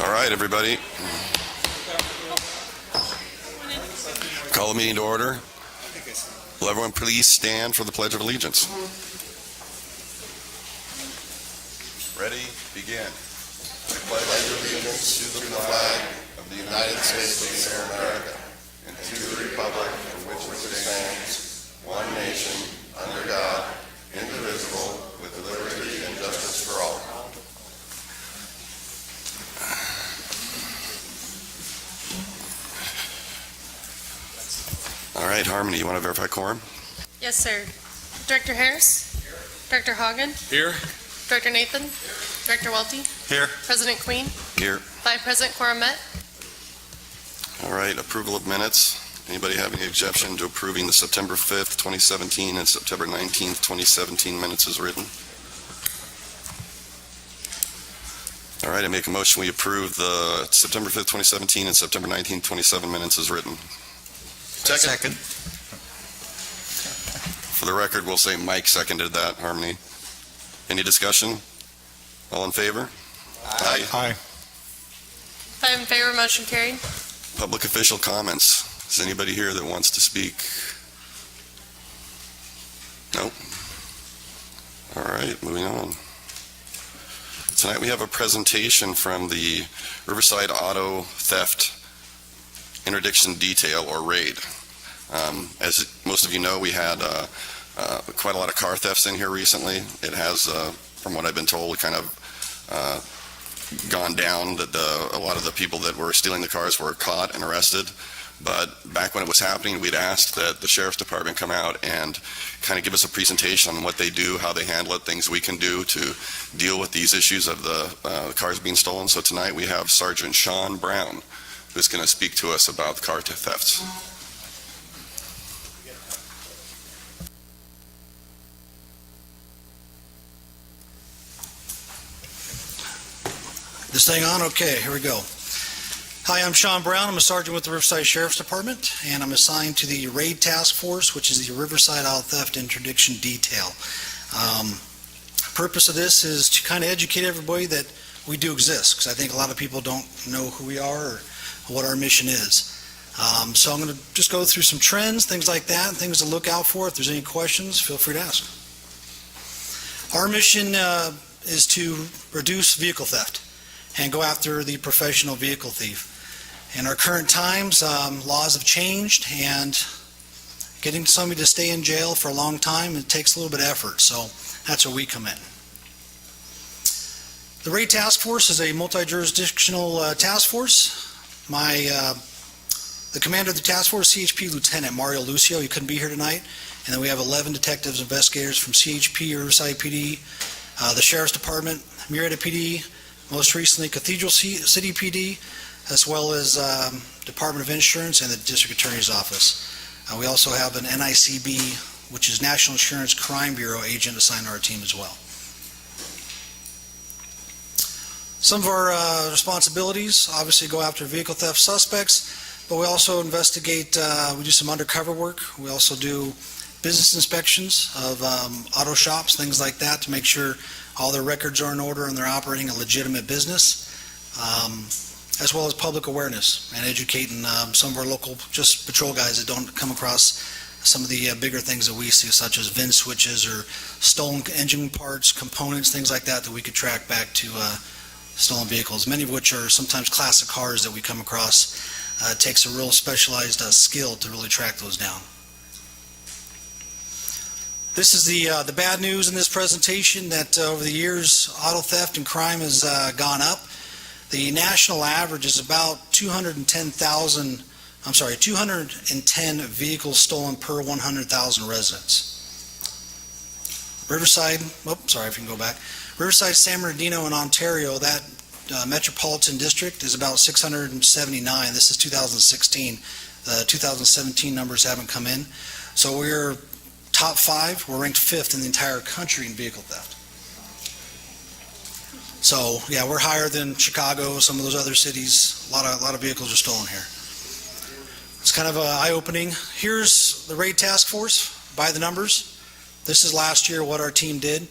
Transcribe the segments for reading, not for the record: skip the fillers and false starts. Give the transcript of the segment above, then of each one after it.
All right, everybody. Call the meeting to order. Will everyone please stand for the Pledge of Allegiance? Ready? Begin. I pledge allegiance to the flag of the United States of America and to the republic for which it stands, one nation, under God, indivisible, with liberty and justice for all. All right, Harmony, you want to verify quorum? Yes, sir. Director Harris? Director Hagen? Here. Director Nathan? Director Welty? Here. President Queen? Here. Vice President quorum met. All right, approval of minutes. Anybody have any objection to approving the September 5th, 2017 and September 19th, 2017 minutes as written? All right, I make a motion we approve the September 5th, 2017 and September 19th, 2017 minutes as written. Second. For the record, we'll say Mike seconded that, Harmony. Any discussion? All in favor? Aye. Aye. Five in favor, motion carried. Public official comments. Is anybody here that wants to speak? Nope. All right, moving on. Tonight we have a presentation from the Riverside Auto Theft Interdiction Detail, or RAID. As most of you know, we had quite a lot of car thefts in here recently. It has, from what I've been told, kind of gone down, that a lot of the people that were stealing the cars were caught and arrested. But back when it was happening, we'd asked that the Sheriff's Department come out and kind of give us a presentation on what they do, how they handle it, things we can do to deal with these issues of the cars being stolen. So tonight we have Sergeant Sean Brown, who's going to speak to us about the car thefts. This thing on? Okay, here we go. Hi, I'm Sean Brown. I'm a sergeant with the Riverside Sheriff's Department, and I'm assigned to the RAID Task Force, which is the Riverside Auto Theft Interdiction Detail. Purpose of this is to kind of educate everybody that we do exist, because I think a lot of people don't know who we are or what our mission is. So I'm going to just go through some trends, things like that, and things to look out for. If there's any questions, feel free to ask. Our mission is to reduce vehicle theft and go after the professional vehicle thief. In our current times, laws have changed, and getting somebody to stay in jail for a long time, it takes a little bit of effort, so that's where we come in. The RAID Task Force is a multi-jurisdictional task force. The commander of the task force, CHP Lieutenant Mario Lucio, he couldn't be here tonight, and then we have 11 detectives, investigators from CHP, Riverside PD, the Sheriff's Department, Murrieta PD, most recently Cathedral City PD, as well as Department of Insurance and the District Attorney's Office. We also have an NICB, which is National Insurance Crime Bureau agent assigned to our team as well. Some of our responsibilities, obviously go after vehicle theft suspects, but we also investigate, we do some undercover work. We also do business inspections of auto shops, things like that, to make sure all their records are in order and they're operating a legitimate business, as well as public awareness and educating some of our local just patrol guys that don't come across some of the bigger things that we see, such as VIN switches or stolen engine parts, components, things like that we could track back to stolen vehicles, many of which are sometimes classic cars that we come across. It takes a real specialized skill to really track those down. This is the bad news in this presentation, that over the years, auto theft and crime has gone up. The national average is about 210 vehicles stolen per 100,000 residents. Riverside, sorry if you can go back. Riverside, San Bernardino, and Ontario, that metropolitan district is about 679. This is 2016. The 2017 numbers haven't come in. So we're top 5. We're ranked 5th in the entire country in vehicle theft. So yeah, we're higher than Chicago, some of those other cities. A lot of vehicles are stolen here. It's kind of eye-opening. Here's the RAID Task Force by the numbers. This is last year what our team did.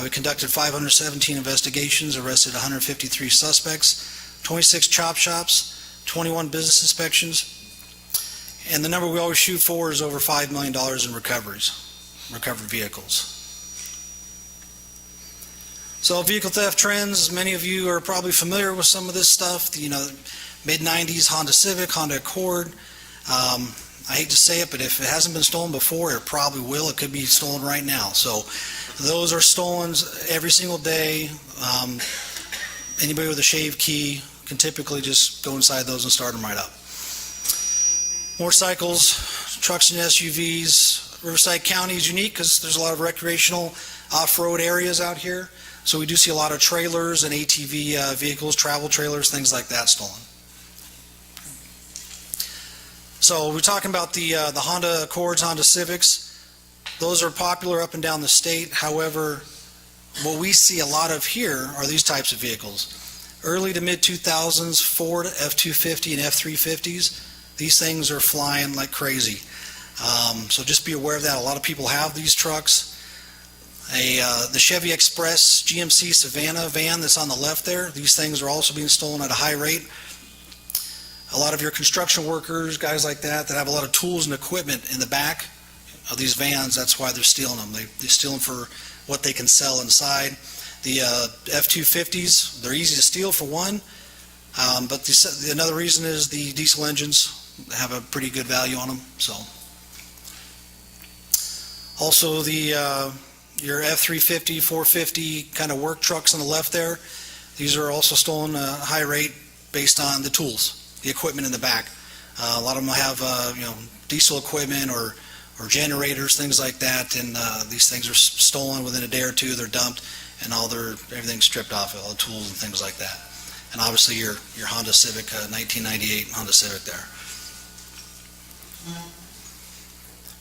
We conducted 517 investigations, arrested 153 suspects. 26 chop shops, 21 business inspections, and the number we always shoot for is over $5 million in recovered vehicles. So vehicle theft trends, many of you are probably familiar with some of this stuff. Mid-90s Honda Civic, Honda Accord. I hate to say it, but if it hasn't been stolen before, it probably will. It could be stolen right now. So those are stolen every single day. Anybody with a shave key can typically just go inside those and start them right up. Motorcycles, trucks and SUVs. Riverside County is unique because there's a lot of recreational off-road areas out here. So we do see a lot of trailers and ATV vehicles, travel trailers, things like that stolen. So we're talking about the Honda Accords, Honda Civics. Those are popular up and down the state. However, what we see a lot of here are these types of vehicles. Early to mid-2000s, Ford F-250 and F-350s. These things are flying like crazy. So just be aware of that. A lot of people have these trucks. The Chevy Express GMC Savannah van that's on the left there, these things are also being stolen at a high rate. A lot of your construction workers, guys like that have a lot of tools and equipment in the back of these vans, that's why they're stealing them. They steal them for what they can sell inside. The F-250s, they're easy to steal for one, but another reason is the diesel engines have a pretty good value on them. So, also your F-350, 450 kind of work trucks on the left there, these are also stolen at a high rate based on the tools, the equipment in the back. A lot of them have diesel equipment or generators, things like that, and these things are stolen within a day or two. They're dumped, and everything's stripped off, all the tools and things like that. And obviously your Honda Civic, 1998 Honda Civic there.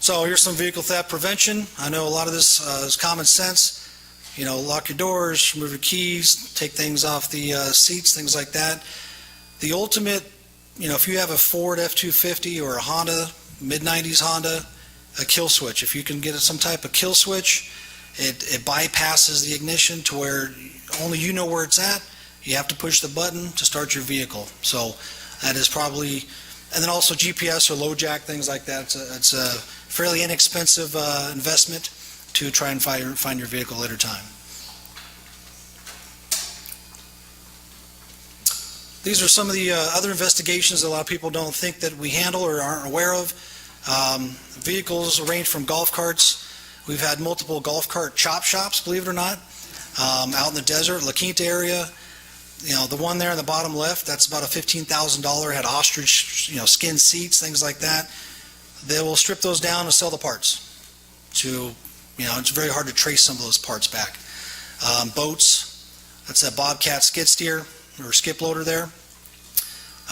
So here's some vehicle theft prevention. I know a lot of this is common sense. Lock your doors, remove your keys, take things off the seats, things like that. The ultimate, if you have a Ford F-250 or a Honda, mid-90s Honda, a kill switch. If you can get some type of kill switch, it bypasses the ignition to where only you know where it's at. You have to push the button to start your vehicle. So that is probably, and then also GPS or low jack, things like that. It's a fairly inexpensive investment to try and find your vehicle at a later time. These are some of the other investigations that a lot of people don't think that we handle or aren't aware of. Vehicles range from golf carts. We've had multiple golf cart chop shops, believe it or not, out in the desert, La Quinta area. The one there in the bottom left, that's about a $15,000, had ostrich, skin seats, things like that. They will strip those down and sell the parts. It's very hard to trace some of those parts back. Boats, that's a Bobcat skid steer or skip loader there.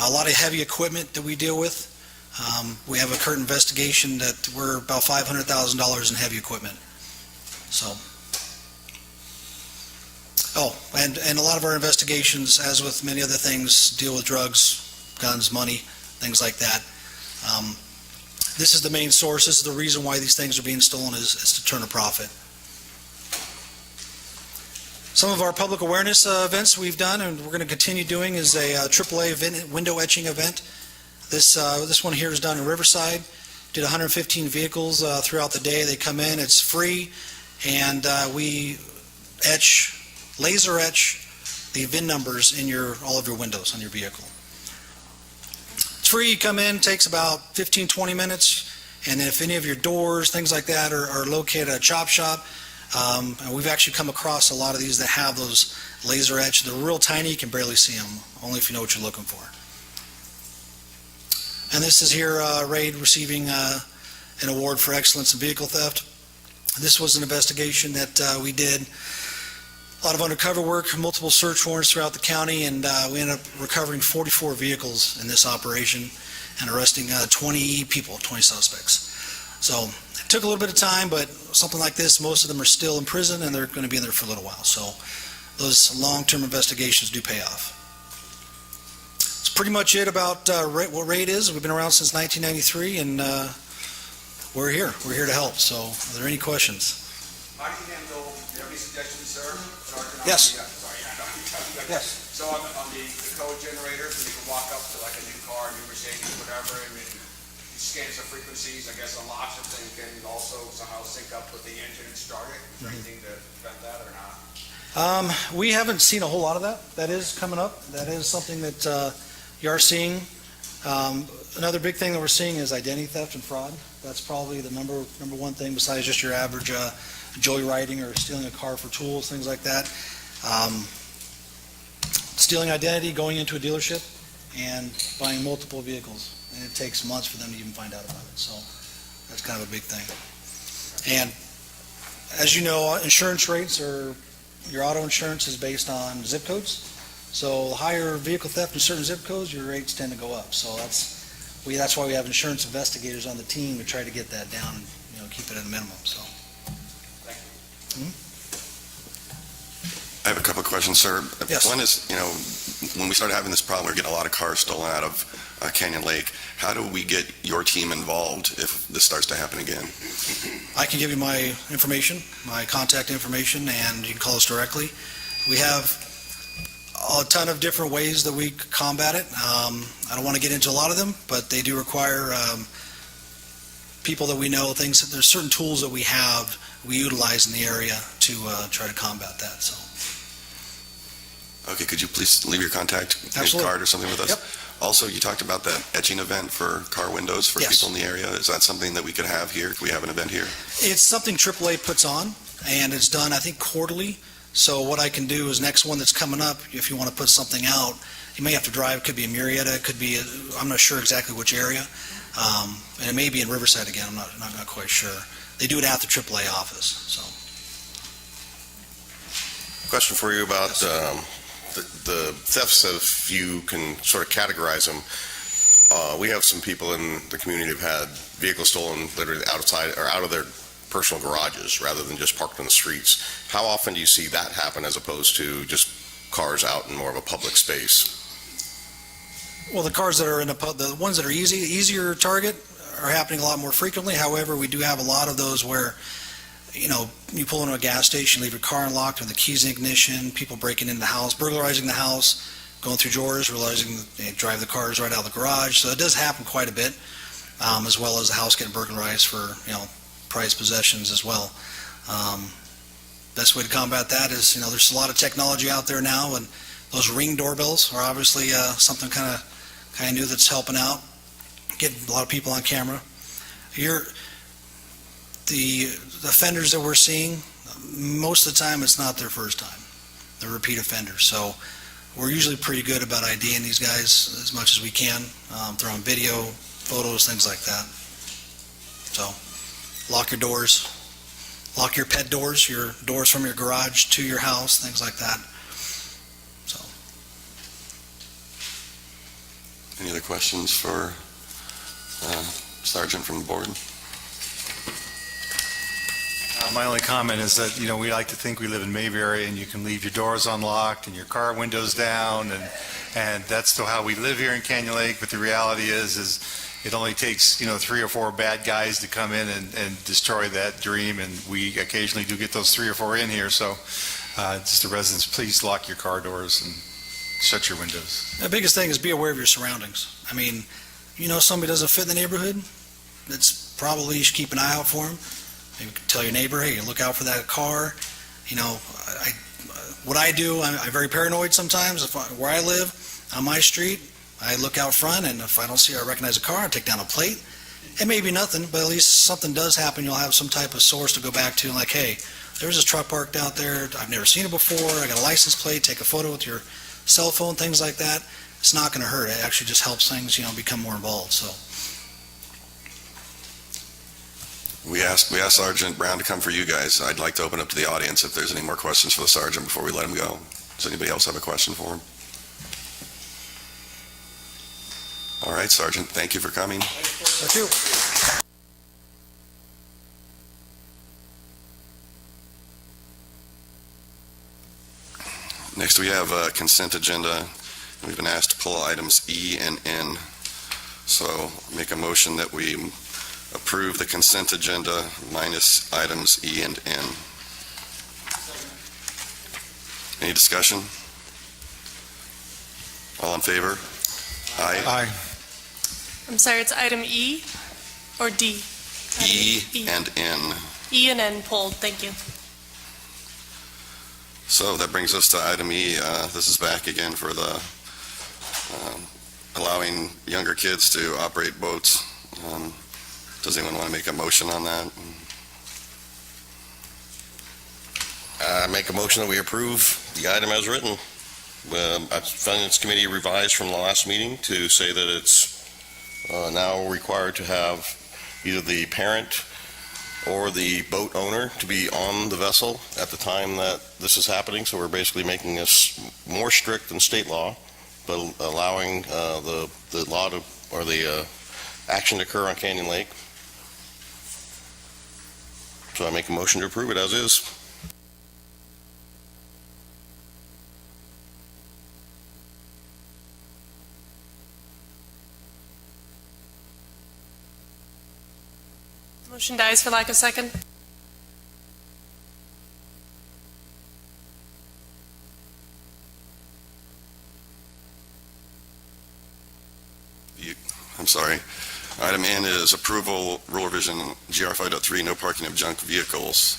A lot of heavy equipment that we deal with. We have a current investigation that we're about $500,000 in heavy equipment. So, and a lot of our investigations, as with many other things, deal with drugs, guns, money, things like that. This is the main source. This is the reason why these things are being stolen is to turn a profit. Some of our public awareness events we've done and we're going to continue doing is a AAA window etching event. This one here is done in Riverside. Did 115 vehicles throughout the day. They come in, it's free, and we laser etch the VIN numbers in all of your windows on your vehicle. It's free, you come in, takes about 15-20 minutes, and if any of your doors, things like that are located at a chop shop, and we've actually come across a lot of these that have those laser etch. They're real tiny, you can barely see them, only if you know what you're looking for. And this is here, Raid receiving an award for excellence in vehicle theft. This was an investigation that we did. A lot of undercover work, multiple search warrants throughout the county, and we ended up recovering 44 vehicles in this operation and arresting 20 people, 20 suspects. So it took a little bit of time, but something like this, most of them are still in prison and they're going to be in there for a little while. So those long-term investigations do pay off. That's pretty much it about what RAID is. We've been around since 1993, and we're here. We're here to help. So are there any questions? How do you handle, do you have any suggestions, sir? Yes. Sorry. Yes. So on the code generator, so you can walk up to like a new car, new Mercedes, whatever, and then you scan some frequencies, I guess unlocks it, then you can also somehow sync up with the engine and start it. Is there anything to prevent that or not? We haven't seen a whole lot of that. That is coming up. That is something that you are seeing. Another big thing that we're seeing is identity theft and fraud. That's probably the number one thing besides just your average joyriding or stealing a car for tools, things like that. Stealing identity, going into a dealership, and buying multiple vehicles. And it takes months for them to even find out about it. So that's kind of a big thing. And as you know, insurance rates are, your auto insurance is based on zip codes. So higher vehicle theft in certain zip codes, your rates tend to go up. So that's why we have insurance investigators on the team to try to get that down and, keep it at a minimum, so. I have a couple of questions, sir. Yes. One is, when we started having this problem, we we're getting a lot of cars stolen out of Canyon Lake. How do we get your team involved if this starts to happen again? I can give you my information, my contact information, and you can call us directly. We have a ton of different ways that we combat it. I don't want to get into a lot of them, but they do require people that we know, there's certain tools that we have, we utilize in the area to try to combat that, so. Okay, could you please leave your contact Absolutely. card or something with us? Yep. Also, you talked about that etching event for car windows for Yes. people in the area. Is that something that we could have here? Could we have an event here? It's something AAA puts on, and it's done, I think, quarterly. So what I can do is next one that's coming up, if you want to put something out, you may have to drive, it could be a Murrieta, it could be, I'm not sure exactly which area, and it may be in Riverside again, I'm not quite sure. They do it at the AAA office, so. Question for you about the thefts, if you can sort of categorize them. We have some people in the community who've had vehicles stolen literally outside or out of their personal garages rather than just parked on the streets. How often do you see that happen as opposed to just cars out in more of a public space? Well, the cars that are the ones that are easier to target are happening a lot more frequently. However, we do have a lot of those where, you pull into a gas station, leave your car unlocked with the keys in ignition, people breaking into the house, burglarizing the house, going through drawers, realizing they drive the cars right out of the garage. So it does happen quite a bit, as well as the house getting burglarized for, prized possessions as well. Best way to combat that is, there's a lot of technology out there now, and those Ring doorbells are obviously something kind of new that's helping out, getting a lot of people on camera. The offenders that we're seeing, most of the time it's not their first time. They're repeat offenders. So we're usually pretty good about IDing these guys as much as we can, throwing video, photos, things like that. So lock your doors, lock your pet doors, your doors from your garage to your house, things like that. So. Any other questions for Sergeant from the board? My only comment is that, we like to think we live in Mayberry and you can leave your doors unlocked and your car windows down, and that's still how we live here in Canyon Lake, but the reality is it only takes, 3 or 4 bad guys to come in and destroy that dream, and we occasionally do get those 3 or 4 in here, so just the residents, please lock your car doors and shut your windows. The biggest thing is be aware of your surroundings. I mean, somebody doesn't fit in the neighborhood, it's probably, you should keep an eye out for them. Maybe tell your neighbor, hey, look out for that car. What I do, I'm very paranoid sometimes. Where I live, on my street, I look out front, and if I don't see or recognize a car, I take down a plate. It may be nothing, but at least something does happen. You'll have some type of source to go back to, like, hey, there's this truck parked out there. I've never seen it before. I got a license plate. Take a photo with your cell phone, things like that. It's not going to hurt. It actually just helps things, become more involved. So. We asked Sergeant Brown to come for you guys. I'd like to open up to the audience if there's any more questions for the sergeant before we let him go. Does anybody else have a question for him? All right, Sergeant, thank you for coming. Thank you. Next, we have a consent agenda. We've been asked to pull items E and N. So make a motion that we approve the consent agenda minus items E and N. Any discussion? All in favor? Aye. Aye. I'm sorry, it's item E or D? E E. and N. E and N pulled, thank you. So that brings us to item E. This is back again for the allowing younger kids to operate boats. Does anyone want to make a motion on that? I make a motion that we approve the item as written. Finance Committee revised from the last meeting to say that it's now required to have either the parent or the boat owner to be on the vessel at the time that this is happening. So we're basically making this more strict than state law, but allowing the law to, or the action to occur on Canyon Lake. So I make a motion to approve it as is. Motion dies for lack of second. I'm sorry. Item N is approval, rule revision, GR 5.3, no parking of junk vehicles.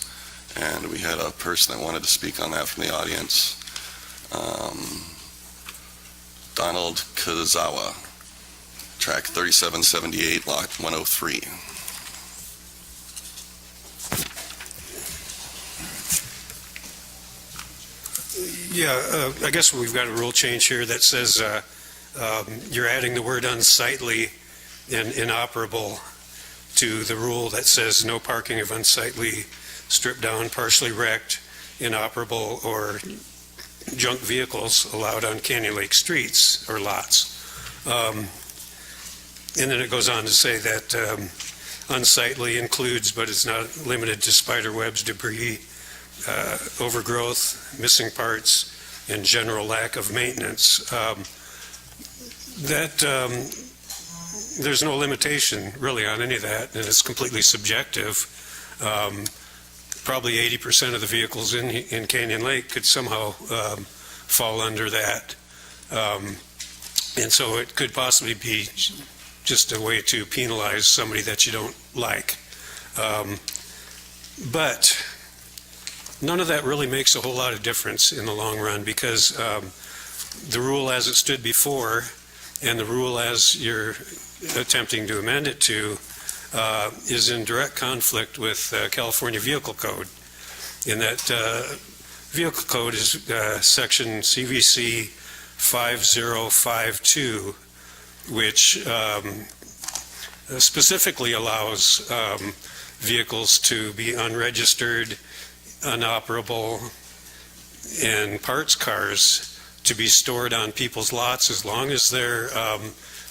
And we had a person that wanted to speak on that from the audience. Donald Kazawa, track 3778, lot 103. Yeah, I guess we've got a rule change here that says you're adding the word unsightly and inoperable to the rule that says no parking of unsightly, stripped down, partially wrecked, inoperable, or junk vehicles allowed on Canyon Lake streets or lots. And then it goes on to say that unsightly includes, but is not limited to, spider webs, debris, overgrowth, missing parts, and general lack of maintenance. There's no limitation really on any of that, and it's completely subjective. Probably 80% of the vehicles in Canyon Lake could somehow fall under that. And so it could possibly be just a way to penalize somebody that you don't like. But none of that really makes a whole lot of difference in the long run, because the rule as it stood before and the rule as you're attempting to amend it to is in direct conflict with California Vehicle Code. In that Vehicle Code is section CVC 5052, which specifically allows vehicles to be unregistered, inoperable, and parts cars to be stored on people's lots as long as they're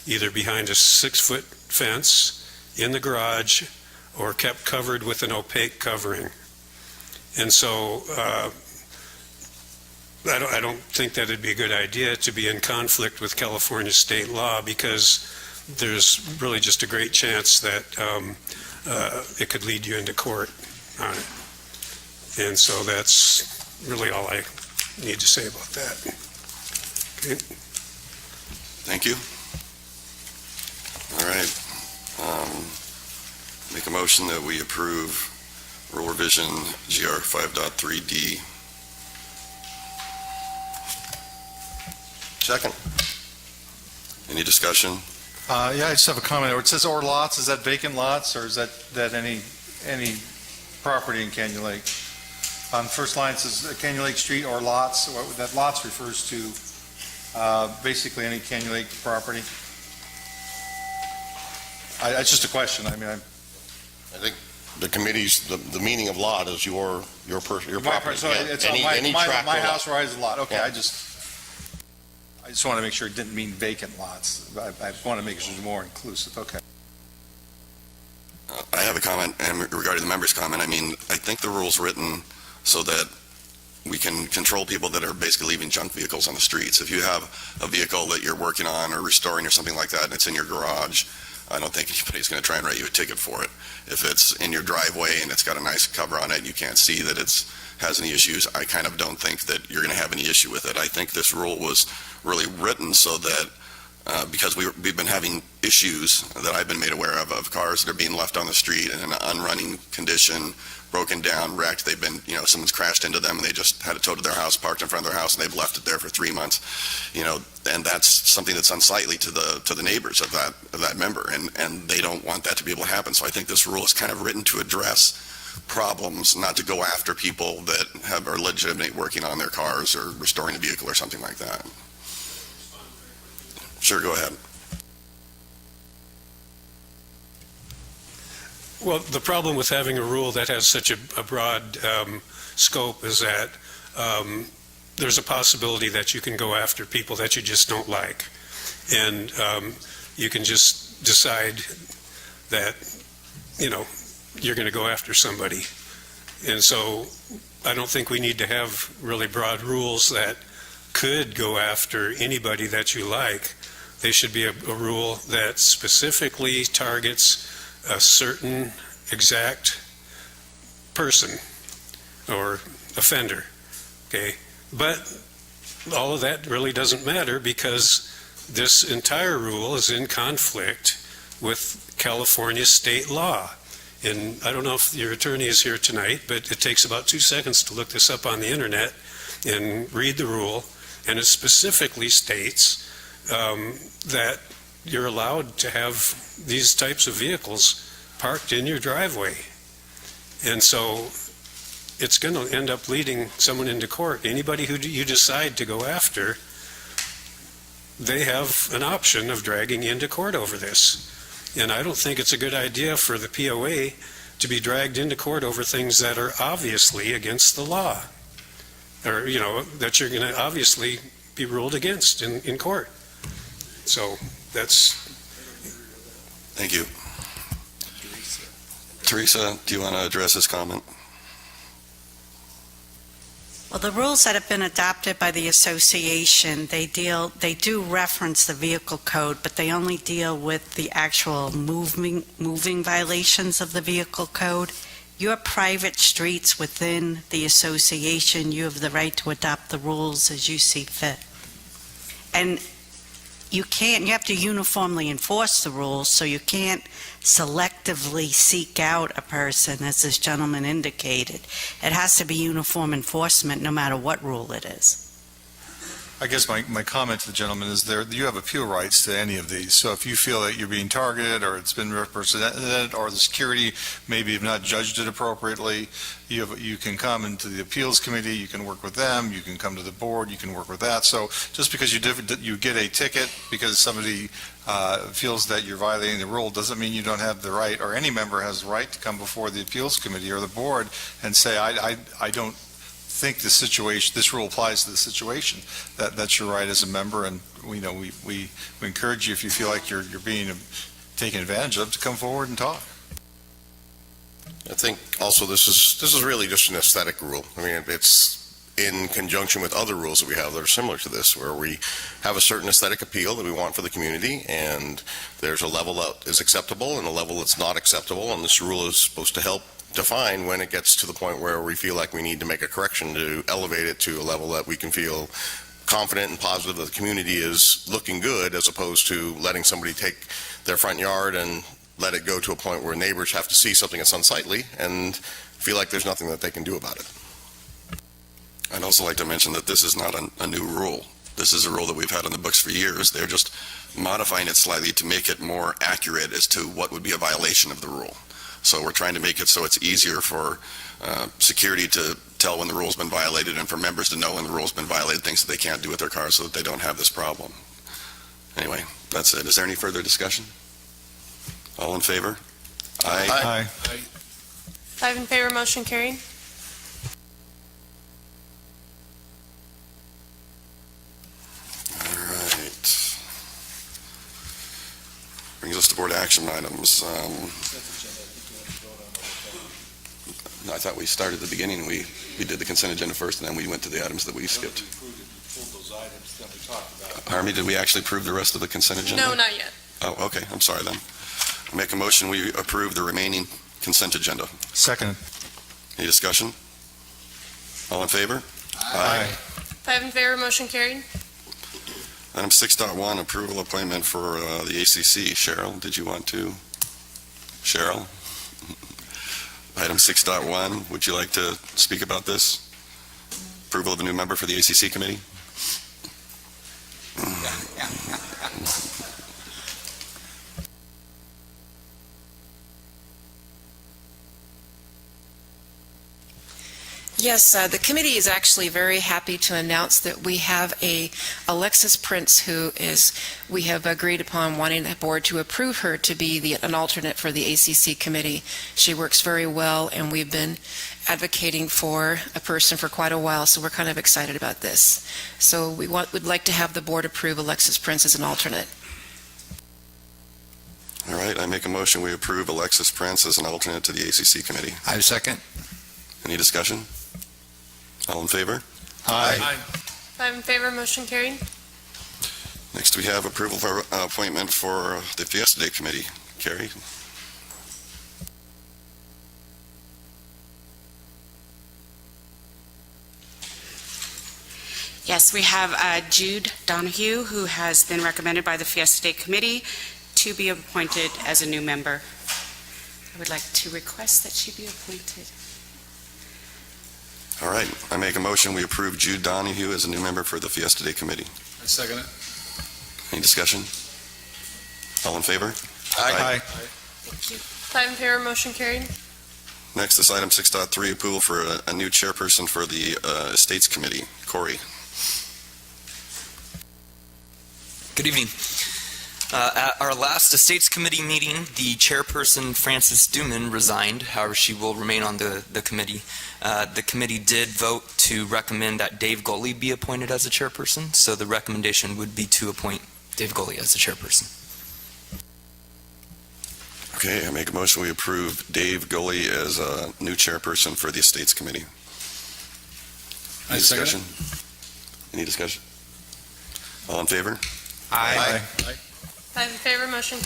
either behind a 6-foot fence, in the garage, or kept covered with an opaque covering. And so I don't think that it'd be a good idea to be in conflict with California state law, because there's really just a great chance that it could lead you into court on it. And so that's really all I need to say about that. Okay. Thank you. All right. Make a motion that we approve rule revision GR 5.3D. Second. Any discussion? Yeah, I just have a comment. It says or lots. Is that vacant lots, or is that any property in Canyon Lake? On the first line, it says Canyon Lake Street or lots. That lots refers to basically any Canyon Lake property. It's just a question. I mean, I think the committee's, the meaning of lot is your property. So Yeah. it's Any on my tract or lot. house where I has a lot. Okay, Yeah. I just want to make sure it didn't mean vacant lots. I want to make sure it's more inclusive. Okay. I have a comment, and regarding the member's comment, I mean, I think the rule's written so that we can control people that are basically leaving junk vehicles on the streets. If you have a vehicle that you're working on or restoring or something like that, and it's in your garage, I don't think anybody's going to try and write you a ticket for it. If it's in your driveway and it's got a nice cover on it, and you can't see that it's has any issues, I kind of don't think that you're going to have any issue with it. I think this rule was really written so that because we've been having issues that I've been made aware of cars that are being left on the street in an unrunning condition, broken down, wrecked. They've been, someone's crashed into them and they just had it towed to their house, parked in front of their house, and they've left it there for 3 months. And that's something that's unsightly to the neighbors of that member, and they don't want that to be able to happen. So I think this rule is kind of written to address problems, not to go after people that are legitimately working on their cars or restoring a vehicle or something like that. Sure, go ahead. Well, the problem with having a rule that has such a broad scope is that there's a possibility that you can go after people that you just don't like. And you can just decide that, you're going to go after somebody. And so I don't think we need to have really broad rules that could go after anybody that you like. They should be a rule that specifically targets a certain exact person or offender, okay? But all of that really doesn't matter because this entire rule is in conflict with California state law. And I don't know if your attorney is here tonight, but it takes about 2 seconds to look this up on the internet and read the rule, and it specifically states that you're allowed to have these types of vehicles parked in your driveway. And so it's going to end up leading someone into court. Anybody who you decide to go after, they have an option of dragging you into court over this. And I don't think it's a good idea for the POA to be dragged into court over things that are obviously against the law, or, that you're going to obviously be ruled against in court. So that's... Thank you. Teresa, do you want to address this comment? Well, the rules that have been adopted by the association, they do reference the vehicle code, but they only deal with the actual moving violations of the vehicle code. Your private streets within the association, you have the right to adopt the rules as you see fit. And you have to uniformly enforce the rules, so you can't selectively seek out a person, as this gentleman indicated. It has to be uniform enforcement no matter what rule it is. I guess my comment to the gentleman is you have appeal rights to any of these. So if you feel that you're being targeted or it's been represented or the security maybe have not judged it appropriately, you can come into the appeals committee, you can work with them, you can come to the board, you can work with that. So just because you get a ticket because somebody feels that you're violating the rule doesn't mean you don't have the right, or any member has the right to come before the appeals committee or the board and say, I don't think this rule applies to the situation. That's your right as a member, and we encourage you, if you feel like you're being taken advantage of, to come forward and talk. I think also this is really just an aesthetic rule. I mean, it's in conjunction with other rules that we have that are similar to this, where we have a certain aesthetic appeal that we want for the community, and there's a level that is acceptable and a level that's not acceptable, and this rule is supposed to help define when it gets to the point where we feel like we need to make a correction to elevate it to a level that we can feel confident and positive that the community is looking good, as opposed to letting somebody take their front yard and let it go to a point where neighbors have to see something that's unsightly and feel like there's nothing that they can do about it. I'd also like to mention that this is not a new rule. This is a rule that we've had on the books for years. They're just modifying it slightly to make it more accurate as to what would be a violation of the rule. So we're trying to make it so it's easier for security to tell when the rule's been violated, and for members to know when the rule's been violated, things that they can't do with their cars so that they don't have this problem. Anyway, that's it. Is there any further discussion? All in favor? Aye. 5 in favor, motion carried. All right. Brings us to board action items. I thought we started at the beginning. We did the consent agenda first, and then we went to the items that we skipped. Harmony, did we actually approve the rest of the consent agenda? No, not yet. Oh, okay. I'm sorry then. Make a motion, we approve the remaining consent agenda. Second. Any discussion? All in favor? Five in favor, motion carried. Item 6.1, approval appointment for the ACC. Cheryl, did you want to? Cheryl? Item 6.1, would you like to speak about this? Approval of a new member for the ACC committee? Yes, the committee is actually very happy to announce that we have Alexis Prince, we have agreed upon wanting the board to approve her to be an alternate for the ACC committee. She works very well, and we've been advocating for a person for quite a while, so we're kind of excited about this. So would like to have the board approve Alexis Prince as an alternate. All right, I make a motion, we approve Alexis Prince as an alternate to the ACC committee. I second. Any discussion? All in favor? Aye. Five in favor, motion carried. Next, we have approval for appointment for the Fiesta Day Committee. Carrie? Yes, we have Jude Donahue, who has been recommended by the Fiesta Day Committee to be appointed as a new member. I would like to request that she be appointed. All right, I make a motion, we approve Jude Donahue as a new member for the Fiesta Day Committee. I second it. Any discussion? All in favor? Aye. Five in favor, motion carried. Next is item 6.3, approval for a new chairperson for the Estates Committee. Corey? Good evening. At our last Estates Committee meeting, the chairperson, Frances Duman, resigned. However, she will remain on the committee. The committee did vote to recommend that Dave Goley be appointed as a chairperson, so the recommendation would be to appoint Dave Goley as the chairperson. Okay, I make a motion, we approve Dave Goley as a new chairperson for the Estates Committee. I Any second discussion? Any discussion? All in favor? Aye. Five in favor, motion.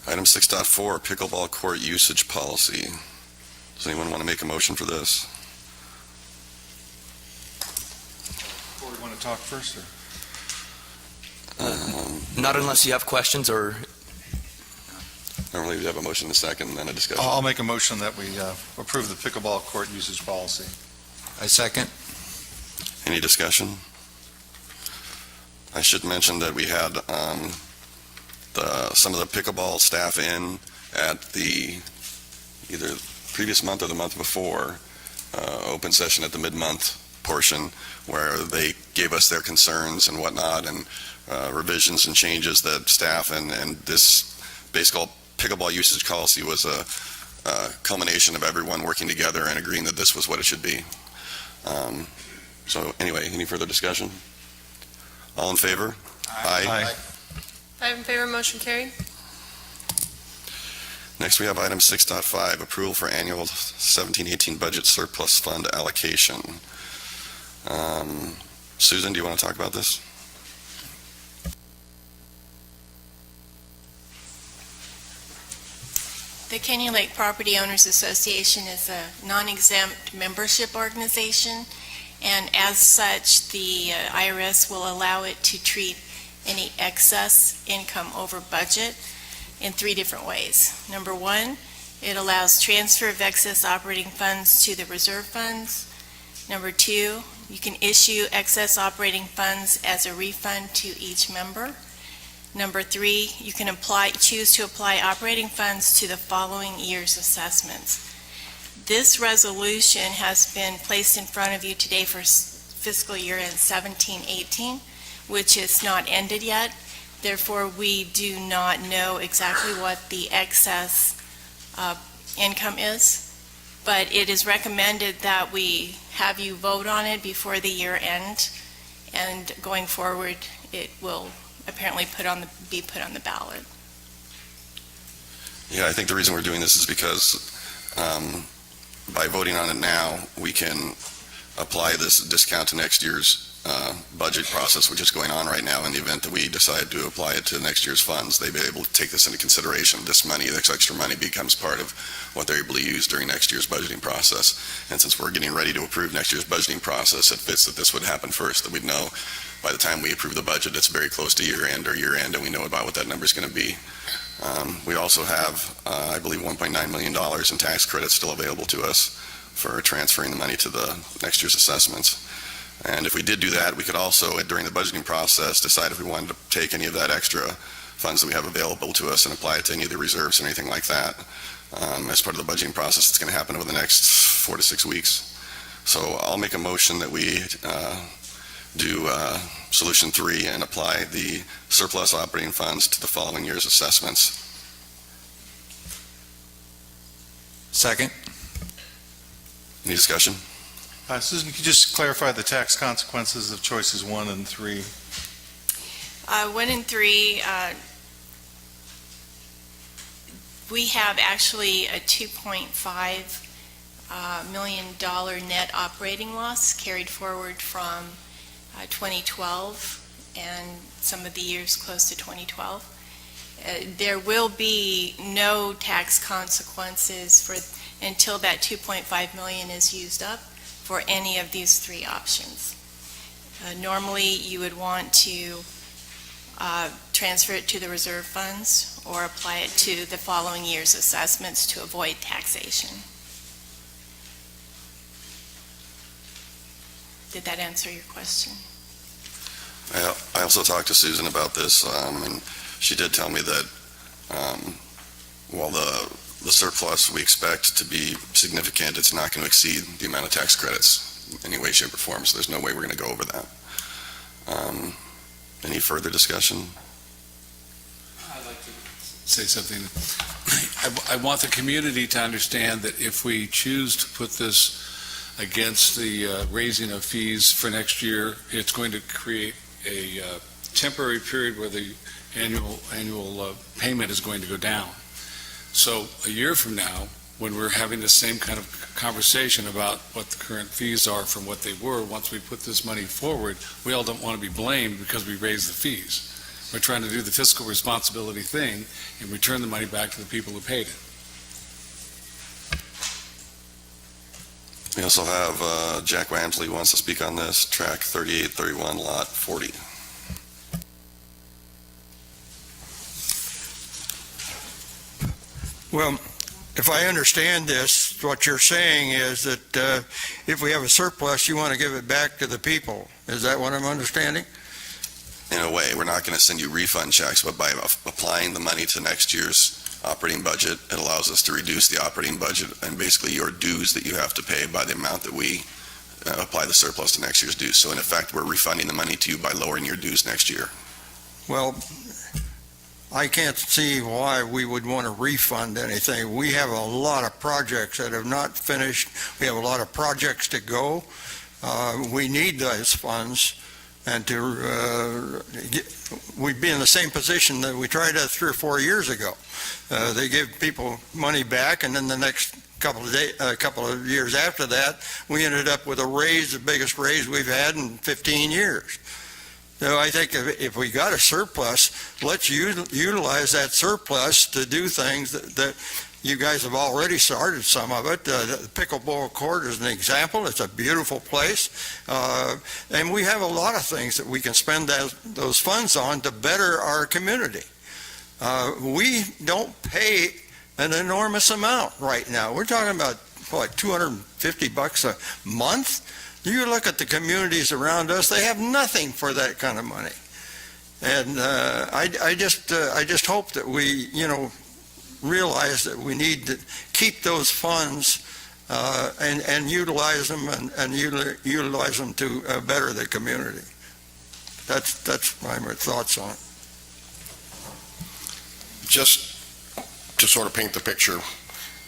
Item 6.4, pickleball court usage policy. Does anyone want to make a motion for this? Corey, want to talk first? Not unless you have questions or... Normally we have a motion in a second and then a discussion. I'll make a motion that we approve the pickleball court usage policy. I second. Any discussion? I should mention that we had some of the pickleball staff in at the either previous month or the month before open session at the mid-month portion where they gave us their concerns and whatnot and revisions and changes that staff and this basically pickleball usage policy was a culmination of everyone working together and agreeing that this was what it should be. So anyway, any further discussion? All in favor? Aye. Five in favor, motion carried. Next, we have item 6.5, approval for annual 17-18 budget surplus fund allocation. Susan, do you want to talk about this? The Canyon Lake Property Owners Association is a non-exempt membership organization, and as such, the IRS will allow it to treat any excess income over budget in three different ways. Number one, it allows transfer of excess operating funds to the reserve funds. Number two, you can issue excess operating funds as a refund to each member. Number three, you can choose to apply operating funds to the following year's assessments. This resolution has been placed in front of you today for fiscal year end 17-18, which is not ended yet. Therefore, we do not know exactly what the excess income is, but it is recommended that we have you vote on it before the year end, and going forward, it will apparently be put on the ballot. Yeah, I think the reason we're doing this is because by voting on it now, we can apply this discount to next year's budget process, which is going on right now. In the event that we decide to apply it to next year's funds, they'd be able to take this into consideration. This money, this extra money, becomes part of what they're able to use during next year's budgeting process. And since we're getting ready to approve next year's budgeting process, it fits that this would happen first, that we'd know by the time we approve the budget, it's very close to year-end, and we know about what that number is going to be. We also have, I believe, $1.9 million in tax credits still available to us for transferring the money to the next year's assessments. And if we did do that, we could also, during the budgeting process, decide if we wanted to take any of that extra funds that we have available to us and apply it to any of the reserves or anything like that. As part of the budgeting process, it's going to happen over the next 4 to 6 weeks. So I'll make a motion that we do Solution 3 and apply the surplus operating funds to the following year's assessments. Second. Any discussion? Susan, could you just clarify the tax consequences of choices 1 and 3? 1 and 3, we have actually a $2.5 million net operating loss carried forward from 2012 and some of the years close to 2012. There will be no tax consequences until that $2.5 million is used up for any of these 3 options. Normally, you would want to transfer it to the reserve funds or apply it to the following year's assessments to avoid taxation. Did that answer your question? I also talked to Susan about this, and she did tell me that while the surplus we expect to be significant, it's not going to exceed the amount of tax credits in any way, shape, or form, so there's no way we're going to go over that. Any further discussion? I'd like to say something. I want the community to understand that if we choose to put this against the raising of fees for next year, it's going to create a temporary period where the annual payment is going to go down. So a year from now, when we're having the same kind of conversation about what the current fees are from what they were, once we put this money forward, we all don't want to be blamed because we raised the fees. We're trying to do the fiscal responsibility thing and return the money back to the people who paid it. We also have Jack Wamsley who wants to speak on this, track 3831, lot 40. Well, if I understand this, what you're saying is that if we have a surplus, you want to give it back to the people. Is that what I'm understanding? In a way, we're not going to send you refund checks, but by applying the money to next year's operating budget, it allows us to reduce the operating budget and basically your dues that you have to pay by the amount that we apply the surplus to next year's dues. So in effect, we're refunding the money to you by lowering your dues next year. Well, I can't see why we would want to refund anything. We have a lot of projects that have not finished. We have a lot of projects to go. We need those funds, and we'd be in the same position that we tried 3 or 4 years ago. They give people money back, and then the next couple of years after that, we ended up with a raise, the biggest raise we've had in 15 years. So I think if we got a surplus, let's utilize that surplus to do things that you guys have already started some of it. The pickleball court is an example. It's a beautiful place. And we have a lot of things that we can spend those funds on to better our community. We don't pay an enormous amount right now. We're talking about, what, $250 a month? You look at the communities around us, they have nothing for that kind of money. And I just hope that we, realize that we need to keep those funds and utilize them and utilize them to better the community. That's my thoughts on it. Just to sort of paint the picture,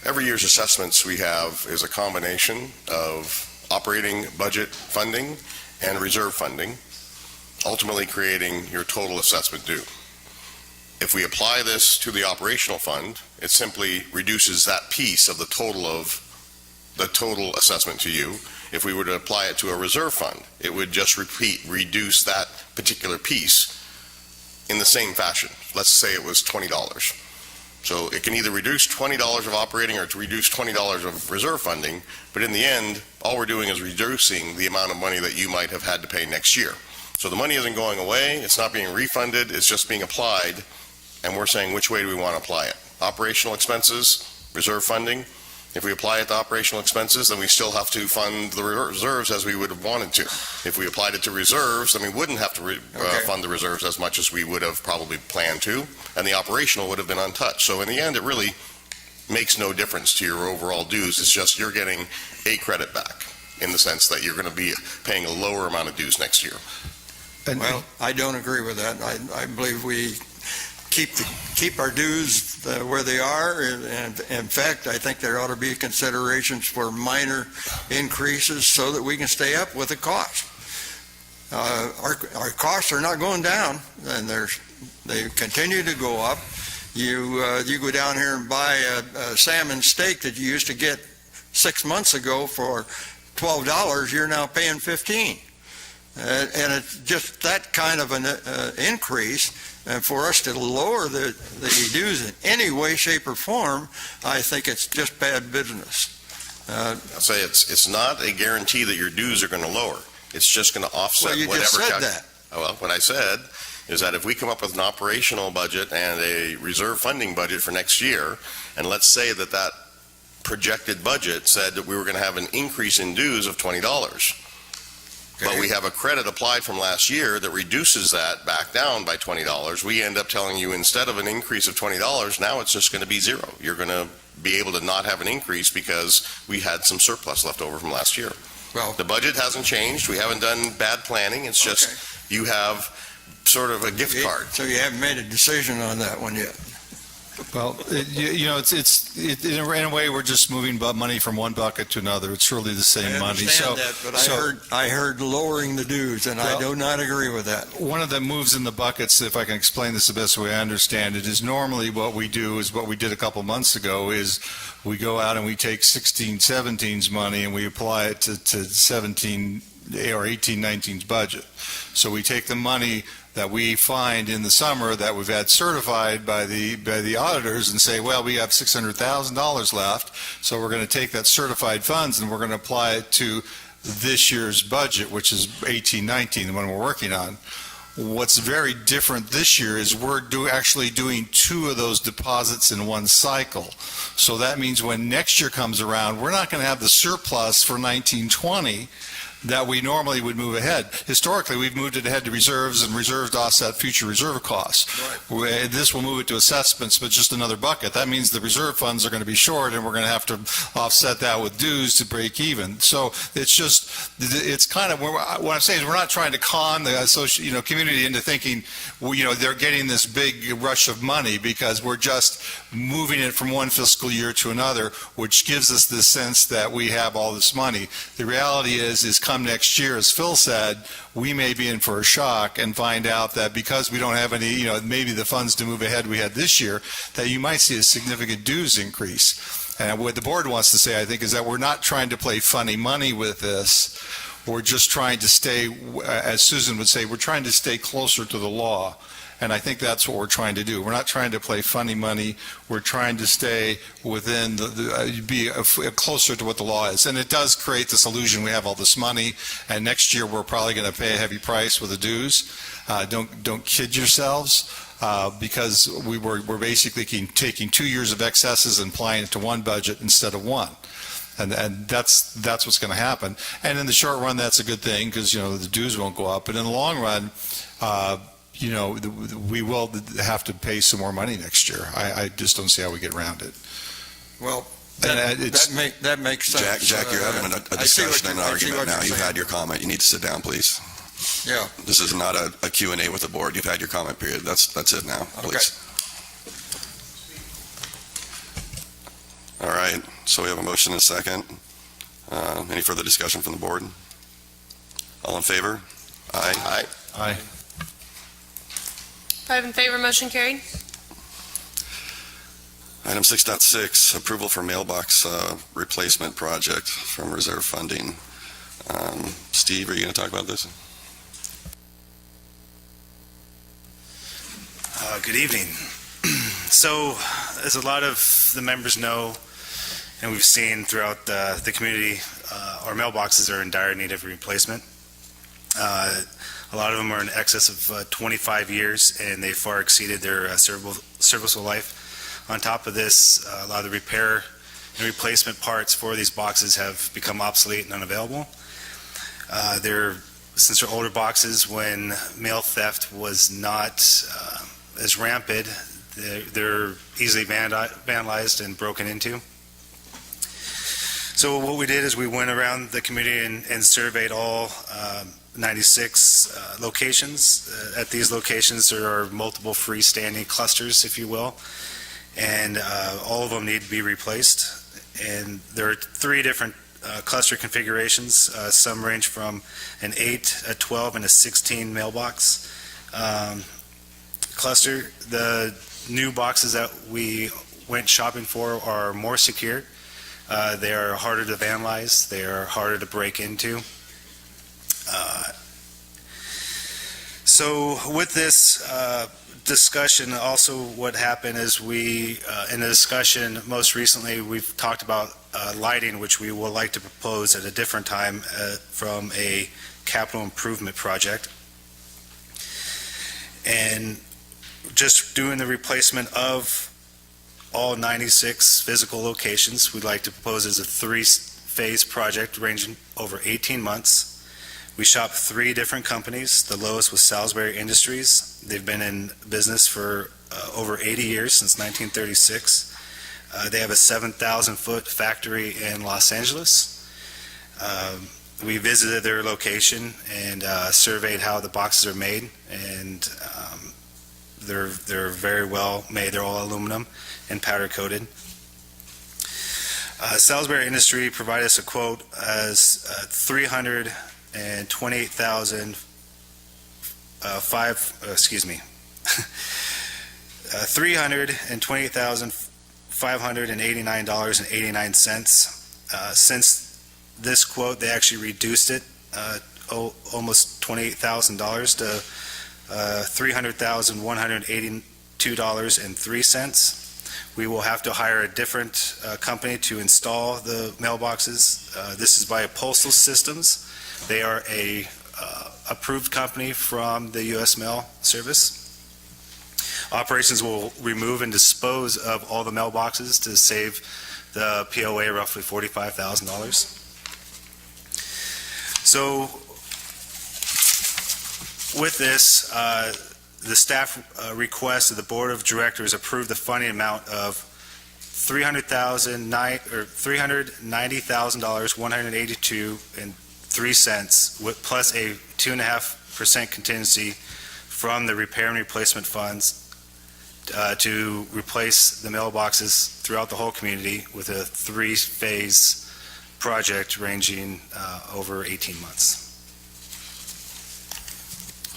every year's assessments we have is a combination of operating budget funding and reserve funding, ultimately creating your total assessment due. If we apply this to the operational fund, it simply reduces that piece of the total assessment to you if we were to apply it to a reserve fund. It would just reduce that particular piece in the same fashion. Let's say it was $20. So it can either reduce $20 of operating or to reduce $20 of reserve funding, but in the end, all we're doing is reducing the amount of money that you might have had to pay next year. So the money isn't going away, it's not being refunded, it's just being applied, and we're saying which way do we want to apply it? Operational expenses, reserve funding. If we apply it to operational expenses, then we still have to fund the reserves as we would have wanted to. If we applied it to reserves, then we wouldn't have to fund the reserves as much as we would have probably planned to, and the operational would have been untouched. So in the end, it really makes no difference to your overall dues. It's just you're getting a credit back in the sense that you're going to be paying a lower amount of dues next year. Well, I don't agree with that. I believe we keep our dues where they are, and in fact, I think there ought to be considerations for minor increases so that we can stay up with the cost. Our costs are not going down, and they continue to go up. You go down here and buy a salmon steak that you used to get 6 months ago for $12, you're now paying $15. And it's just that kind of an increase. And for us to lower the dues in any way, shape, or form, I think it's just bad business. I'll say it's not a guarantee that your dues are going to lower. It's just going to offset Well, you whatever. just said that. Well, what I said is that if we come up with an operational budget and a reserve funding budget for next year, and let's say that that projected budget said that we were going to have an increase in dues of $20. But we have a credit applied from last year that reduces that back down by $20. We end up telling you instead of an increase of $20, now it's just going to be zero. You're going to be able to not have an increase because we had some surplus left over from last year. Well, the budget hasn't changed. We haven't done bad planning. It's just you have sort of a gift card. So you haven't made a decision on that one yet. Well, in a way, we're just moving money from one bucket to another. It's really the same money. I understand that, but I heard lowering the dues, and I do not agree with that. One of the moves in the buckets, if I can explain this the best way I understand it, is normally what we do is what we did a couple months ago is we go out and we take 16, 17's money and we apply it to 17 or 18, 19's budget. So we take the money that we find in the summer that we've had certified by the auditors and say, well, we have $600,000 left, so we're going to take that certified funds and we're going to apply it to this year's budget, which is 18-19, the one we're working on. What's very different this year is we're actually doing two of those deposits in one cycle. So that means when next year comes around, we're not going to have the surplus for 19-20 that we normally would move ahead. Historically, we've moved it ahead to reserves, and reserves to offset future reserve costs. Right. This will move it to assessments, but just another bucket. That means the reserve funds are going to be short, and we're going to have to offset that with dues to break even. So it's kind of, what I'm saying is we're not trying to con the community into thinking, they're getting this big rush of money, because we're just moving it from one fiscal year to another, which gives us the sense that we have all this money. The reality is come next year, as Phil said, we may be in for a shock and find out that because we don't have any, maybe the funds to move ahead we had this year, that you might see a significant dues increase. And what the board wants to say, I think, is that we're not trying to play funny money with this. We're just trying to stay, as Susan would say, we're trying to stay closer to the law. And I think that's what we're trying to do. We're not trying to play funny money. We're trying to stay within be closer to what the law is. And it does create this illusion we have all this money, and next year we're probably going to pay a heavy price with the dues. Don't kid yourselves, because we're basically taking 2 years of excesses and applying it to one budget instead of one. And that's what's going to happen. And in the short run, that's a good thing, because the dues won't go up. But in the long run, we will have to pay some more money next year. I just don't see how we get around it. Well, that makes sense. Jack, you're having a discussion and an argument now. You've had your comment. You need to sit down, please. Yeah. This is not a Q&A with the board. You've had your comment period. That's it now, please. Okay. All right. So we have a motion and a second. Any further discussion from the board? All in favor? Aye. Aye. Aye. 5 in favor, motion carried. Item 6.6, approval for mailbox replacement project from reserve funding. Steve, are you going to talk about this? Good evening. So, as a lot of the members know, and we've seen throughout the community, our mailboxes are in dire need of replacement. A lot of them are in excess of 25 years, and they far exceeded their serviceable life. On top of this, a lot of the repair and replacement parts for these boxes have become obsolete and unavailable. Since they're older boxes, when mail theft was not as rampant, they're easily vandalized and broken into. So what we did is we went around the community and surveyed all 96 locations. At these locations, there are multiple freestanding clusters, if you will, and all of them need to be replaced. And there are 3 different cluster configurations. Some range from an 8, a 12, and a 16 mailbox cluster. The new boxes that we went shopping for are more secure. They are harder to vandalize. They are harder to break into. So with this discussion, also what happened is we, in the discussion most recently, we've talked about lighting, which we would like to propose at a different time from a capital improvement project. And just doing the replacement of all 96 physical locations, we'd like to propose as a 3-phase project ranging over 18 months. We shopped 3 different companies. The lowest was Salisbury Industries. They've been in business for over 80 years, since 1936. They have a 7,000-foot factory in Los Angeles. We visited their location and surveyed how the boxes are made, and they're very well made. They're all aluminum and powder coated. Salisbury Industry provided us a quote as $328,589.89. Since this quote, they actually reduced it almost $28,000 to $300,182.03. We will have to hire a different company to install the mailboxes. This is by Postal Systems. They are a approved company from the U.S. Mail Service. Operations will remove and dispose of all the mailboxes to save the POA roughly $45,000. So with this, the staff request that the Board of Directors approve the funding amount of $390,182.03 plus a 2.5% contingency from the repair and replacement funds to replace the mailboxes throughout the whole community with a 3-phase project ranging over 18 months.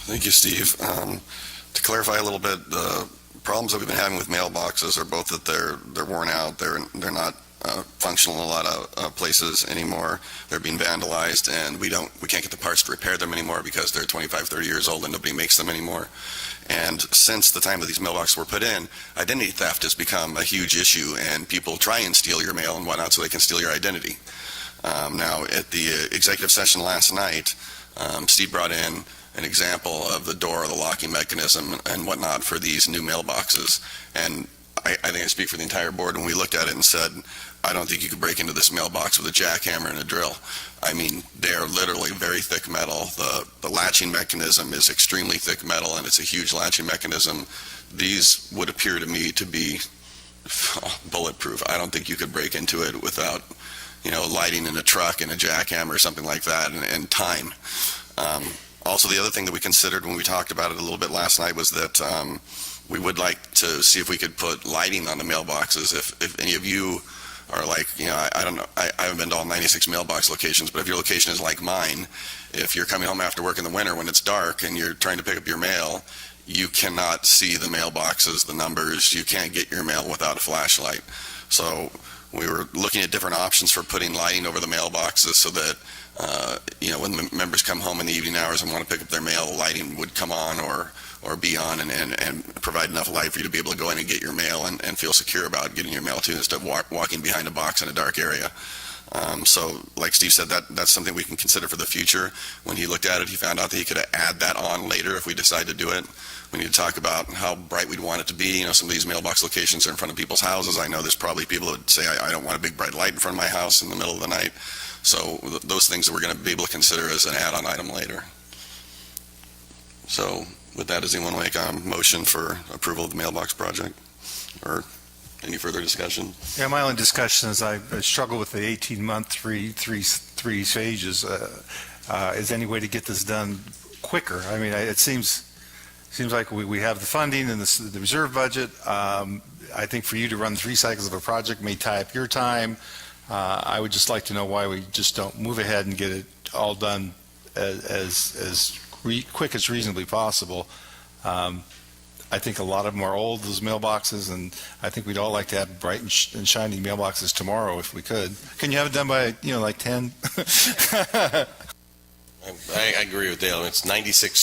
Thank you, Steve. To clarify a little bit, the problems that we've been having with mailboxes are both that they're worn out, they're not functional in a lot of places anymore. They're being vandalized, and we can't get the parts to repair them anymore because they're 25, 30 years old and nobody makes them anymore. And since the time that these mailboxes were put in, identity theft has become a huge issue, and people try and steal your mail and whatnot so they can steal your identity. Now, at the executive session last night, Steve brought in an example of the door, the locking mechanism, and whatnot for these new mailboxes. And I think I speak for the entire board when we looked at it and said, I don't think you could break into this mailbox with a jackhammer and a drill. I mean, they are literally very thick metal. The latching mechanism is extremely thick metal, and it's a huge latching mechanism. These would appear to me to be bulletproof. I don't think you could break into it without, lighting in a truck and a jackhammer or something like that, and time. Also, the other thing that we considered when we talked about it a little bit last night was that we would like to see if we could put lighting on the mailboxes. If any of you are like, I don't know, I haven't been to all 96 mailbox locations, but if your location is like mine, if you're coming home after work in the winter when it's dark and you're trying to pick up your mail, you cannot see the mailboxes, the numbers. You can't get your mail without a flashlight. So we were looking at different options for putting lighting over the mailboxes so that, when the members come home in the evening hours and want to pick up their mail, lighting would come on or be on and provide enough light for you to be able to go in and get your mail and feel secure about getting your mail too, instead of walking behind a box in a dark area. So like Steve said, that's something we can consider for the future. When he looked at it, he found out that he could add that on later if we decide to do it. We need to talk about how bright we'd want it to be. Some of these mailbox locations are in front of people's houses. I know there's probably people that would say, I don't want a big bright light in front of my house in the middle of the night. So those things that we're going to be able to consider as an add-on item later. So with that, does anyone want to make a motion for approval of the mailbox project? Or any further discussion? Yeah, my only discussion is I struggle with the 18-month, three stages. Is any way to get this done quicker? I mean, it seems like we have the funding and the reserve budget. I think for you to run 3 cycles of a project may tie up your time. I would just like to know why we just don't move ahead and get it all done as quick as reasonably possible. I think a lot of them are old, those mailboxes, and I think we'd all like to have bright and shiny mailboxes tomorrow if we could. Can you have it done by, like 10? I agree with Dale. It's 96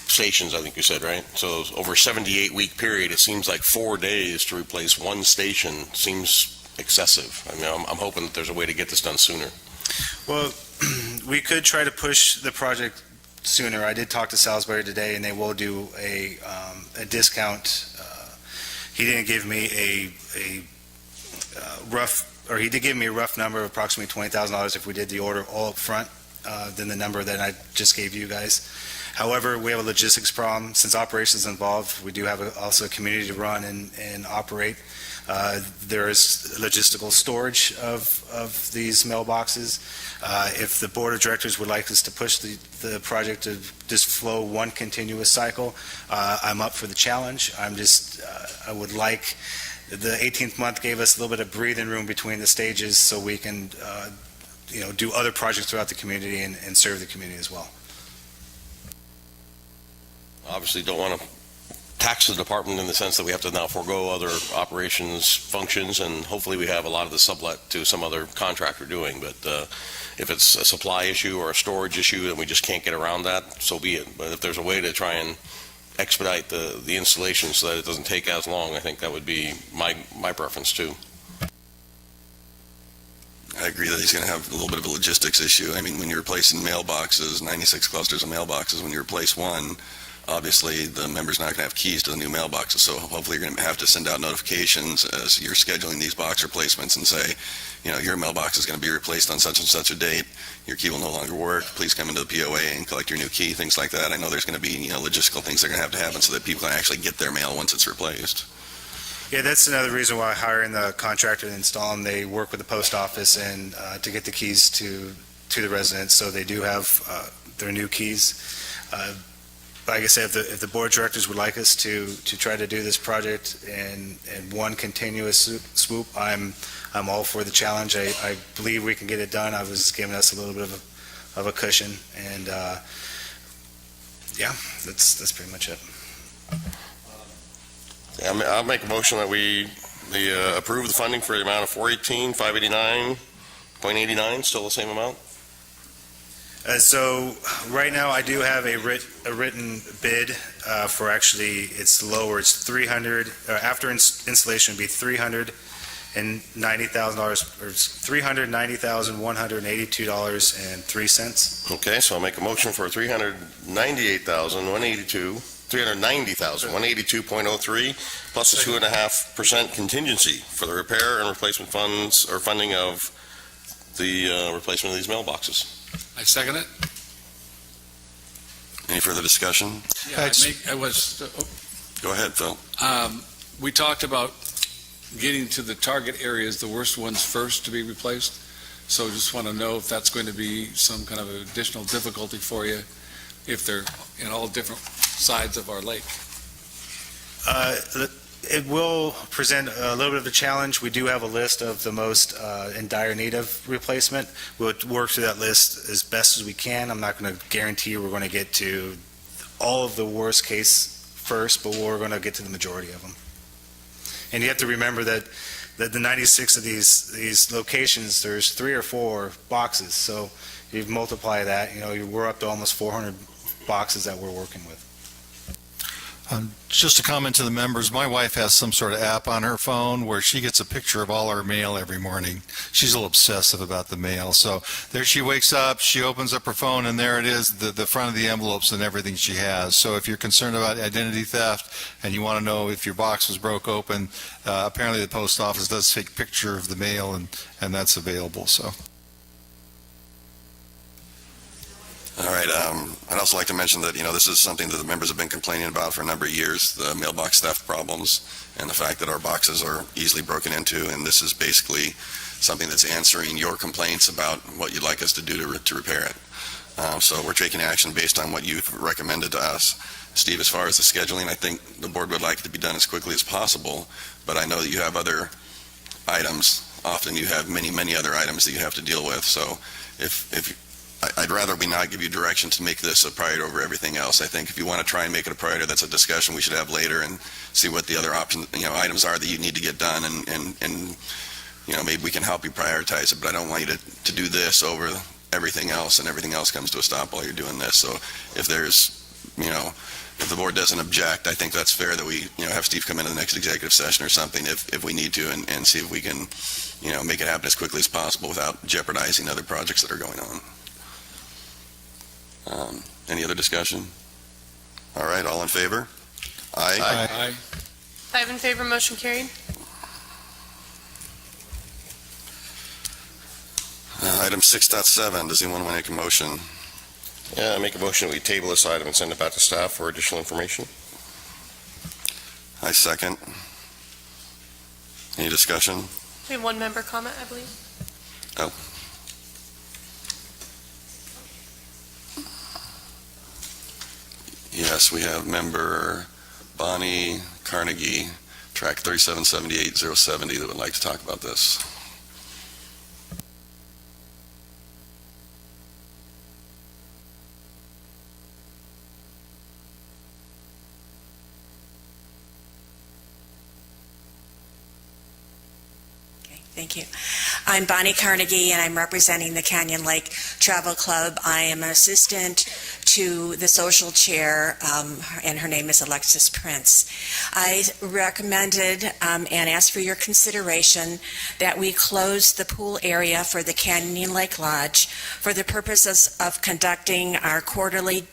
stations, I think you said, right? So over a 78-week period, it seems like 4 days to replace one station seems excessive. I mean, I'm hoping that there's a way to get this done sooner. Well, we could try to push the project sooner. I did talk to Salisbury today, and they will do a discount. He didn't give me a rough, or he did give me a rough number of approximately $20,000 if we did the order all up front, than the number that I just gave you guys. However, we have a logistics problem. Since operations involved, we do have also a community to run and operate. There is logistical storage of these mailboxes. If the board of directors would like us to push the project to just flow one continuous cycle, I'm up for the challenge. I would like, the 18th month gave us a little bit of breathing room between the stages so we can, do other projects throughout the community and serve the community as well. Obviously don't want to tax the department in the sense that we have to now forego other operations functions, and hopefully we have a lot of the sublet to some other contractor doing. But if it's a supply issue or a storage issue and we just can't get around that, so be it. But if there's a way to try and expedite the installation so that it doesn't take as long, I think that would be my preference too. I agree that he's going to have a little bit of a logistics issue. I mean, when you're replacing mailboxes, 96 clusters of mailboxes, when you replace one, obviously the member's not going to have keys to the new mailboxes, so hopefully you're going to have to send out notifications as you're scheduling these box replacements and say, your mailbox is going to be replaced on such and such a date, your key will no longer work, please come into the POA and collect your new key, things like that. I know there's going to be logistical things that are going to happen so that people can actually get their mail once it's replaced. Yeah, that's another reason why hiring the contractor to install them. They work with the post office and to get the keys to the residents, so they do have their new keys. Like I said, if the board of directors would like us to try to do this project in one continuous swoop, I'm all for the challenge. I believe we can get it done. I was giving us a little bit of a cushion, and that's pretty much it. I'll make a motion that we approve the funding for the amount of $418,589.89, still the same amount? So right now I do have a written bid for, actually it's lower, it's 300, after installation would be $390,000 or $390,182.03. Okay, so I'll make a motion for $390,182.03 plus a 2.5% contingency for the repair and replacement funds or funding of the replacement of these mailboxes. I second it. Any further discussion? Yeah, Go ahead, Phil. we talked about getting to the target areas, the worst ones first to be replaced. So just want to know if that's going to be some kind of additional difficulty for you if they're in all different sides of our lake. It will present a little bit of a challenge. We do have a list of the most in dire need of replacement. We'll work through that list as best as we can. I'm not going to guarantee we're going to get to all of the worst case first, but we're going to get to the majority of them. And you have to remember that the 96 of these locations, there's 3 or 4 boxes. So you multiply that, we're up to almost 400 boxes that we're working with. Just a comment to the members, my wife has some sort of app on her phone where she gets a picture of all our mail every morning. She's a little obsessive about the mail. So there she wakes up, she opens up her phone, and there it is, the front of the envelopes and everything she has. So if you're concerned about identity theft and you want to know if your box was broke open, apparently the post office does take a picture of the mail, and that's available. So. All right. I'd also like to mention that, this is something that the members have been complaining about for a number of years, the mailbox theft problems and the fact that our boxes are easily broken into. And this is basically something that's answering your complaints about what you'd like us to do to repair it. So we're taking action based on what you've recommended to us. Steve, as far as the scheduling, I think the board would like it to be done as quickly as possible, but I know that you have other items. Often you have many, many other items that you have to deal with. So I'd rather we not give you direction to make this a priority over everything else. I think if you want to try and make it a priority, that's a discussion we should have later and see what the other options, items are that you need to get done, and maybe we can help you prioritize it. But I don't want you to do this over everything else, and everything else comes to a stop while you're doing this. So if the board doesn't object, I think that's fair that we, have Steve come into the next executive session or something if we need to, and see if we can, make it happen as quickly as possible without jeopardizing other projects that are going on. Any other discussion? All right, all in favor? Aye. Aye. 5 in favor, motion carried. Item 6.7, does anyone want to make a motion? Yeah, I make a motion that we table this item and send it back to staff for additional information. I second. Any discussion? We have one member comment, I believe. Oh. Yes, we have member Bonnie Carnegie, track 3778070, that would like to talk about this. Thank you. I'm Bonnie Carnegie, and I'm representing the Canyon Lake Travel Club. I am an assistant to the social chair, and her name is Alexis Prince. I recommended and asked for your consideration that we close the pool area for the Canyon Lake Lodge for the purposes of conducting our quarterly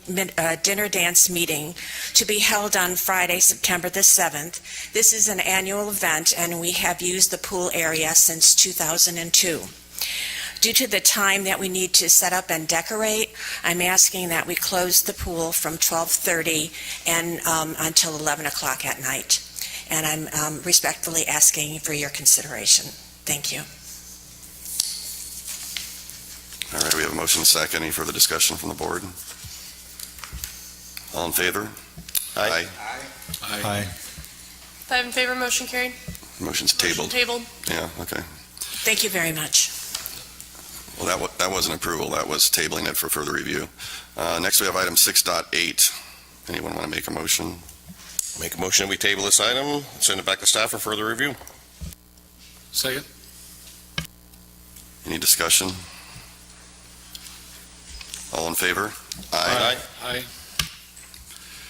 dinner dance meeting to be held on Friday, September the 7th. This is an annual event, and we have used the pool area since 2002. Due to the time that we need to set up and decorate, I'm asking that we close the pool from 12:30 and until 11 o'clock at night. And I'm respectfully asking for your consideration. Thank you. All right, we have a motion and a second. Any further discussion from the board? All in favor? Aye. Aye. 5 in favor, motion carried. Motion's Motion tabled. tabled. Yeah, okay. Thank you very much. Well, that wasn't approval, that was tabling it for further review. Next, we have item 6.8. Anyone want to make a motion? Make a motion that we table this item, send it back to staff for further review. Second. Any discussion? All in favor? Aye.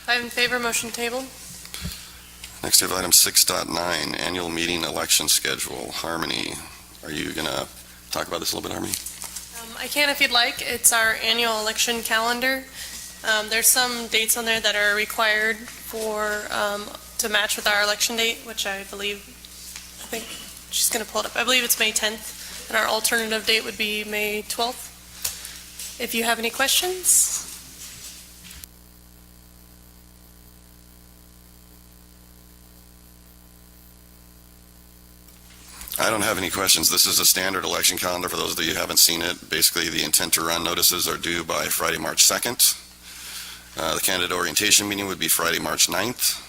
5 in favor, motion tabled. Next, we have item 6.9, annual meeting election schedule. Harmony, are you going to talk about this a little bit, Harmony? I can if you'd like. It's our annual election calendar. There's some dates on there that are required to match with our election date, which I think she's going to pull it up. I believe it's May 10th, and our alternative date would be May 12th. If you have any questions. I don't have any questions. This is a standard election calendar for those of you who haven't seen it. Basically, the intent to run notices are due by Friday, March 2nd. The candidate orientation meeting would be Friday, March 9th.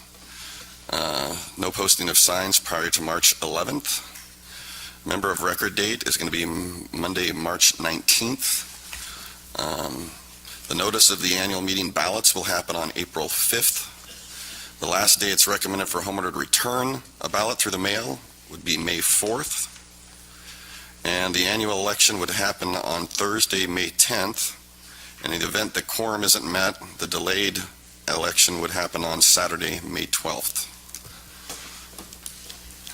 No posting of signs prior to March 11th. Member of record date is going to be Monday, March 19th. The notice of the annual meeting ballots will happen on April 5th. The last day it's recommended for homeowner to return a ballot through the mail would be May 4th. And the annual election would happen on Thursday, May 10th. And in the event the quorum isn't met, the delayed election would happen on Saturday, May 12th.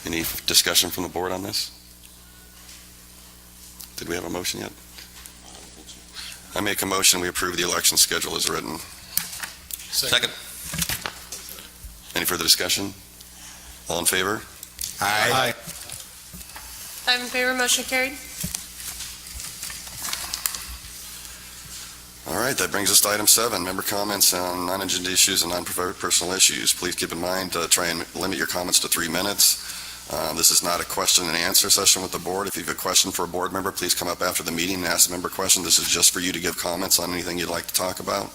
Any discussion from the board on this? Did we have a motion yet? I make a motion, we approve the election schedule as written. Second. Any further discussion? All in favor? Aye. I'm in favor, motion carried. All right, that brings us to item 7, member comments on non-agenda issues and non-preferred personal issues. Please keep in mind, try and limit your comments to 3 minutes. This is not a question and answer session with the board. If you have a question for a board member, please come up after the meeting and ask the member a question. This is just for you to give comments on anything you'd like to talk about.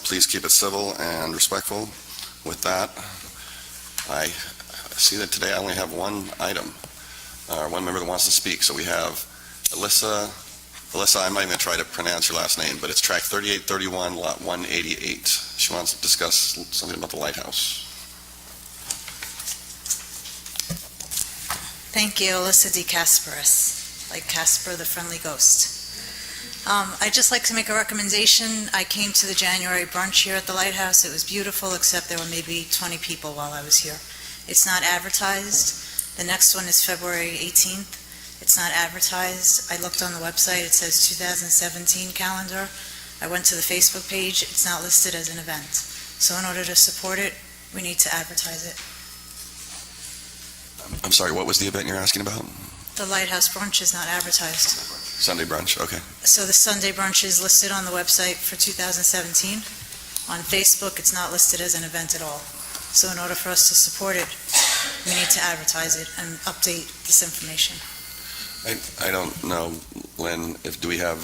Please keep it civil and respectful. With that, I see that today I only have one item, one member that wants to speak. So we have Alyssa, I'm not even going to try to pronounce your last name, but it's track 3831, lot 188. She wants to discuss something about the lighthouse. Thank you, Alyssa D. Casparis, like Casper the Friendly Ghost. I'd just like to make a recommendation. I came to the January brunch here at the Lighthouse. It was beautiful, except there were maybe 20 people while I was here. It's not advertised. The next one is February 18th. It's not advertised. I looked on the website. It says 2017 calendar. I went to the Facebook page. It's not listed as an event. So in order to support it, we need to advertise it. I'm sorry, what was the event you're asking about? The Lighthouse brunch is not advertised. Sunday brunch, okay. So the Sunday brunch is listed on the website for 2017. On Facebook, it's not listed as an event at all. So in order for us to support it, we need to advertise it and update this information. I don't know, Lynn, do we have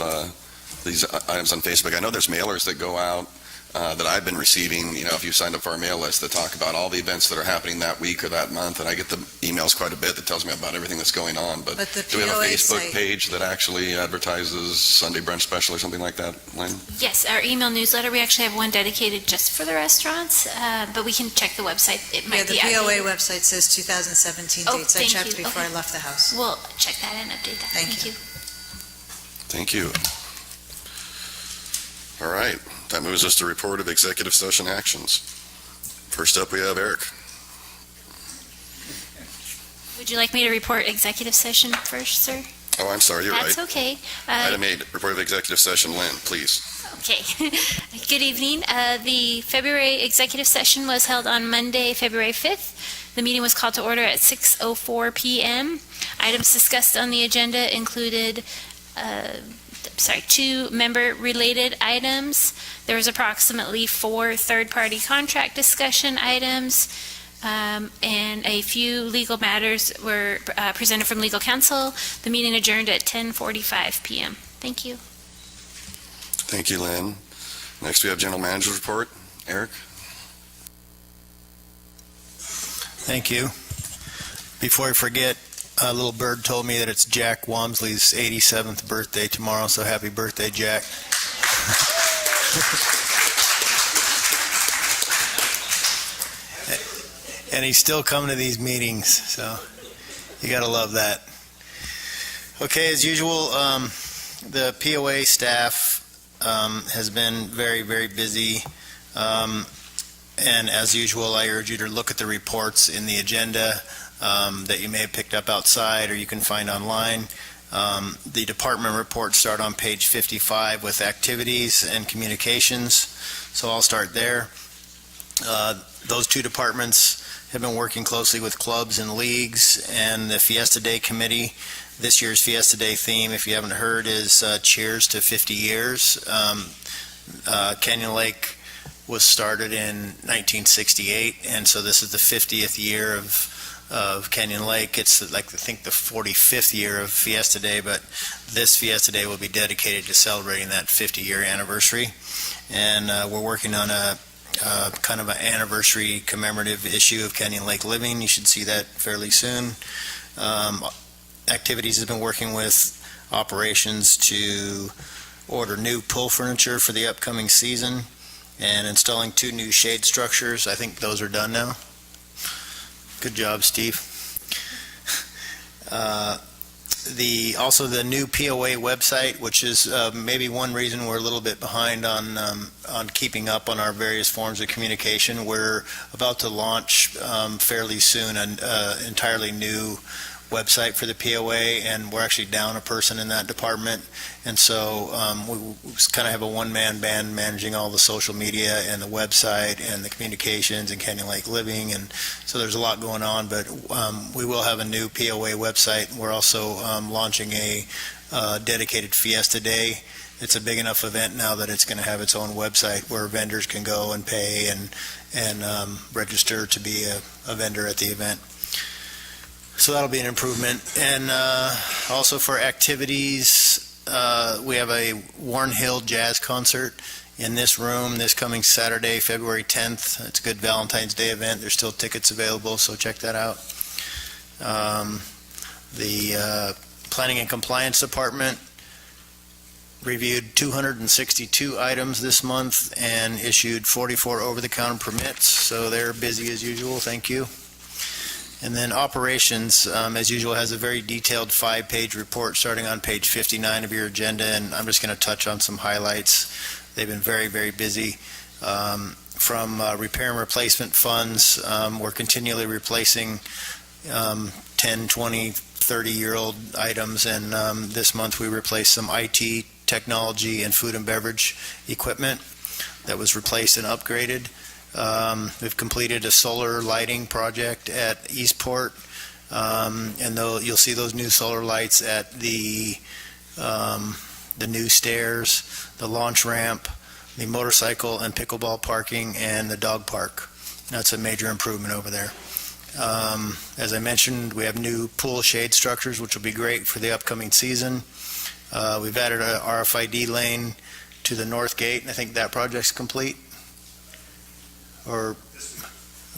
these items on Facebook? I know there's mailers that go out that I've been receiving, if you signed up for our mail list, that talk about all the events that are happening that week or that month, and I get the emails quite a bit that tells me about everything that's going on. But the do we have a POA Facebook site- page that actually advertises Sunday brunch special or something like that, Lynn? Yes, our email newsletter, we actually have one dedicated just for the restaurants, but we can check the website. It Yeah, might the be POA outdated. website says 2017 Oh, dates. I thank checked you. before Okay. I left the house. We'll check that and update that. Thank you. Thank you. All right, that moves us to report of executive session actions. First up, we have Eric. Would you like me to report executive session first, sir? Oh, I'm sorry, you're That's right. okay. Item 8, report of executive session. Lynn, please. Okay. Good evening. The February executive session was held on Monday, February 5th. The meeting was called to order at 6:04 p.m. Items discussed on the agenda included 2 member-related items. There was approximately 4 third-party contract discussion items, and a few legal matters were presented from legal counsel. The meeting adjourned at 10:45 p.m. Thank you. Thank you, Lynn. Next, we have general manager's report. Eric? Thank you. Before I forget, a little bird told me that it's Jack Wamsley's 87th birthday tomorrow, so happy birthday, Jack. And he's still coming to these meetings, so you got to love that. Okay, as usual, the POA staff has been very, very busy. And as usual, I urge you to look at the reports in the agenda that you may have picked up outside or you can find online. The department reports start on page 55 with activities and communications, so I'll start there. Those 2 departments have been working closely with clubs and leagues and the Fiesta Day Committee. This year's Fiesta Day theme, if you haven't heard, is Cheers to 50 Years. Canyon Lake was started in 1968, and so this is the 50th year of Canyon Lake. It's like, I think, the 45th year of Fiesta Day, but this Fiesta Day will be dedicated to celebrating that 50-year anniversary. And we're working on a kind of an anniversary commemorative issue of Canyon Lake Living. You should see that fairly soon. Activities has been working with operations to order new pool furniture for the upcoming season and installing 2 new shade structures. I think those are done now. Good job, Steve. Also the new POA website, which is maybe one reason we're a little bit behind on keeping up on our various forms of communication. We're about to launch fairly soon an entirely new website for the POA, and we're actually down a person in that department. And so we kind of have a one-man band managing all the social media and the website and the communications and Canyon Lake Living, and so there's a lot going on, but we will have a new POA website. We're also launching a dedicated Fiesta Day. It's a big enough event now that it's going to have its own website where vendors can go and pay and register to be a vendor at the event. So that'll be an improvement. And also for activities, we have a Warren Hill Jazz Concert in this room this coming Saturday, February 10th. It's a good Valentine's Day event. There's still tickets available, so check that out. The Planning and Compliance Department reviewed 262 items this month and issued 44 over-the-counter permits, so they're busy as usual. Thank you. And then operations, as usual, has a very detailed 5-page report starting on page 59 of your agenda, and I'm just going to touch on some highlights. They've been very, very busy. From repair and replacement funds, we're continually replacing 10, 20, 30-year-old items, and this month we replaced some IT, technology, and food and beverage equipment that was replaced and upgraded. We've completed a solar lighting project at Eastport, and you'll see those new solar lights at the new stairs, the launch ramp, the motorcycle and pickleball parking, and the dog park. That's a major improvement over there. As I mentioned, we have new pool shade structures, which will be great for the upcoming season. We've added a RFID lane to the north gate, and I think that project's complete.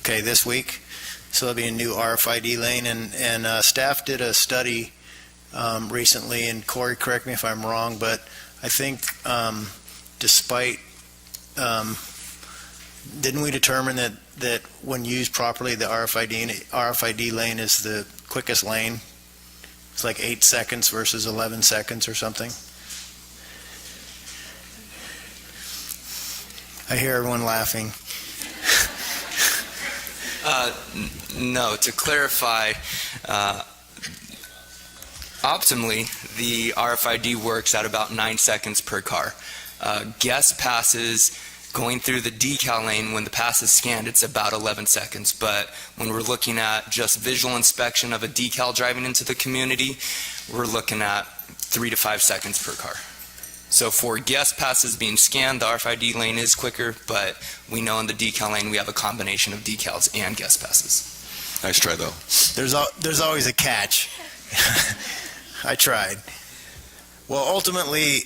This week. So there'll be a new RFID lane, and staff did a study recently, and Corey, correct me if I'm wrong, but I think despite, didn't we determine that when used properly, the RFID lane is the quickest lane? It's like 8 seconds versus 11 seconds or something. I hear everyone laughing. No, to clarify, optimally, the RFID works at about 9 seconds per car. Guest passes going through the decal lane, when the pass is scanned, it's about 11 seconds. But when we're looking at just visual inspection of a decal driving into the community, we're looking at 3 to 5 seconds per car. So for guest passes being scanned, the RFID lane is quicker, but we know in the decal lane we have a combination of decals and guest passes. Nice try, though. There's always a catch. I tried. Well, ultimately,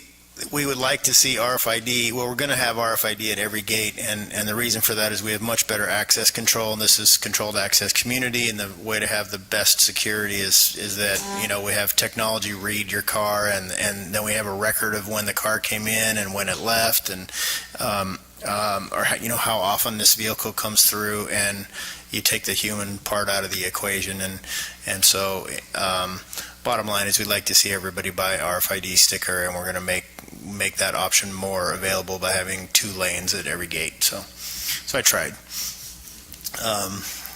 we would like to see RFID. Well, we're going to have RFID at every gate, and the reason for that is we have much better access control, and this is controlled access community, and the way to have the best security is that, we have technology read your car, and then we have a record of when the car came in and when it left, and how often this vehicle comes through, and you take the human part out of the equation, and so bottom line is we'd like to see everybody buy RFID sticker, and we're going to make that option more available by having 2 lanes at every gate. So I tried.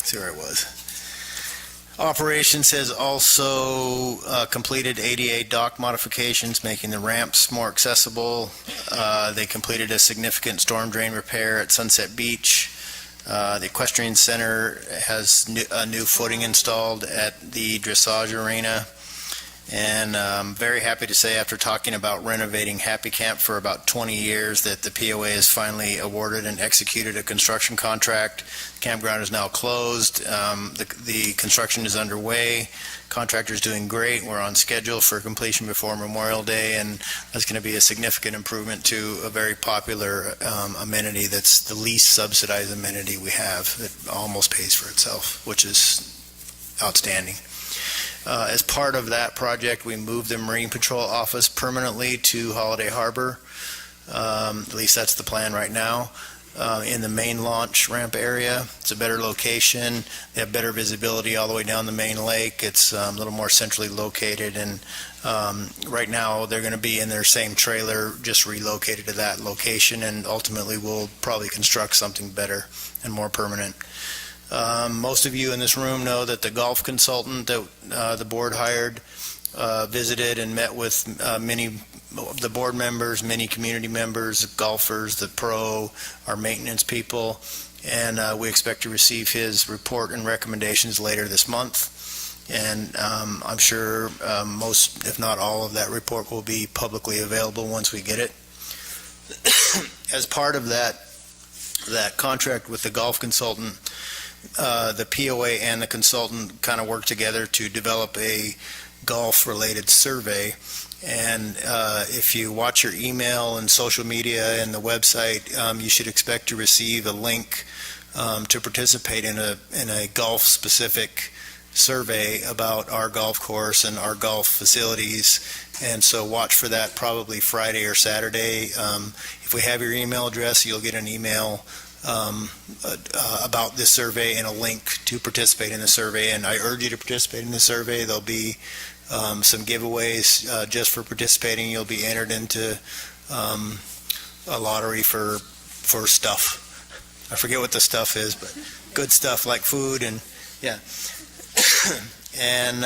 See where I was. Operations has also completed ADA dock modifications, making the ramps more accessible. They completed a significant storm drain repair at Sunset Beach. The Equestrian Center has a new footing installed at the dressage arena. And I'm very happy to say, after talking about renovating Happy Camp for about 20 years, that the POA has finally awarded and executed a construction contract. The campground is now closed. The construction is underway. Contractor's doing great. We're on schedule for completion before Memorial Day, and that's going to be a significant improvement to a very popular amenity that's the least subsidized amenity we have. It almost pays for itself, which is outstanding. As part of that project, we moved the Marine Patrol office permanently to Holiday Harbor. At least that's the plan right now. in the main launch ramp area. It's a better location. They have better visibility all the way down the main lake. It's a little more centrally located, and right now they're going to be in their same trailer, just relocated to that location, and ultimately we'll probably construct something better and more permanent. Most of you in this room know that the golf consultant that the board hired visited and met with many of the board members, many community members, golfers, the pro, our maintenance people, and we expect to receive his report and recommendations later this month. And I'm sure most, if not all, of that report will be publicly available once we get it. As part of that contract with the golf consultant, the POA and the consultant kind of work together to develop a golf-related survey. And if you watch your email and social media and the website, you should expect to receive a link to participate in a golf-specific survey about our golf course and our golf facilities. And so watch for that probably Friday or Saturday. If we have your email address, you'll get an email about this survey and a link to participate in the survey. And I urge you to participate in the survey. There'll be some giveaways just for participating. You'll be entered into a lottery for stuff. I forget what the stuff is, but good stuff like food and yeah. And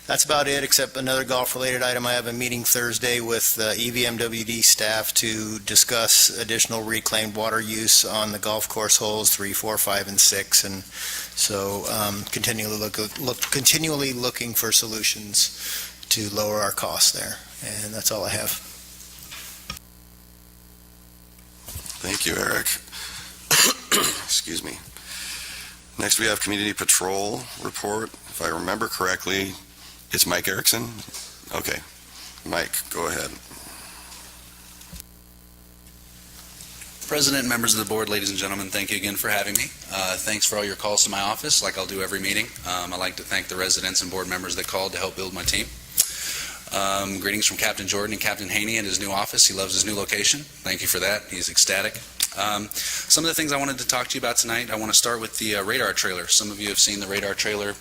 that's about it, except another golf-related item. I have a meeting Thursday with EVMWD staff to discuss additional reclaimed water use on the golf course holes 3, 4, 5, and 6. And so continually looking for solutions to lower our costs there. And that's all I have. Thank you, Eric. Excuse me. Next, we have Community Patrol report. If I remember correctly, it's Mike Erickson? Okay. Mike, go ahead. President, members of the board, ladies and gentlemen, thank you again for having me. Thanks for all your calls to my office, like I'll do every meeting. I'd like to thank the residents and board members that called to help build my team. Greetings from Captain Jordan and Captain Haney in his new office. He loves his new location. Thank you for that. He's ecstatic. Some of the things I wanted to talk to you about tonight, I want to start with the radar trailer. Some of you have seen the radar trailer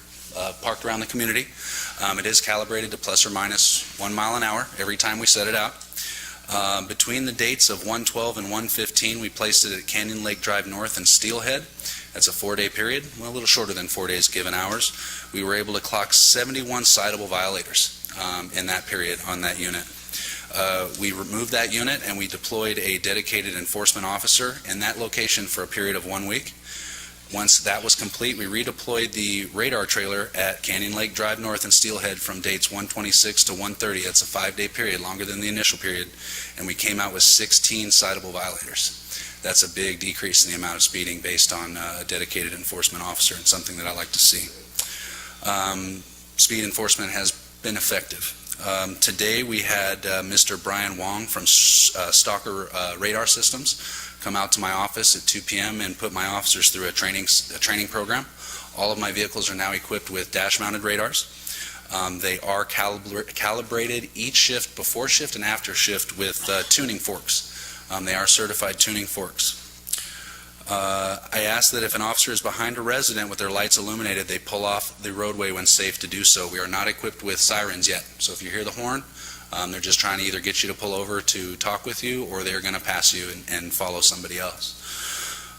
parked around the community. It is calibrated to plus or minus 1 mile an hour every time we set it out. Between the dates of 1/12 and 1/15, we placed it at Canyon Lake Drive North and Steelhead. That's a 4-day period, well, a little shorter than 4 days given hours. We were able to clock 71 citable violators in that period on that unit. We removed that unit and we deployed a dedicated enforcement officer in that location for a period of 1 week. Once that was complete, we redeployed the radar trailer at Canyon Lake Drive North and Steelhead from dates 1/26 to 1/30. That's a 5-day period, longer than the initial period, and we came out with 16 citable violators. That's a big decrease in the amount of speeding based on a dedicated enforcement officer, and something that I like to see. Speed enforcement has been effective. Today we had Mr. Brian Wong from Stalker Radar Systems come out to my office at 2 p.m. and put my officers through a training program. All of my vehicles are now equipped with dash-mounted radars. They are calibrated each shift, before shift and after shift, with tuning forks. They are certified tuning forks. I ask that if an officer is behind a resident with their lights illuminated, they pull off the roadway when safe to do so. We are not equipped with sirens yet, so if you hear the horn, they're just trying to either get you to pull over to talk with you, or they're going to pass you and follow somebody else.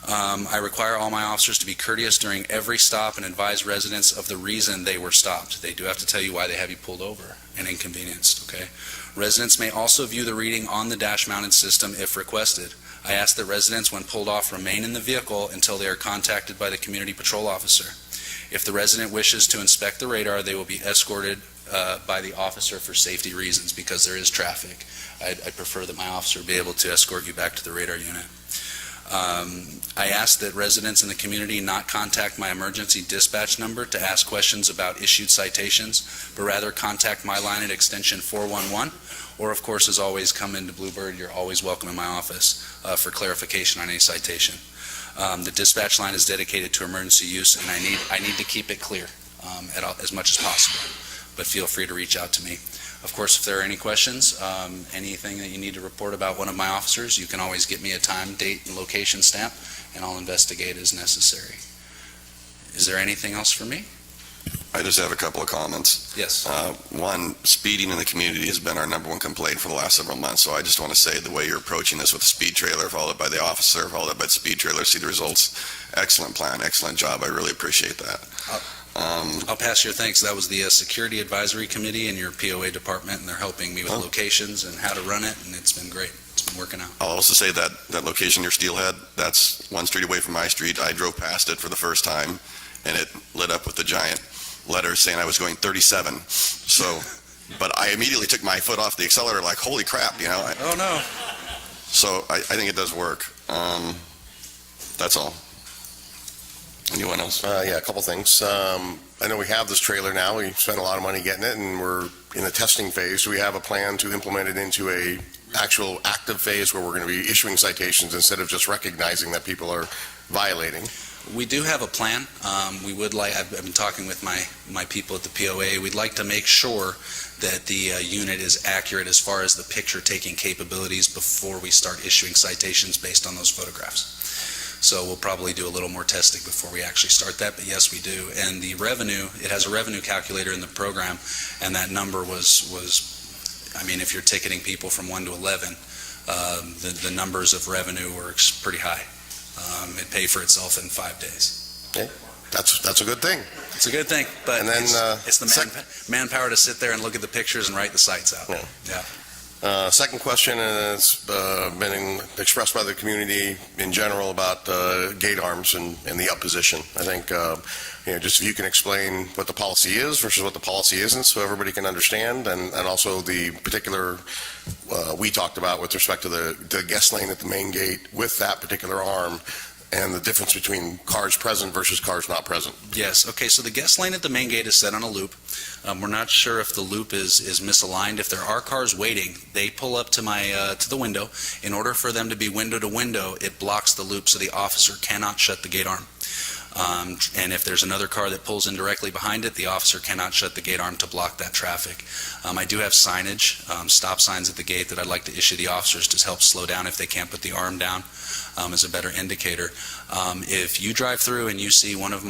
I require all my officers to be courteous during every stop and advise residents of the reason they were stopped. They do have to tell you why they have you pulled over and inconvenienced, okay? Residents may also view the reading on the dash-mounted system if requested. I ask that residents, when pulled off, remain in the vehicle until they are contacted by the community patrol officer. If the resident wishes to inspect the radar, they will be escorted by the officer for safety reasons, because there is traffic. I prefer that my officer be able to escort you back to the radar unit. I ask that residents in the community not contact my emergency dispatch number to ask questions about issued citations, but rather contact my line at extension 411, or of course, as always, come into Bluebird. You're always welcome in my office for clarification on any citation. The dispatch line is dedicated to emergency use, and I need to keep it clear as much as possible. but feel free to reach out to me. Of course, if there are any questions, anything that you need to report about one of my officers, you can always get me a time, date, and location stamp, and I'll investigate as necessary. Is there anything else for me? I just have a couple of comments. Yes. One, speeding in the community has been our number one complaint for the last several months, so I just want to say the way you're approaching this with the speed trailer, followed by the officer, followed by the speed trailer, see the results. Excellent plan, excellent job. I really appreciate that. I'll pass your thanks. That was the Security Advisory Committee in your POA department, and they're helping me with locations and how to run it, and it's been great. It's been working out. I'll also say that location near Steelhead, that's one street away from my street. I drove past it for the first time, and it lit up with the giant letter saying I was going 37. So, but I immediately took my foot off the accelerator like, holy crap, you know. Oh, no. So I think it does work. That's all. Anyone else? Yeah, a couple things. I know we have this trailer now. We spent a lot of money getting it, and we're in the testing phase. Do we have a plan to implement it into a actual active phase where we're going to be issuing citations instead of just recognizing that people are violating? We do have a plan. We would like, I've been talking with my people at the POA. We'd like to make sure that the unit is accurate as far as the picture-taking capabilities before we start issuing citations based on those photographs. So we'll probably do a little more testing before we actually start that, but yes, we do. And the revenue, it has a revenue calculator in the program, and that number was I mean, if you're ticketing people from 1 to 11, the numbers of revenue were pretty high. It paid for itself in 5 days. Okay, that's a good thing. It's a good thing, but And then, it's the manpower to sit there and look at the pictures and write the sites out. Yeah. Second question, and it's been expressed by the community in general about gate arms and the opposition. I think, just if you can explain what the policy is versus what the policy isn't, so everybody can understand, and also the particular we talked about with respect to the guest lane at the main gate with that particular arm, and the difference between cars present versus cars not present. Yes, okay, so the guest lane at the main gate is set on a loop. We're not sure if the loop is misaligned. If there are cars waiting, they pull up to to the window. In order for them to be window to window, it blocks the loop so the officer cannot shut the gate arm. And if there's another car that pulls in directly behind it, the officer cannot shut the gate arm to block that traffic. I do have signage, stop signs at the gate that I'd like to issue the officers to help slow down if they can't put the arm down, as a better indicator. If you drive through and you see one of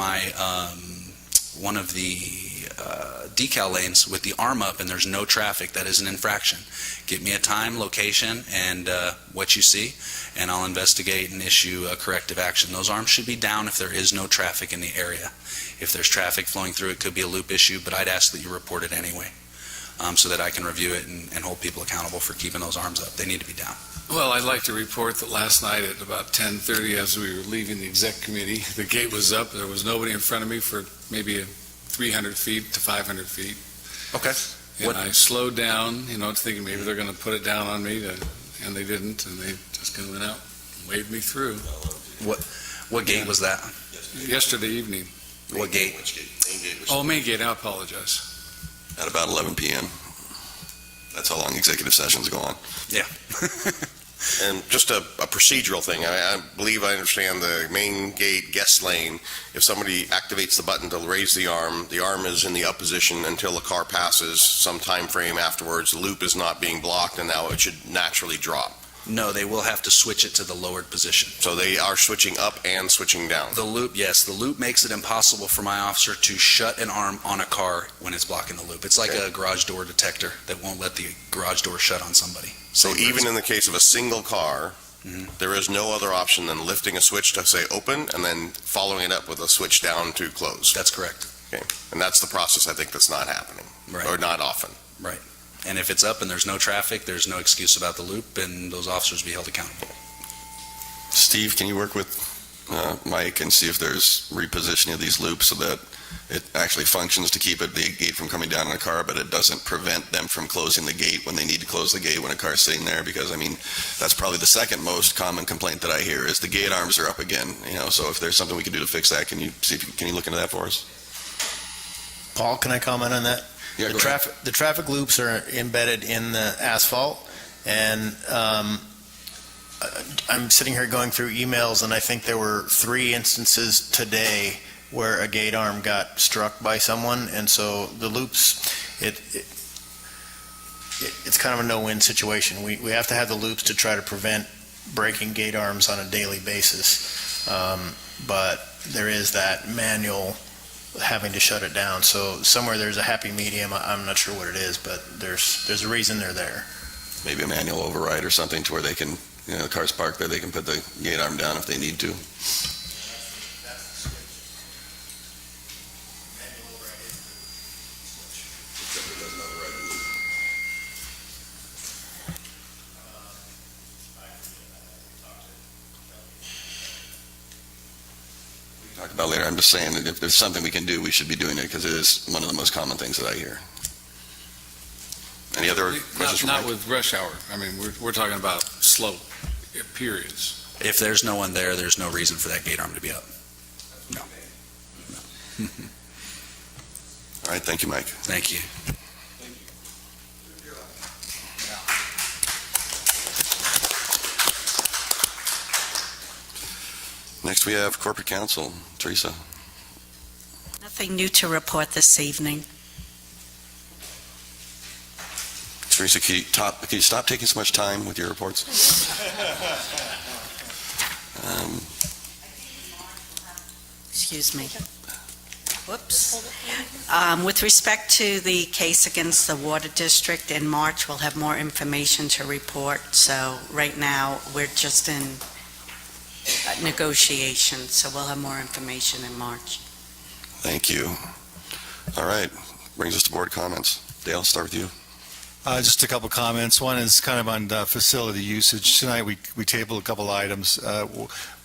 the decal lanes with the arm up and there's no traffic, that is an infraction. Give me a time, location, and what you see, and I'll investigate and issue a corrective action. Those arms should be down if there is no traffic in the area. If there's traffic flowing through, it could be a loop issue, but I'd ask that you report it anyway, so that I can review it and hold people accountable for keeping those arms up. They need to be down. Well, I'd like to report that last night at about 10:30, as we were leaving the exec committee, the gate was up. There was nobody in front of me for maybe 300 feet to 500 feet. Okay. And I slowed down, thinking maybe they're going to put it down on me, and they didn't, and they just kind of went out and waved me through. What gate was that? Yesterday evening. What gate? Main gate, I apologize. At about 11 p.m. That's how long executive sessions go on. Yeah. And just a procedural thing, I believe I understand the main gate guest lane. If somebody activates the button to raise the arm is in the up position until the car passes some time frame afterwards. The loop is not being blocked, and now it should naturally drop. No, they will have to switch it to the lowered position. So they are switching up and switching down. The loop, yes. The loop makes it impossible for my officer to shut an arm on a car when it's blocking the loop. It's like a garage door detector that won't let the garage door shut on somebody. So even in the case of a single car, there is no other option than lifting a switch to say open and then following it up with a switch down to close. That's correct. Okay. And that's the process I think that's not happening. Right. Or not often. Right. And if it's up and there's no traffic, there's no excuse about the loop, and those officers be held accountable. Steve, can you work with Mike and see if there's repositioning of these loops so that it actually functions to keep the gate from coming down on a car, but it doesn't prevent them from closing the gate when they need to close the gate when a car's sitting there? Because, that's probably the second most common complaint that I hear is the gate arms are up again. So if there's something we can do to fix that, can you look into that for us? Paul, can I comment on that? Yeah, the traffic loops are embedded in the asphalt, and I'm sitting here going through emails, and I think there were 3 instances today where a gate arm got struck by someone, and so the loops, it's kind of a no-win situation. We have to have the loops to try to prevent breaking gate arms on a daily basis, but there is that manual having to shut it down. So somewhere there's a happy medium. I'm not sure what it is, but there's a reason they're there. Maybe a manual override or something to where they can, the cars parked there, they can put the gate arm down if they need to. Talk about later. I'm just saying that if there's something we can do, we should be doing it because it is one of the most common things that I hear. Any other questions from Not Mike? with rush hour. I mean, we're talking about slow periods. If there's no one there, there's no reason for that gate arm to be up. No. All right, thank you, Mike. Thank you. Next, we have Corporate Counsel. Teresa. Nothing new to report this evening. Teresa, can you stop taking so much time with your reports? Excuse me. Whoops. With respect to the case against the Water District in March, we'll have more information to report. So right now, we're just in negotiations, so we'll have more information in March. Thank you. All right, brings us to board comments. Dale, start with you. Just a couple comments. One is kind of on facility usage. Tonight, we tabled a couple items.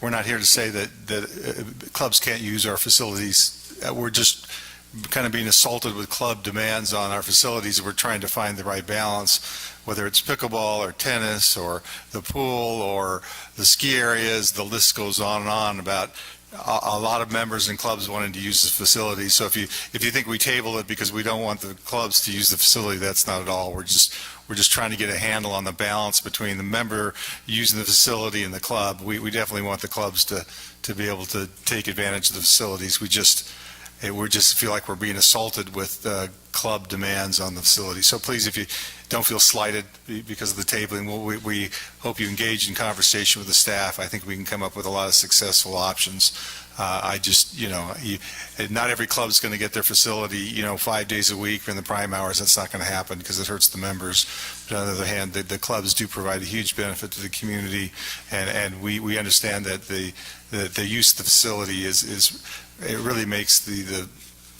We're not here to say that clubs can't use our facilities. We're just kind of being assaulted with club demands on our facilities. We're trying to find the right balance, whether it's pickleball or tennis or the pool or the ski areas. The list goes on and on about a lot of members and clubs wanting to use the facility. So if you think we table it because we don't want the clubs to use the facility, that's not at all. We're just trying to get a handle on the balance between the member using the facility and the club. We definitely want the clubs to be able to take advantage of the facilities. We just feel like we're being assaulted with club demands on the facility. So please, if you don't feel slighted because of the tabling, we hope you engage in conversation with the staff. I think we can come up with a lot of successful options. Not every club's going to get their facility, 5 days a week in the prime hours. That's not going to happen because it hurts the members. But on the other hand, the clubs do provide a huge benefit to the community, and we understand that the use of the facility it really makes the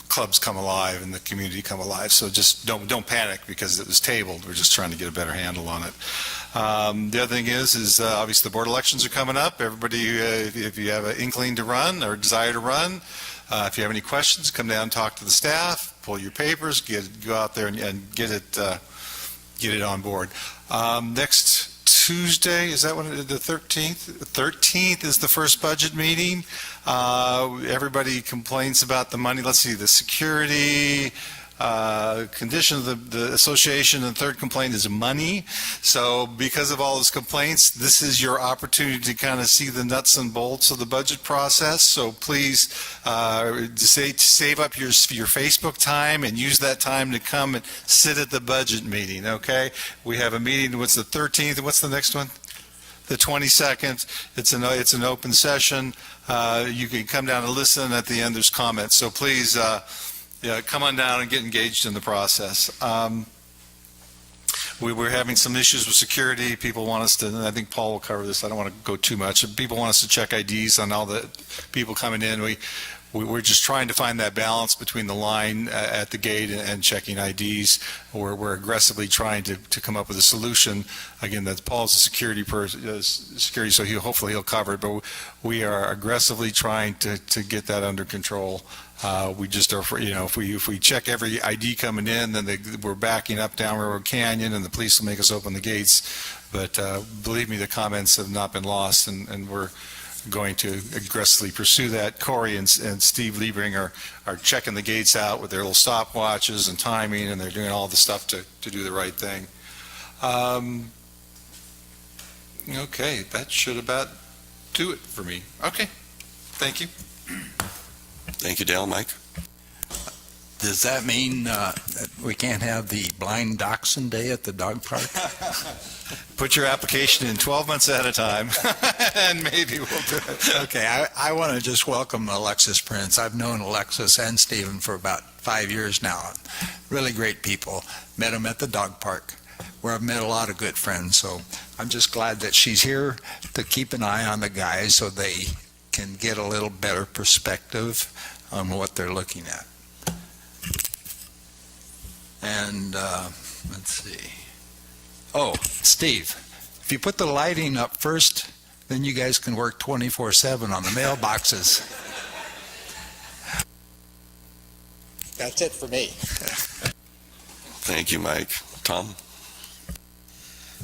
clubs come alive and the community come alive. So just don't panic because it was tabled. We're just trying to get a better handle on it. The other thing is obviously the board elections are coming up. Everybody, if you have an inkling to run or desire to run, if you have any questions, come down and talk to the staff, pull your papers, go out there and get it on board. Next Tuesday, is that when the 13th? 13th is the first budget meeting. Everybody complains about the money. Let's see, the security, condition of the association, and third complaint is money. So because of all those complaints, this is your opportunity to kind of see the nuts and bolts of the budget process. So please save up your Facebook time and use that time to come and sit at the budget meeting, okay? We have a meeting, what's the 13th, and what's the next one? The 22nd. It's an open session. You can come down and listen. At the end, there's comments. So please come on down and get engaged in the process. We're having some issues with security. People want us to, and I think Paul will cover this. I don't want to go too much. People want us to check IDs on all the people coming in. We're just trying to find that balance between the line at the gate and checking IDs. We're aggressively trying to come up with a solution. Again, that Paul's a security person, so hopefully he'll cover it. But we are aggressively trying to get that under control. We just are, if we check every ID coming in, then we're backing up down Railroad Canyon, and the police will make us open the gates. But believe me, the comments have not been lost, and we're going to aggressively pursue that. Corey and Steve Liebring are checking the gates out with their little stopwatches and timing, and they're doing all the stuff to do the right thing. Okay, that should about do it for me. Okay, thank you. Thank you, Dale. Mike? Does that mean that we can't have the blind dachshund day at the dog park? Put your application in 12 months at a time, and maybe we'll do it. Okay, I want to just welcome Alexis Prince. I've known Alexis and Stephen for about 5 years now. Really great people. Met them at the dog park, where I've met a lot of good friends. So I'm just glad that she's here to keep an eye on the guys so they can get a little better perspective on what they're looking at. And let's see. Oh, Steve, if you put the lighting up first, then you guys can work 24/7 on the mailboxes. That's it for me. Thank you, Mike. Tom?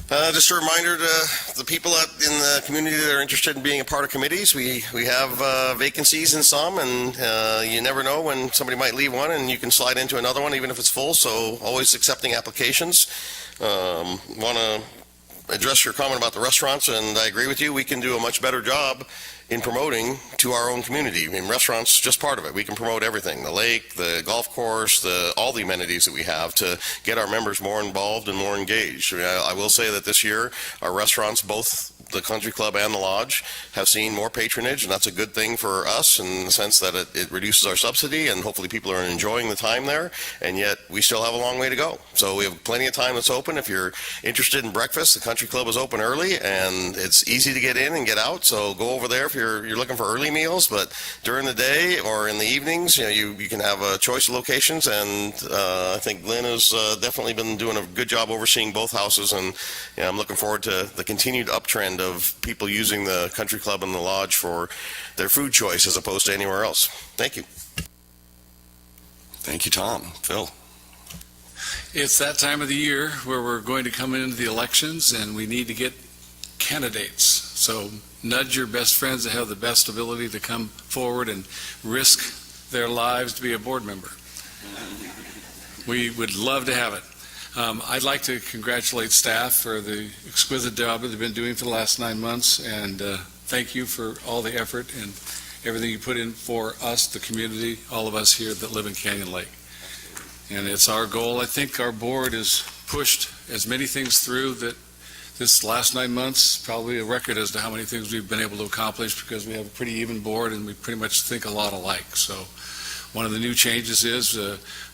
Just a reminder to the people out in the community that are interested in being a part of committees, we have vacancies in some, and you never know when somebody might leave one and you can slide into another one even if it's full, so always accepting applications. Want to address your comment about the restaurants, and I agree with you, we can do a much better job in promoting to our own community. I mean, restaurants just part of it. We can promote everything, the lake, the golf course, all the amenities that we have to get our members more involved and more engaged. I mean, I will say that this year, our restaurants, both the country club and the lodge, have seen more patronage, and that's a good thing for us in the sense that it reduces our subsidy, and hopefully people are enjoying the time there, and yet we still have a long way to go. So we have plenty of time that's open. If you're interested in breakfast, the country club is open early, and it's easy to get in and get out, so go over there if you're looking for early meals. But during the day or in the evenings, you can have a choice of locations, and I think Lynn has definitely been doing a good job overseeing both houses, and I'm looking forward to the continued uptrend of people using the country club and the lodge for their food choice as opposed to anywhere else. Thank you. Thank you, Tom. Phil? It's that time of the year where we're going to come into the elections, and we need to get candidates. So nudge your best friends that have the best ability to come forward and risk their lives to be a board member. We would love to have it. I'd like to congratulate staff for the exquisite job that they've been doing for the last 9 months, and thank you for all the effort and everything you put in for us, the community, all of us here that live in Canyon Lake. And it's our goal. I think our board has pushed as many things through that this last 9 months, probably a record as to how many things we've been able to accomplish, because we have a pretty even board and we pretty much think a lot alike. So one of the new changes is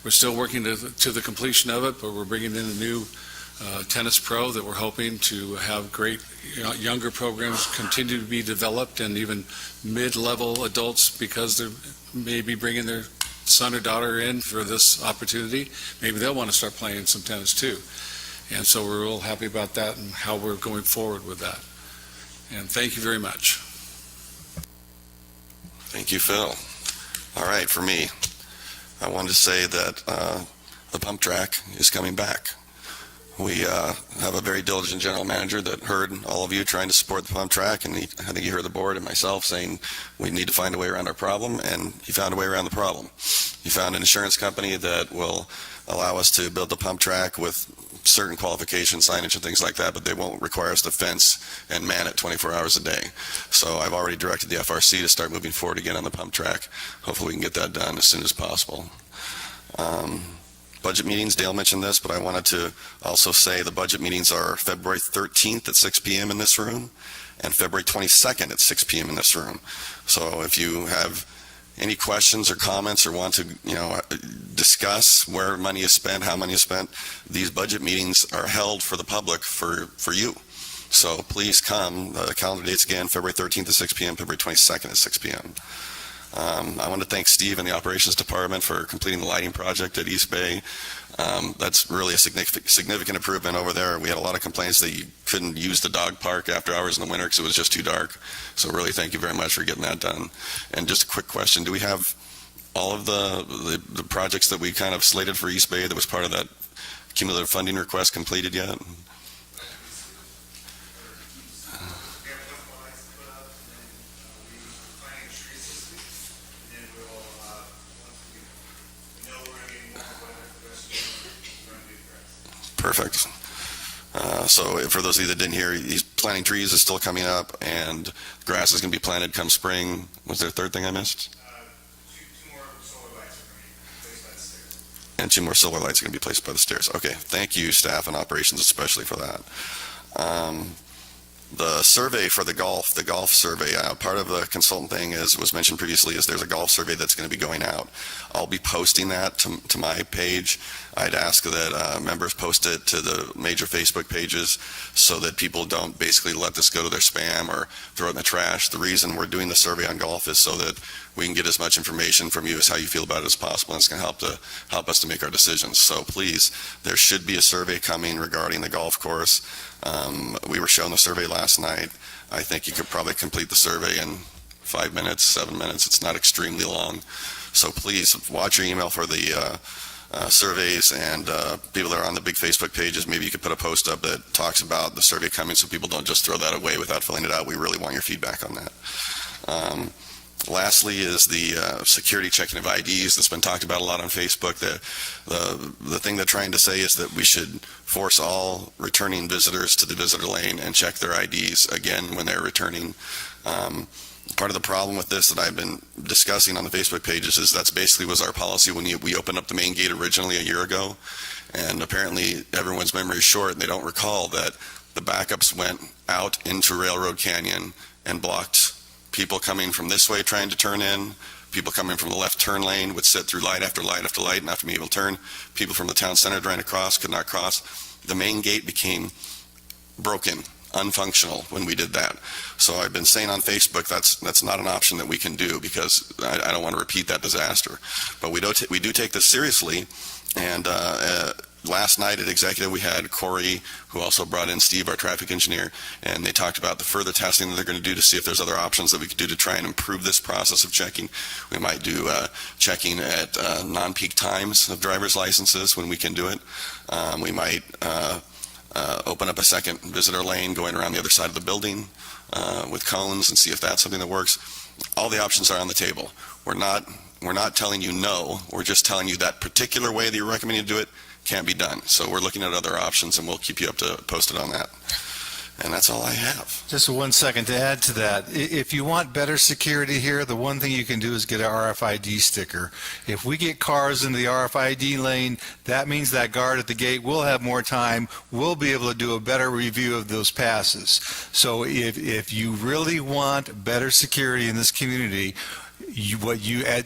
we're still working to the completion of it, but we're bringing in a new tennis pro that we're hoping to have great younger programs continue to be developed, and even mid-level adults, because they're maybe bringing their son or daughter in for this opportunity. Maybe they'll want to start playing some tennis too. And so we're real happy about that and how we're going forward with that. And thank you very much. Thank you, Phil. All right, for me, I wanted to say that the pump track is coming back. We have a very diligent general manager that heard all of you trying to support the pump track, and I think he heard the board and myself saying we need to find a way around our problem, and he found a way around the problem. He found an insurance company that will allow us to build the pump track with certain qualifications, signage and things like that, but they won't require us to fence and man it 24 hours a day. So I've already directed the FRC to start moving forward again on the pump track. Hopefully we can get that done as soon as possible. Budget meetings, Dale mentioned this, but I wanted to also say the budget meetings are February 13th at 6 p.m. in this room and February 22nd at 6 p.m. in this room. So if you have any questions or comments or want to, discuss where money is spent, how money is spent, these budget meetings are held for the public, for you. So please come. The calendar dates again, February 13th at 6 p.m., February 22nd at 6 p.m. I want to thank Steve and the operations department for completing the lighting project at East Bay. That's really a significant improvement over there. We had a lot of complaints that you couldn't use the dog park after hours in the winter because it was just too dark. So really thank you very much for getting that done. And just a quick question, do we have all of the projects that we kind of slated for East Bay that was part of that cumulative funding request completed yet? Perfect. So for those of you that didn't hear, he's planting trees is still coming up, and grass is going to be planted come spring. Was there a third thing I missed? 2 more solar lights are going to be placed by the state. And 2 more solar lights are going to be placed by the stairs. Okay, thank you, staff and operations especially for that. The survey for the golf survey, part of the consultant thing was mentioned previously, is there's a golf survey that's going to be going out. I'll be posting that to my page. I'd ask that members post it to the major Facebook pages so that people don't basically let this go to their spam or throw it in the trash. The reason we're doing the survey on golf is so that we can get as much information from you as how you feel about it as possible, and it's going to help us to make our decisions. So please, there should be a survey coming regarding the golf course. We were shown the survey last night. I think you could probably complete the survey in 5 minutes, 7 minutes. It's not extremely long. So please watch your email for the surveys, and people that are on the big Facebook pages, maybe you could put a post up that talks about the survey coming so people don't just throw that away without filling it out. We really want your feedback on that. Lastly is the security checking of IDs that's been talked about a lot on Facebook. The thing they're trying to say is that we should force all returning visitors to the visitor lane and check their IDs again when they're returning. Part of the problem with this that I've been discussing on the Facebook pages is that's basically was our policy when we opened up the main gate originally a year ago. And apparently everyone's memory is short and they don't recall that the backups went out into Railroad Canyon and blocked people coming from this way trying to turn in. People coming from the left turn lane would sit through light after light after light and not be able to turn. People from the town center trying to cross could not cross. The main gate became broken, unfunctional when we did that. So I've been saying on Facebook that's not an option that we can do because I don't want to repeat that disaster. But we do take this seriously, and last night at Executive we had Corey, who also brought in Steve, our traffic engineer, and they talked about the further testing that they're going to do to see if there's other options that we could do to try and improve this process of checking. We might do checking at non-peak times of driver's licenses when we can do it. We might open up a second visitor lane going around the other side of the building with cones and see if that's something that works. All the options are on the table. We're not telling you no. We're just telling you that particular way that you're recommending to do it can't be done. So we're looking at other options, and we'll keep you posted on that. And that's all I have. Just 1 second to add to that. If you want better security here, the one thing you can do is get an RFID sticker. If we get cars into the RFID lane, that means that guard at the gate will have more time. We'll be able to do a better review of those passes. So if you really want better security in this community,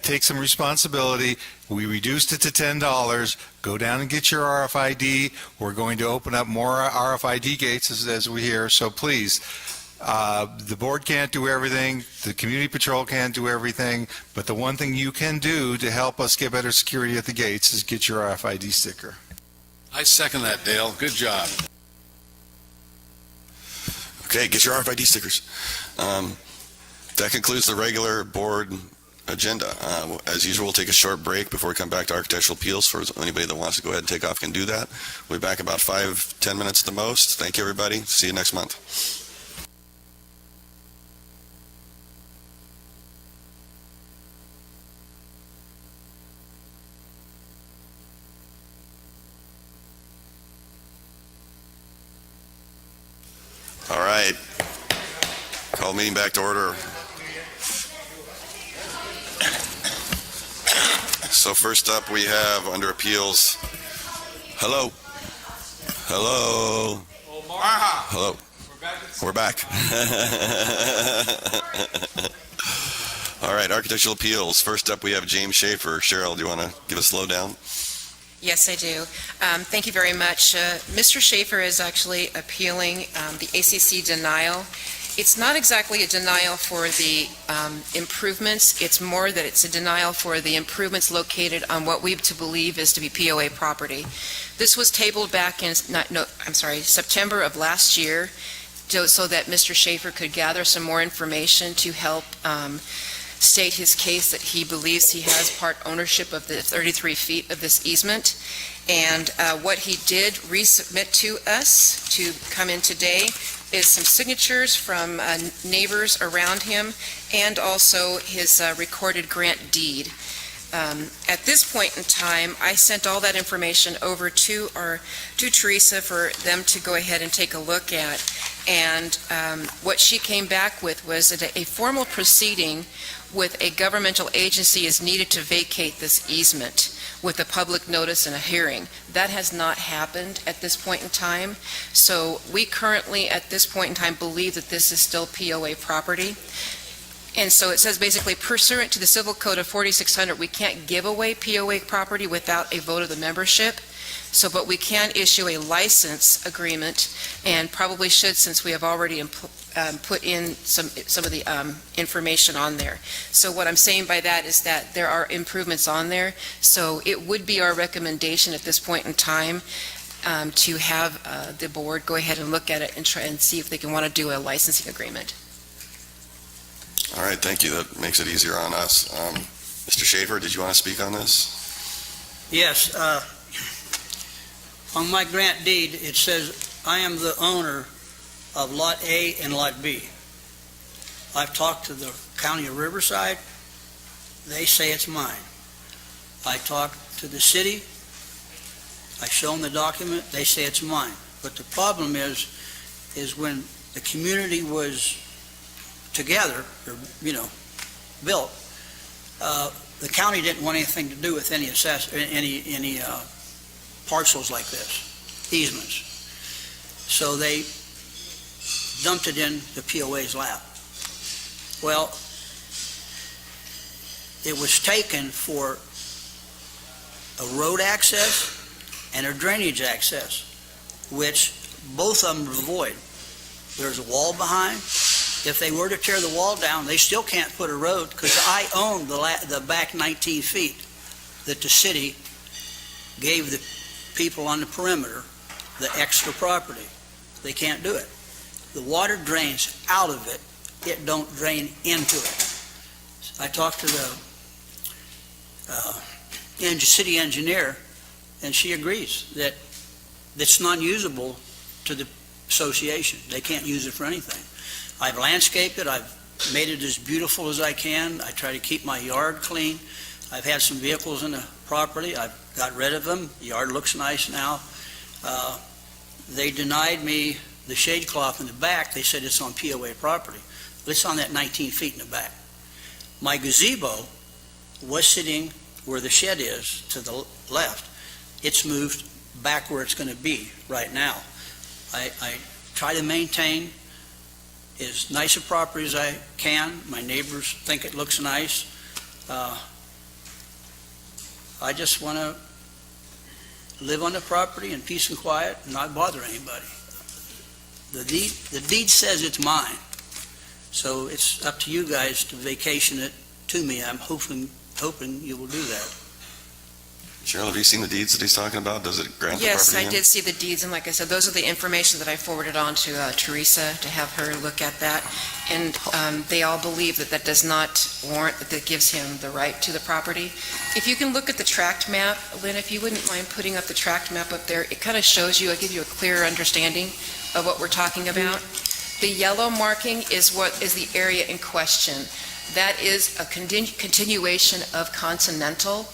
take some responsibility. We reduced it to $10. Go down and get your RFID. We're going to open up more RFID gates as we hear. So please, the board can't do everything. The community patrol can't do everything. But the one thing you can do to help us get better security at the gates is get your RFID sticker. I second that, Dale. Good job. Okay, get your RFID stickers. That concludes the regular board agenda. As usual, we'll take a short break before we come back to architectural appeals. For anybody that wants to go ahead and take off can do that. We'll be back about 5-10 minutes at the most. Thank you, everybody. See you next month. All right. Call meeting back to order. So first up, we have under appeals. Hello. Hello. We're back. All right, architectural appeals. First up, we have James Schaefer. Cheryl, do you want to give a slowdown? Yes, I do. Thank you very much. Mr. Schaefer is actually appealing the ACC denial. It's not exactly a denial for the improvements. It's more that it's a denial for the improvements located on what we to believe is to be POA property. This was tabled back in, September of last year, so that Mr. Schaefer could gather some more information to help state his case that he believes he has part ownership of the 33 feet of this easement. And what he did resubmit to us to come in today is some signatures from neighbors around him and also his recorded grant deed. At this point in time, I sent all that information over to Teresa for them to go ahead and take a look at. And what she came back with was a formal proceeding with a governmental agency is needed to vacate this easement with a public notice and a hearing. That has not happened at this point in time. So we currently, at this point in time, believe that this is still POA property. And so it says basically pursuant to the Civil Code of 4600, we can't give away POA property without a vote of the membership. So, but we can issue a license agreement, and probably should, since we have already put in some of the information on there. So what I'm saying by that is that there are improvements on there. So it would be our recommendation at this point in time to have the board go ahead and look at it and try and see if they can want to do a licensing agreement. All right, thank you. That makes it easier on us. Mr. Schaefer, did you want to speak on this? Yes. On my grant deed, it says I am the owner of Lot A and Lot B. I've talked to the County of Riverside. They say it's mine. I talked to the city. I show them the document. They say it's mine. But the problem is when the community was together, or, built, the county didn't want anything to do with any parcels like this, easements. So they dumped it in the POA's lap. Well, it was taken for a road access and a drainage access, which both of them are void. There's a wall behind. If they were to tear the wall down, they still can't put a road, because I own the back 19 feet that the city gave the people on the perimeter the extra property. They can't do it. The water drains out of it. It don't drain into it. I talked to the city engineer, and she agrees that it's non-usable to the association. They can't use it for anything. I've landscaped it. I've made it as beautiful as I can. I try to keep my yard clean. I've had some vehicles in the property. I've got rid of them. The yard looks nice now. They denied me the shade cloth in the back. They said it's on POA property. But it's on that 19 feet in the back. My gazebo was sitting where the shed is to the left. It's moved back where it's going to be right now. I try to maintain as nice a property as I can. My neighbors think it looks nice. I just want to live on the property in peace and quiet and not bother anybody. The deed says it's mine, so it's up to you guys to vacation it to me. I'm hoping you will do that. Cheryl, have you seen the deeds that he's talking about? Does it grant the property? Yes, I again? did see the deeds, and like I said, those are the information that I forwarded on to Teresa to have her look at that. And they all believe that that does not warrant, that gives him the right to the property. If you can look at the tract map, Lynn, if you wouldn't mind putting up the tract map up there, it kind of shows you, I'll give you a clearer understanding of what we're talking about. The yellow marking is what is the area in question. That is a continuation of Continental.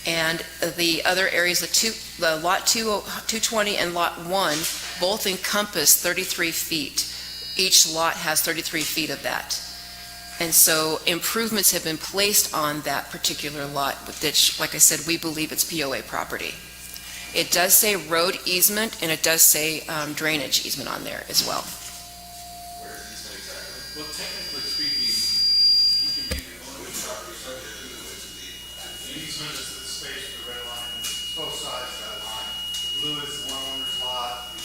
And the other areas, the Lot 220 and Lot 1, both encompass 33 feet. Each lot has 33 feet of that. And so improvements have been placed on that particular lot, which, like I said, we believe it's POA property. It does say road easement, and it does say drainage easement on there as well. Where is easement exactly? Well, technically speaking, you can be the owner of the property subject to the easement is the space for the red line, both sides of that line. The blue is the one owner's lot, the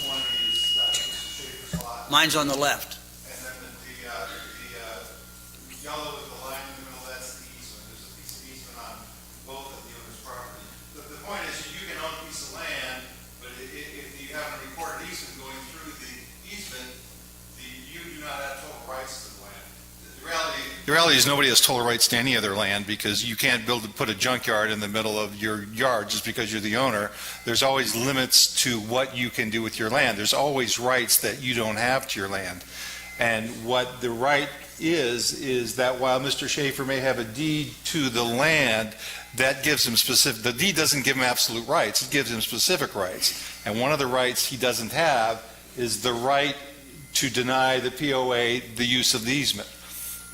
220 is that Mr. Schaefer's lot. Mine's on the left. And then the yellow is the line in the middle, that's the easement. There's a piece of easement on both of the owner's property. The point is, you can own a piece of land, but if you have a recorded easement going through the easement, you do not have total rights to the land. The reality is nobody has total rights to any other land, because you can't put a junkyard in the middle of your yard just because you're the owner. There's always limits to what you can do with your land. There's always rights that you don't have to your land. And what the right is that while Mr. Schaefer may have a deed to the land, that gives him specific, the deed doesn't give him absolute rights, it gives him specific rights. And one of the rights he doesn't have is the right to deny the POA the use of the easement.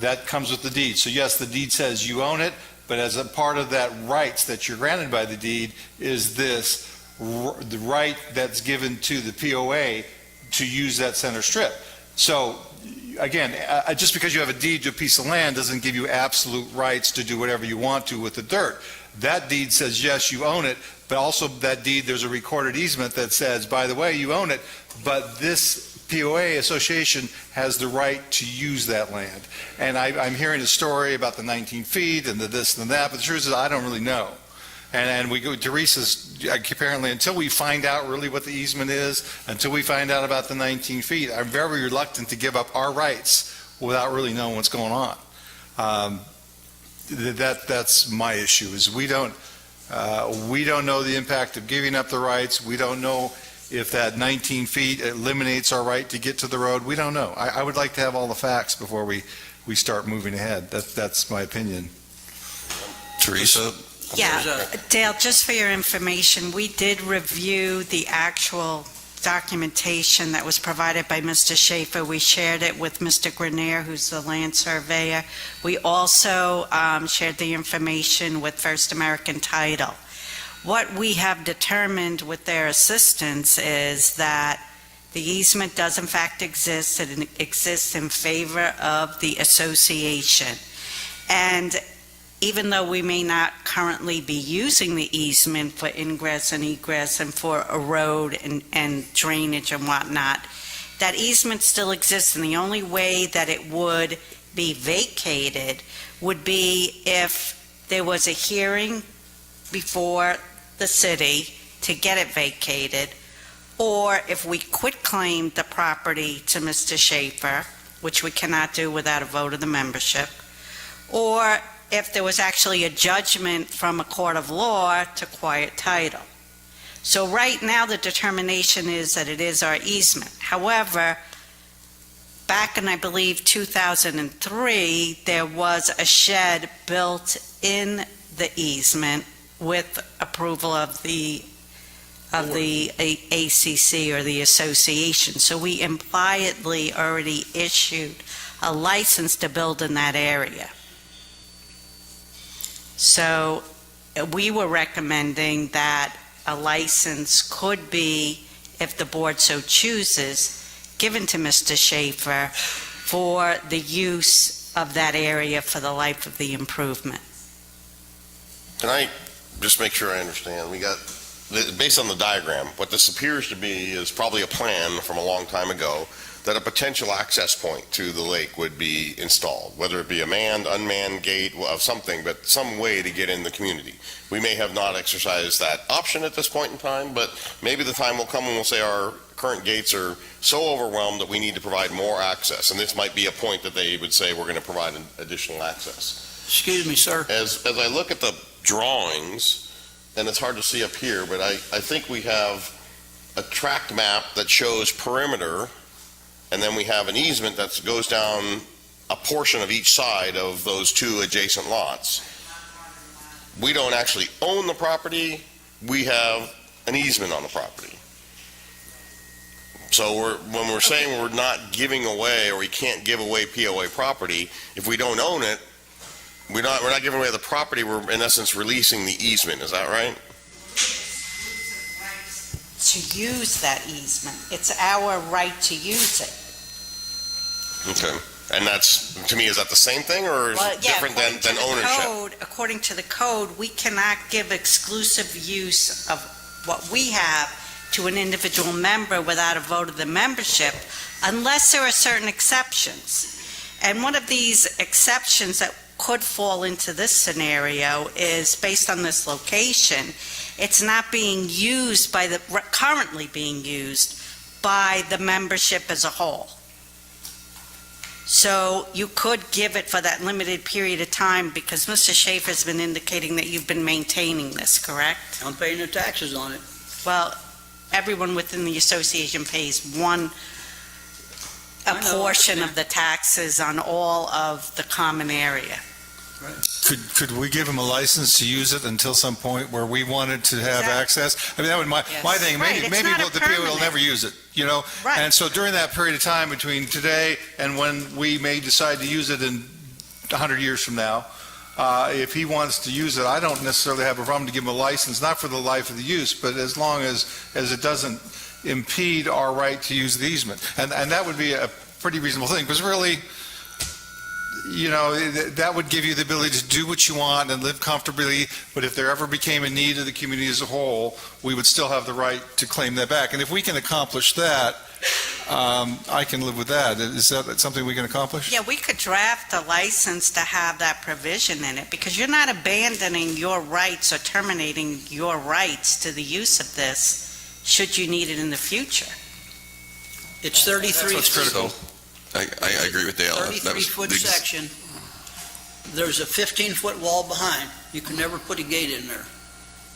that comes with the deed. So yes, the deed says you own it, but as a part of that rights that you're granted by the deed is this, the right that's given to the POA to use that center strip. So again, just because you have a deed to a piece of land doesn't give you absolute rights to do whatever you want to with the dirt. That deed says, yes, you own it, but also that deed, there's a recorded easement that says, by the way, you own it, but this POA association has the right to use that land. And I'm hearing a story about the 19 feet and the this and that, but the truth is I don't really know. And we go, Teresa's, apparently, until we find out really what the easement is, until we find out about the 19 feet, I'm very reluctant to give up our rights without really knowing what's going on. That's my issue, is we don't know the impact of giving up the rights. We don't know if that 19 feet eliminates our right to get to the road. We don't know. I would like to have all the facts before we start moving ahead. That's my opinion. Teresa? Yeah, Dale, just for your information, we did review the actual documentation that was provided by Mr. Schaefer. We shared it with Mr. Grenier, who's the land surveyor. We also shared the information with First American Title. What we have determined with their assistance is that the easement does in fact exist, and it exists in favor of the association. And even though we may not currently be using the easement for ingress and egress and for a road and drainage and whatnot, that easement still exists, and the only way that it would be vacated would be if there was a hearing before the city to get it vacated, or if we quitclaimed the property to Mr. Schaefer, which we cannot do without a vote of the membership, or if there was actually a judgment from a court of law to quiet title. So right now, the determination is that it is our easement. However, back in, I believe, 2003, there was a shed built in the easement with approval of the ACC or the association. So we impliedly already issued a license to build in that area. So we were recommending that a license could be, if the board so chooses, given to Mr. Schaefer for the use of that area for the life of the improvement. Can I just make sure I understand? We got, based on the diagram, what this appears to be is probably a plan from a long time ago that a potential access point to the lake would be installed, whether it be a manned, unmanned gate of something, but some way to get in the community. We may have not exercised that option at this point in time, but maybe the time will come when we'll say our current gates are so overwhelmed that we need to provide more access, and this might be a point that they would say we're going to provide additional access. Excuse me, sir. As I look at the drawings, and it's hard to see up here, but I think we have a tract map that shows perimeter, and then we have an easement that goes down a portion of each side of those two adjacent lots. We don't actually own the property, we have an easement on the property. So when we're saying we're not giving away, or we can't give away POA property, if we don't own it, we're not giving away the property, we're in essence releasing the easement, is that right? To use that easement. It's our right to use it. Okay. And that's, to me, is that the same thing, or is it different than ownership? According to the code, we cannot give exclusive use of what we have to an individual member without a vote of the membership, unless there are certain exceptions. And one of these exceptions that could fall into this scenario is, based on this location, it's not being used by currently being used by the membership as a whole. So you could give it for that limited period of time, because Mr. Schaefer's been indicating that you've been maintaining this, correct? I'm paying the taxes on it. Well, everyone within the association pays a portion of the taxes on all of the common area. Could we give them a license to use it until some point where we wanted to have access? I mean, that would my thing. Maybe the POA will never use it, you know? Right. And so during that period of time between today and when we may decide to use it in 100 years from now. If he wants to use it, I don't necessarily have a problem to give him a license, not for the life of the use, but as long as it doesn't impede our right to use the easement. And that would be a pretty reasonable thing, because really, that would give you the ability to do what you want and live comfortably, but if there ever became a need of the community as a whole, we would still have the right to claim that back. And if we can accomplish that, I can live with that. Is that something we can accomplish? Yeah, we could draft a license to have that provision in it, because you're not abandoning your rights or terminating your rights to the use of this, should you need it in the future. It's 33 That's what's critical. I agree with Dale. That was 33-foot the- section. There's a 15-foot wall behind. You can never put a gate in there.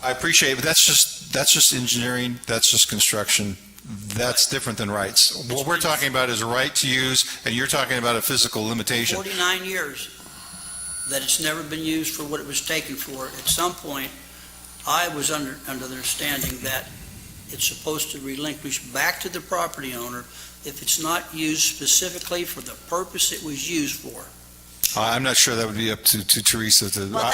I appreciate it, but that's just engineering, that's just construction. That's different than rights. What we're talking about is a right to use, and you're talking about a physical limitation. 49 years that it's never been used for what it was taken for. At some point, I was under the understanding that it's supposed to relinquish back to the property owner if it's not used specifically for the purpose it was used for. I'm not sure that would be up to Teresa to. Well,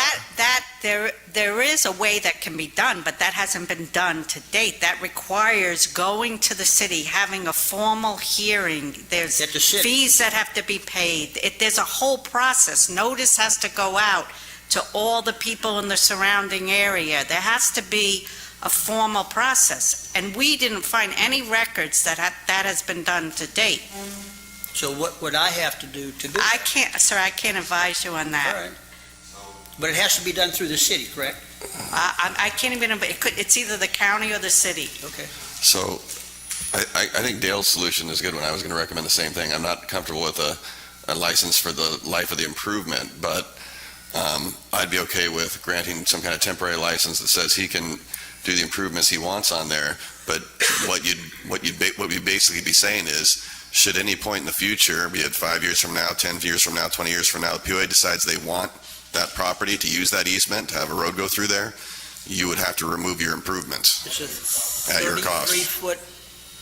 there is a way that can be done, but that hasn't been done to date. That requires going to the city, having a formal hearing. There's At the city. fees that have to be paid. There's a whole process. Notice has to go out to all the people in the surrounding area. There has to be a formal process, and we didn't find any records that has been done to date. So what would I have to do to do I that? can't, sir, I can't advise you on that. All right. But it has to be done through the city, correct? I can't even, it's either the county or the city. Okay. So I think Dale's solution is a good one. I was going to recommend the same thing. I'm not comfortable with a license for the life of the improvement, but I'd be okay with granting some kind of temporary license that says he can do the improvements he wants on there. But what you'd basically be saying is, should any point in the future, be it 5 years from now, 10 years from now, 20 years from now, the POA decides they want that property to use that easement, to have a road go through there, you would have to remove your improvements It's a at your cost. 33-foot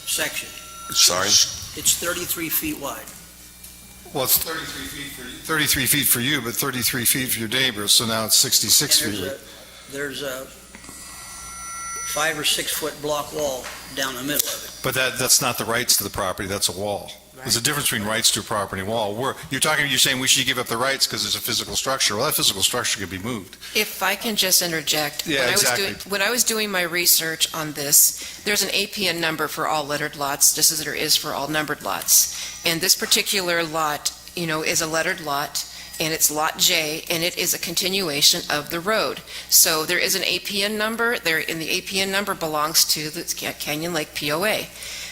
section. Sorry? It's 33 feet wide. Well, it's 33 feet for you, but 33 feet for your neighbors, so now it's 66 And feet. there's a 5 or 6 foot block wall down the middle of it. But that's not the rights to the property, that's a wall. There's a difference between rights to a property and wall. You're saying we should give up the rights because there's a physical structure. Well, that physical structure could be moved. If I can just interject. Yeah, exactly. When I was doing my research on this, there's an APN number for all lettered lots, just as there is for all numbered lots. And this particular lot, is a lettered lot, and it's Lot J, and it is a continuation of the road. So there is an APN number there, and the APN number belongs to the Canyon Lake POA.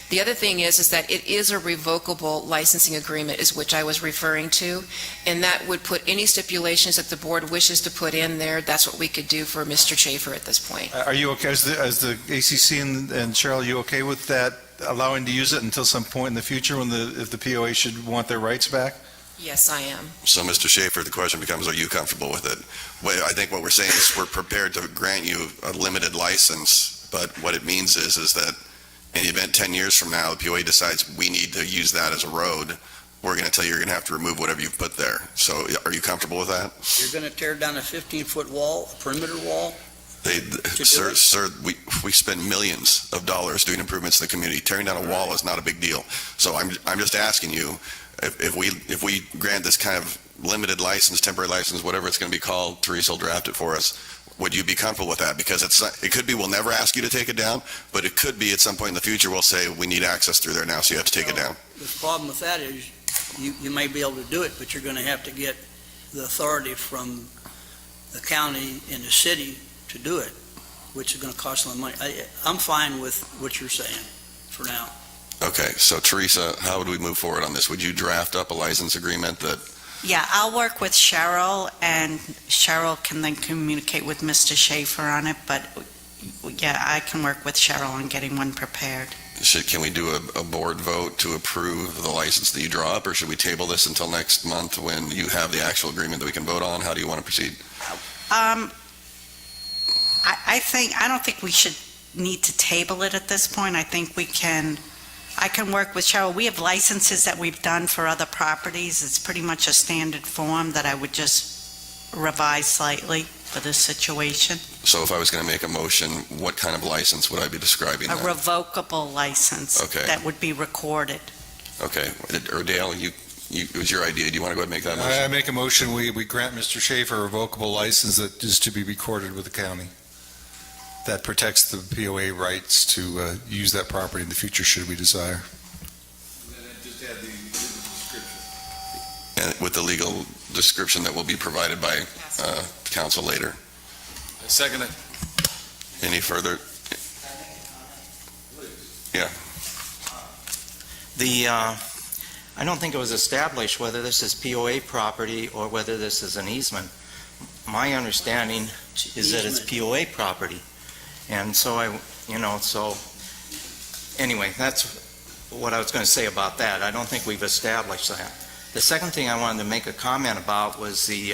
The other thing is that it is a revocable licensing agreement, is which I was referring to, and that would put any stipulations that the board wishes to put in there. That's what we could do for Mr. Schaefer at this point. Are you okay, as the ACC and Cheryl, are you okay with that, allowing to use it until some point in the future if the POA should want their rights back? Yes, I am. So, Mr. Schaefer, the question becomes, are you comfortable with it? Well, I think what we're saying is we're prepared to grant you a limited license, but what it means is that in the event 10 years from now, the POA decides we need to use that as a road, we're going to tell you you're going to have to remove whatever you've put there. So are you comfortable with that? You're going to tear down a 15-foot wall, a perimeter wall? Sir, we spend millions of dollars doing improvements in the community. Tearing down a wall is not a big deal. So I'm just asking you, if we grant this kind of limited license, temporary license, whatever it's going to be called, Teresa will draft it for us, would you be comfortable with that? Because it could be we'll never ask you to take it down, but it could be at some point in the future we'll say we need access through there now, so you have to take it down. The problem with that is you may be able to do it, but you're going to have to get the authority from the county and the city to do it, which is going to cost them money. I'm fine with what you're saying for now. Okay, so Teresa, how would we move forward on this? Would you draft up a license agreement that Yeah, I'll work with Cheryl, and Cheryl can then communicate with Mr. Schaefer on it, but yeah, I can work with Cheryl on getting one prepared. can we do a board vote to approve the license that you draw up, or should we table this until next month when you have the actual agreement that we can vote on? How do you want to proceed? I don't think we should need to table it at this point. I think we can I can work with Cheryl. We have licenses that we've done for other properties. It's pretty much a standard form that I would just revise slightly for this situation. So if I was going to make a motion, what kind of license would I be describing A then? revocable license Okay. that would be recorded. Okay, or Dale, it was your idea. Do you want to go ahead and make that I motion? make a motion, we grant Mr. Schaefer a revocable license that is to be recorded with the county. That protects the POA rights to use that property in the future should we desire. Just add the description. And with the legal description that will be provided by council later. I second it. Any further? Yeah. I don't think it was established whether this is POA property or whether this is an easement. My understanding is that it's POA property. And so anyway, that's what I was going to say about that. I don't think we've established that. The second thing I wanted to make a comment about was the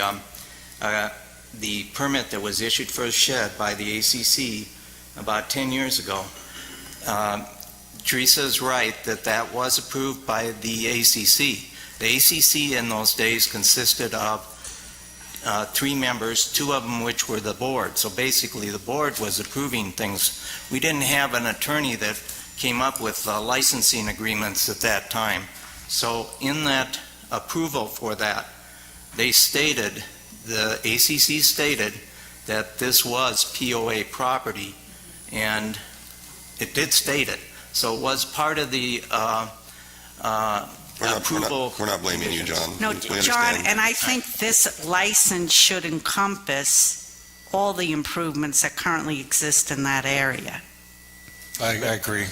permit that was issued for a shed by the ACC about 10 years ago. Teresa is right that that was approved by the ACC. The ACC in those days consisted of 3 members, 2 of them which were the board. So basically the board was approving things. We didn't have an attorney that came up with licensing agreements at that time. So in that approval for that, they stated, the ACC stated that this was POA property, and it did state it. So it was part of the approval. We're not blaming you, John. No, We John, understand. and I think this license should encompass all the improvements that currently exist in that area. I agree.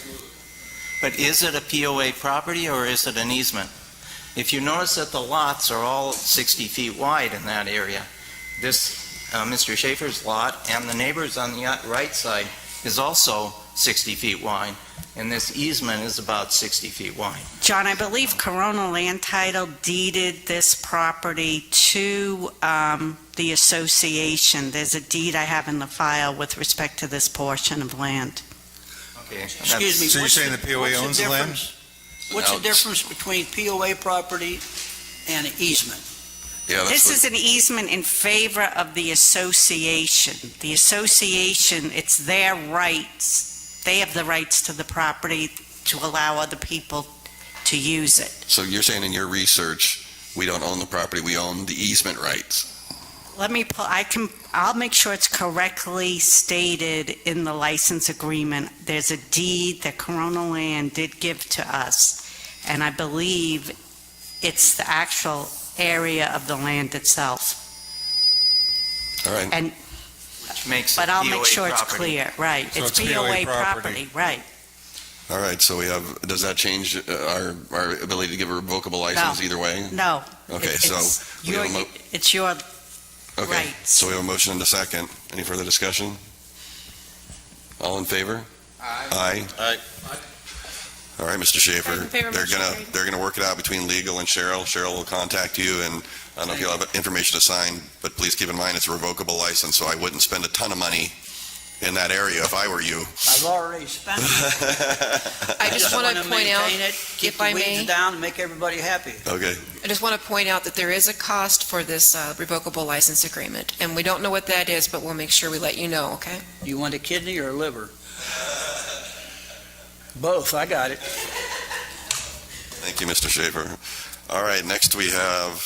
But is it a POA property or is it an easement? If you notice that the lots are all 60 feet wide in that area, this Mr. Schaefer's lot and the neighbors on the right side is also 60 feet wide, and this easement is about 60 feet wide. John, I believe Corona Land Title deeded this property to the association. There's a deed I have in the file with respect to this portion of land. Okay. Excuse me. So you're what's saying the POA owns the land? What's the difference between POA property and an easement? Yeah, This is an easement in favor of the association. The association, it's their rights. They have the rights to the property to allow other people to use it. So you're saying in your research, we don't own the property, we own the easement rights? I'll make sure it's correctly stated in the license agreement. There's a deed that Corona Land did give to us, and I believe it's the actual area of the land itself. All right. And, Which makes but it I'll POA make sure it's property. clear, right. So It's it's POA POA property, right. All right, so does that change our ability to give a revocable license No. either way? No. Okay, It's so we have a It's your Okay, right. so we have a motion and a second. Any further discussion? All in favor? Aye. Aye. All right, Mr. Schaefer, In favor, they're motion gonna, carried. they're gonna work it out between legal and Cheryl. Cheryl will contact you, and I don't know if you'll have information to sign, but please keep in mind it's a revocable license, so I wouldn't spend a ton of money in that area if I were you. I've already spent it. I just want to point out, maintain it, keep if the I weeds may, down, and make everybody happy. Okay, I just want to point out that there is a cost for this revocable license agreement, and we don't know what that is, but we'll make sure we let you know, okay? Do you want a kidney or a liver? Both, I got it. thank you, Mr. Schaefer. All right, next we have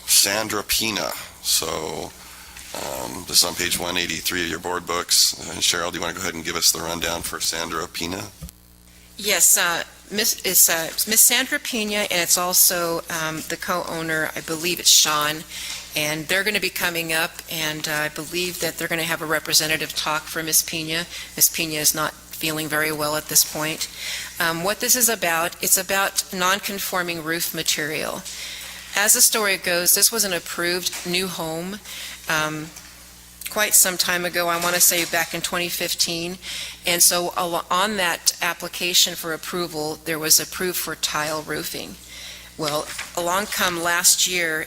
Sandra Pina. So this is on page 183 of your board books. And Cheryl, do you want to go ahead and give us the rundown for Sandra Pina? Yes, Miss Sandra Pena, and it's also the co-owner, I believe it's Sean, and they're going to be coming up, and I believe that they're going to have a representative talk for Miss Pena. Miss Pena is not feeling very well at this point. What this is about, it's about non-conforming roof material. As the story goes, this was an approved new home quite some time ago, I want to say back in 2015, and so on that application for approval, there was approved for tile roofing. Well, along come last year,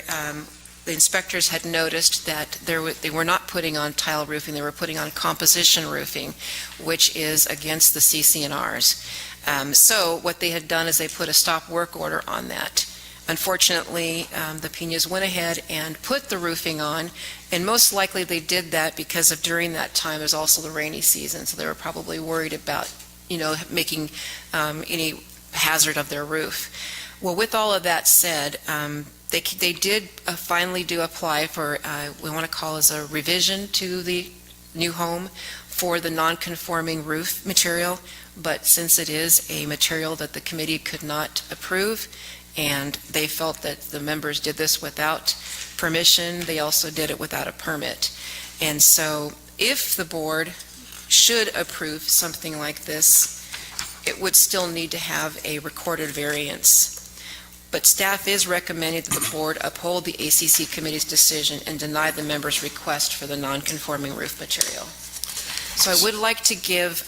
the inspectors had noticed that they were not putting on tile roofing, they were putting on composition roofing, which is against the CCNRs. So what they had done is they put a stop work order on that. Unfortunately, the Pinas went ahead and put the roofing on, and most likely they did that because of during that time is also the rainy season, so they were probably worried about, making any hazard of their roof. Well, with all of that said, they did finally do apply for, we want to call as a revision to the new home for the non-conforming roof material, but since it is a material that the committee could not approve, and they felt that the members did this without permission, they also did it without a permit. And so if the board should approve something like this, it would still need to have a recorded variance. But staff is recommending that the board uphold the ACC committee's decision and deny the members' request for the non-conforming roof material. So I would like to give,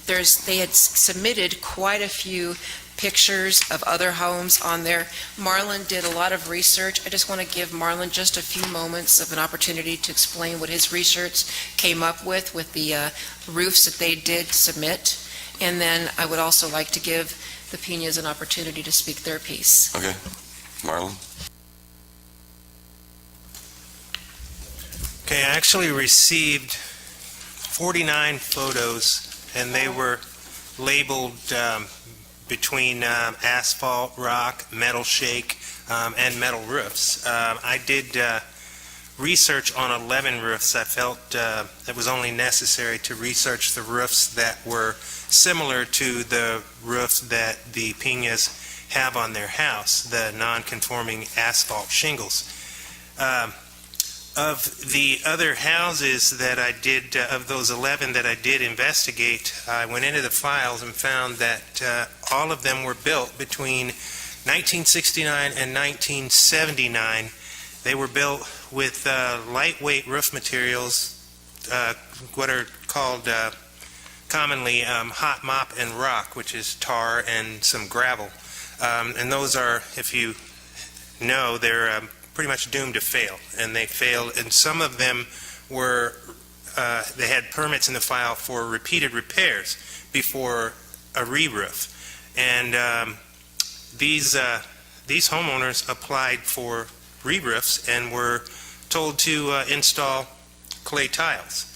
they had submitted quite a few pictures of other homes on there. Marlon did a lot of research. I just want to give Marlon just a few moments of an opportunity to explain what his research came up with the roofs that they did submit. And then I would also like to give the Pinas an opportunity to speak their piece. Okay. Marlon? Okay, I actually received 49 photos, and they were labeled between asphalt, rock, metal shake, and metal roofs. I did research on 11 roofs. I felt it was only necessary to research the roofs that were similar to the roofs that the Pinas have on their house, the non-conforming asphalt shingles. Of the other houses that I did, of those 11 that I did investigate, I went into the files and found that all of them were built between 1969 and 1979. They were built with lightweight roof materials, what are called commonly hot mop and rock, which is tar and some gravel. And those are, if you know, they're pretty much doomed to fail, and they failed. And some of them were, they had permits in the file for repeated repairs before a re-roof. And these homeowners applied for re-roofs and were told to install clay tiles.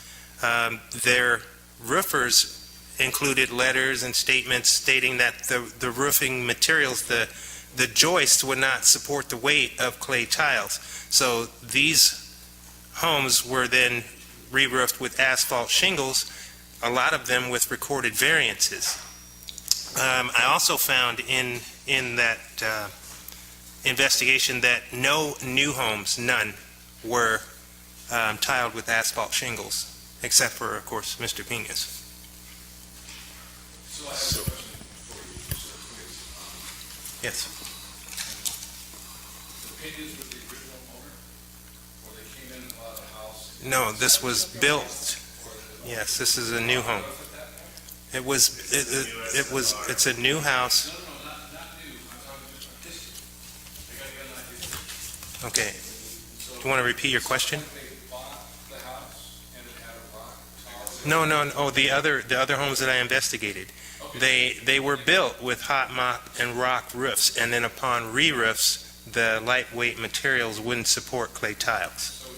Their roofers included letters and statements stating that the roofing materials, the joists would not support the weight of clay tiles. So these homes were then re-roofed with asphalt shingles, a lot of them with recorded variances. I also found in that investigation that no new homes, none, were tiled with asphalt shingles, except for, of course, Mr. Pinas. So I have a question for you, so please. Yes. The Pinas were the original owner, or they came in and bought a house? No, this was built. Yes, this is a new home. It's a new house. No, not new. I'm talking just history. I got to get an idea. Okay. So Do you want to repeat your question? they bought the house and it had a rock tower? No. Oh, the other homes that I investigated, they were built with hot mop and rock roofs, and then upon re-roofs, the lightweight materials wouldn't support clay tiles. So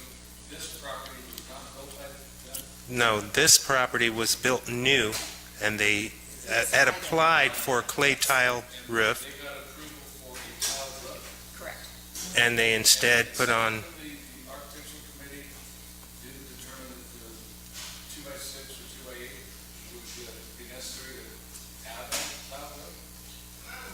this property was not built by them? No, this property was built new, and they had applied for a clay tile roof, They got approval for a tile roof? Correct. And they instead put on, The architectural committee didn't determine that the 2x6 or 2x8 would be necessary to add a tile roof?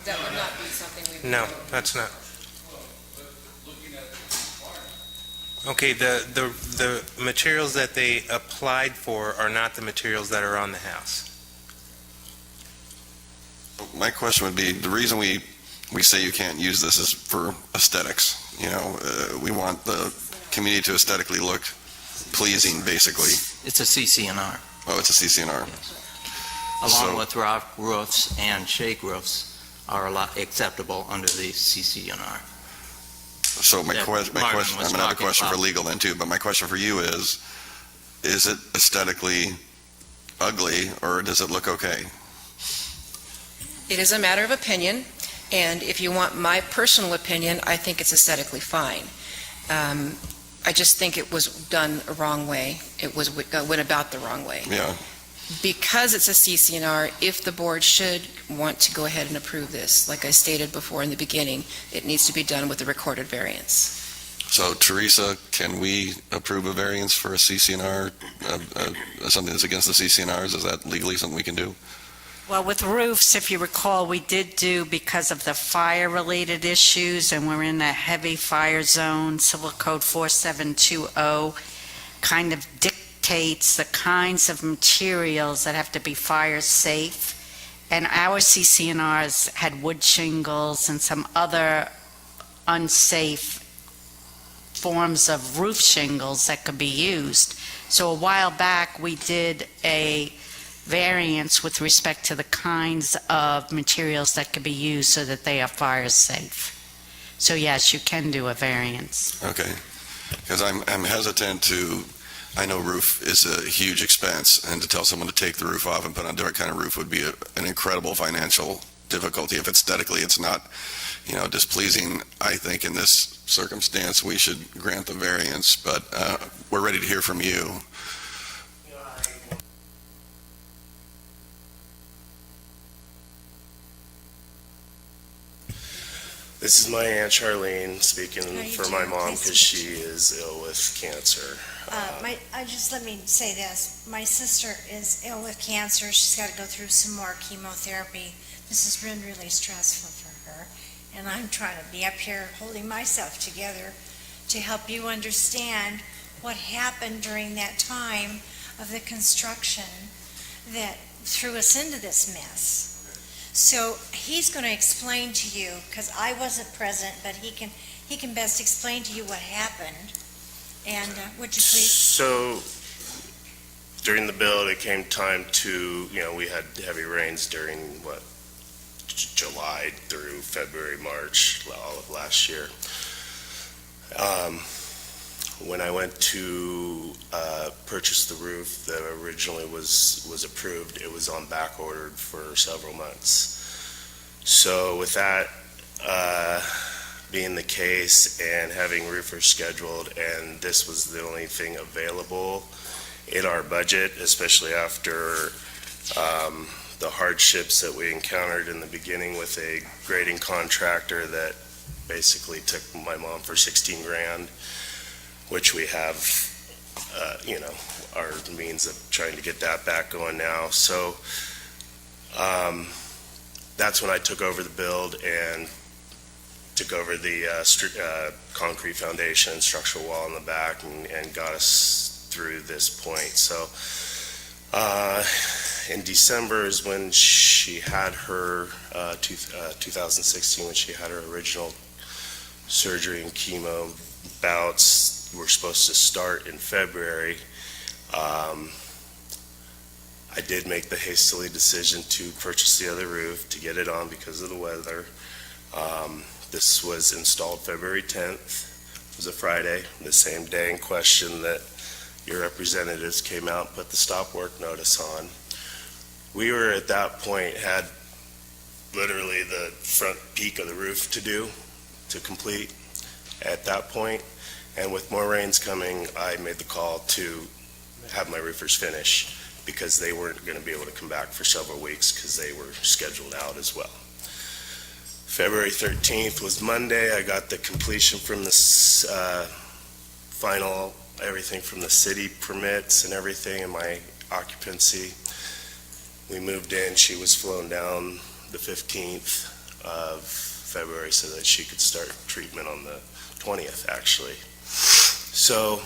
That would not be something we would no, do. that's not. Well, but looking at the requirement, Okay, the materials that they applied for are not the materials that are on the house. My question would be, the reason we say you can't use this is for aesthetics. We want the community to aesthetically look pleasing, basically. It's a CCNR, Oh, it's a CCNR. along with rock roofs and shake roofs are a lot acceptable under the CCNR. So my that question, Martin was I'm going to have a talking question for about. legal then too, but my question for you is it aesthetically ugly or does it look okay? It is a matter of opinion, and if you want my personal opinion, I think it's aesthetically fine. I just think it was done a wrong way. It was went about the wrong way. Yeah. Because it's a CCNR, if the board should want to go ahead and approve this, like I stated before in the beginning, it needs to be done with a recorded variance. So Teresa, can we approve a variance for a CCNR, something that's against the CCNRs? Is that legally something we can do? Well, with roofs, if you recall, we did do, because of the fire-related issues, and we're in a heavy fire zone, Civil Code 4720 kind of dictates the kinds of materials that have to be fire-safe. And our CCNRs had wood shingles and some other unsafe forms of roof shingles that could be used. So a while back, we did a variance with respect to the kinds of materials that could be used so that they are fire safe. So yes, you can do a variance. Okay. Because I'm hesitant to, I know roof is a huge expense, and to tell someone to take the roof off and put on a different kind of roof would be an incredible financial difficulty. If aesthetically it's not, displeasing, I think in this circumstance we should grant the variance, but we're ready to hear from you. This is my Aunt Charlene speaking How you for my doing? mom Nice to because meet she is ill with cancer. Let me say this. My sister is ill with cancer. She's got to go through some more chemotherapy. This has been really stressful for her. And I'm trying to be up here holding myself together to help you understand what happened during that time of the construction that threw us into this mess. So he's going to explain to you, because I wasn't present, but he can best explain to you what happened. And would you please? So during the build, it came time to, we had heavy rains during July through February, March, all of last year. When I went to purchase the roof that originally was approved, it was on back ordered for several months. So with that being the case and having roofers scheduled, and this was the only thing available in our budget, especially after the hardships that we encountered in the beginning with a grading contractor that basically took my mom for 16 grand, which we have, our means of trying to get that back going now. So that's when I took over the build and took over the concrete foundation, structural wall in the back, and got us through this point. So in December is when she had her 2016, when she had her original surgery and chemo bouts. Were supposed to start in February. I did make the hastily decision to purchase the other roof to get it on because of the weather. This was installed February 10th. It was a Friday, the same day in question that your representatives came out and put the stop work notice on. We were at that point, had literally the front peak of the roof to complete at that point. And with more rains coming, I made the call to have my roofers finish because they weren't going to be able to come back for several weeks because they were scheduled out as well. February 13th was Monday. I got the completion from this final, everything from the city permits and everything, and my occupancy. We moved in. She was flown down the 15th of February so that she could start treatment on the 20th, actually. So,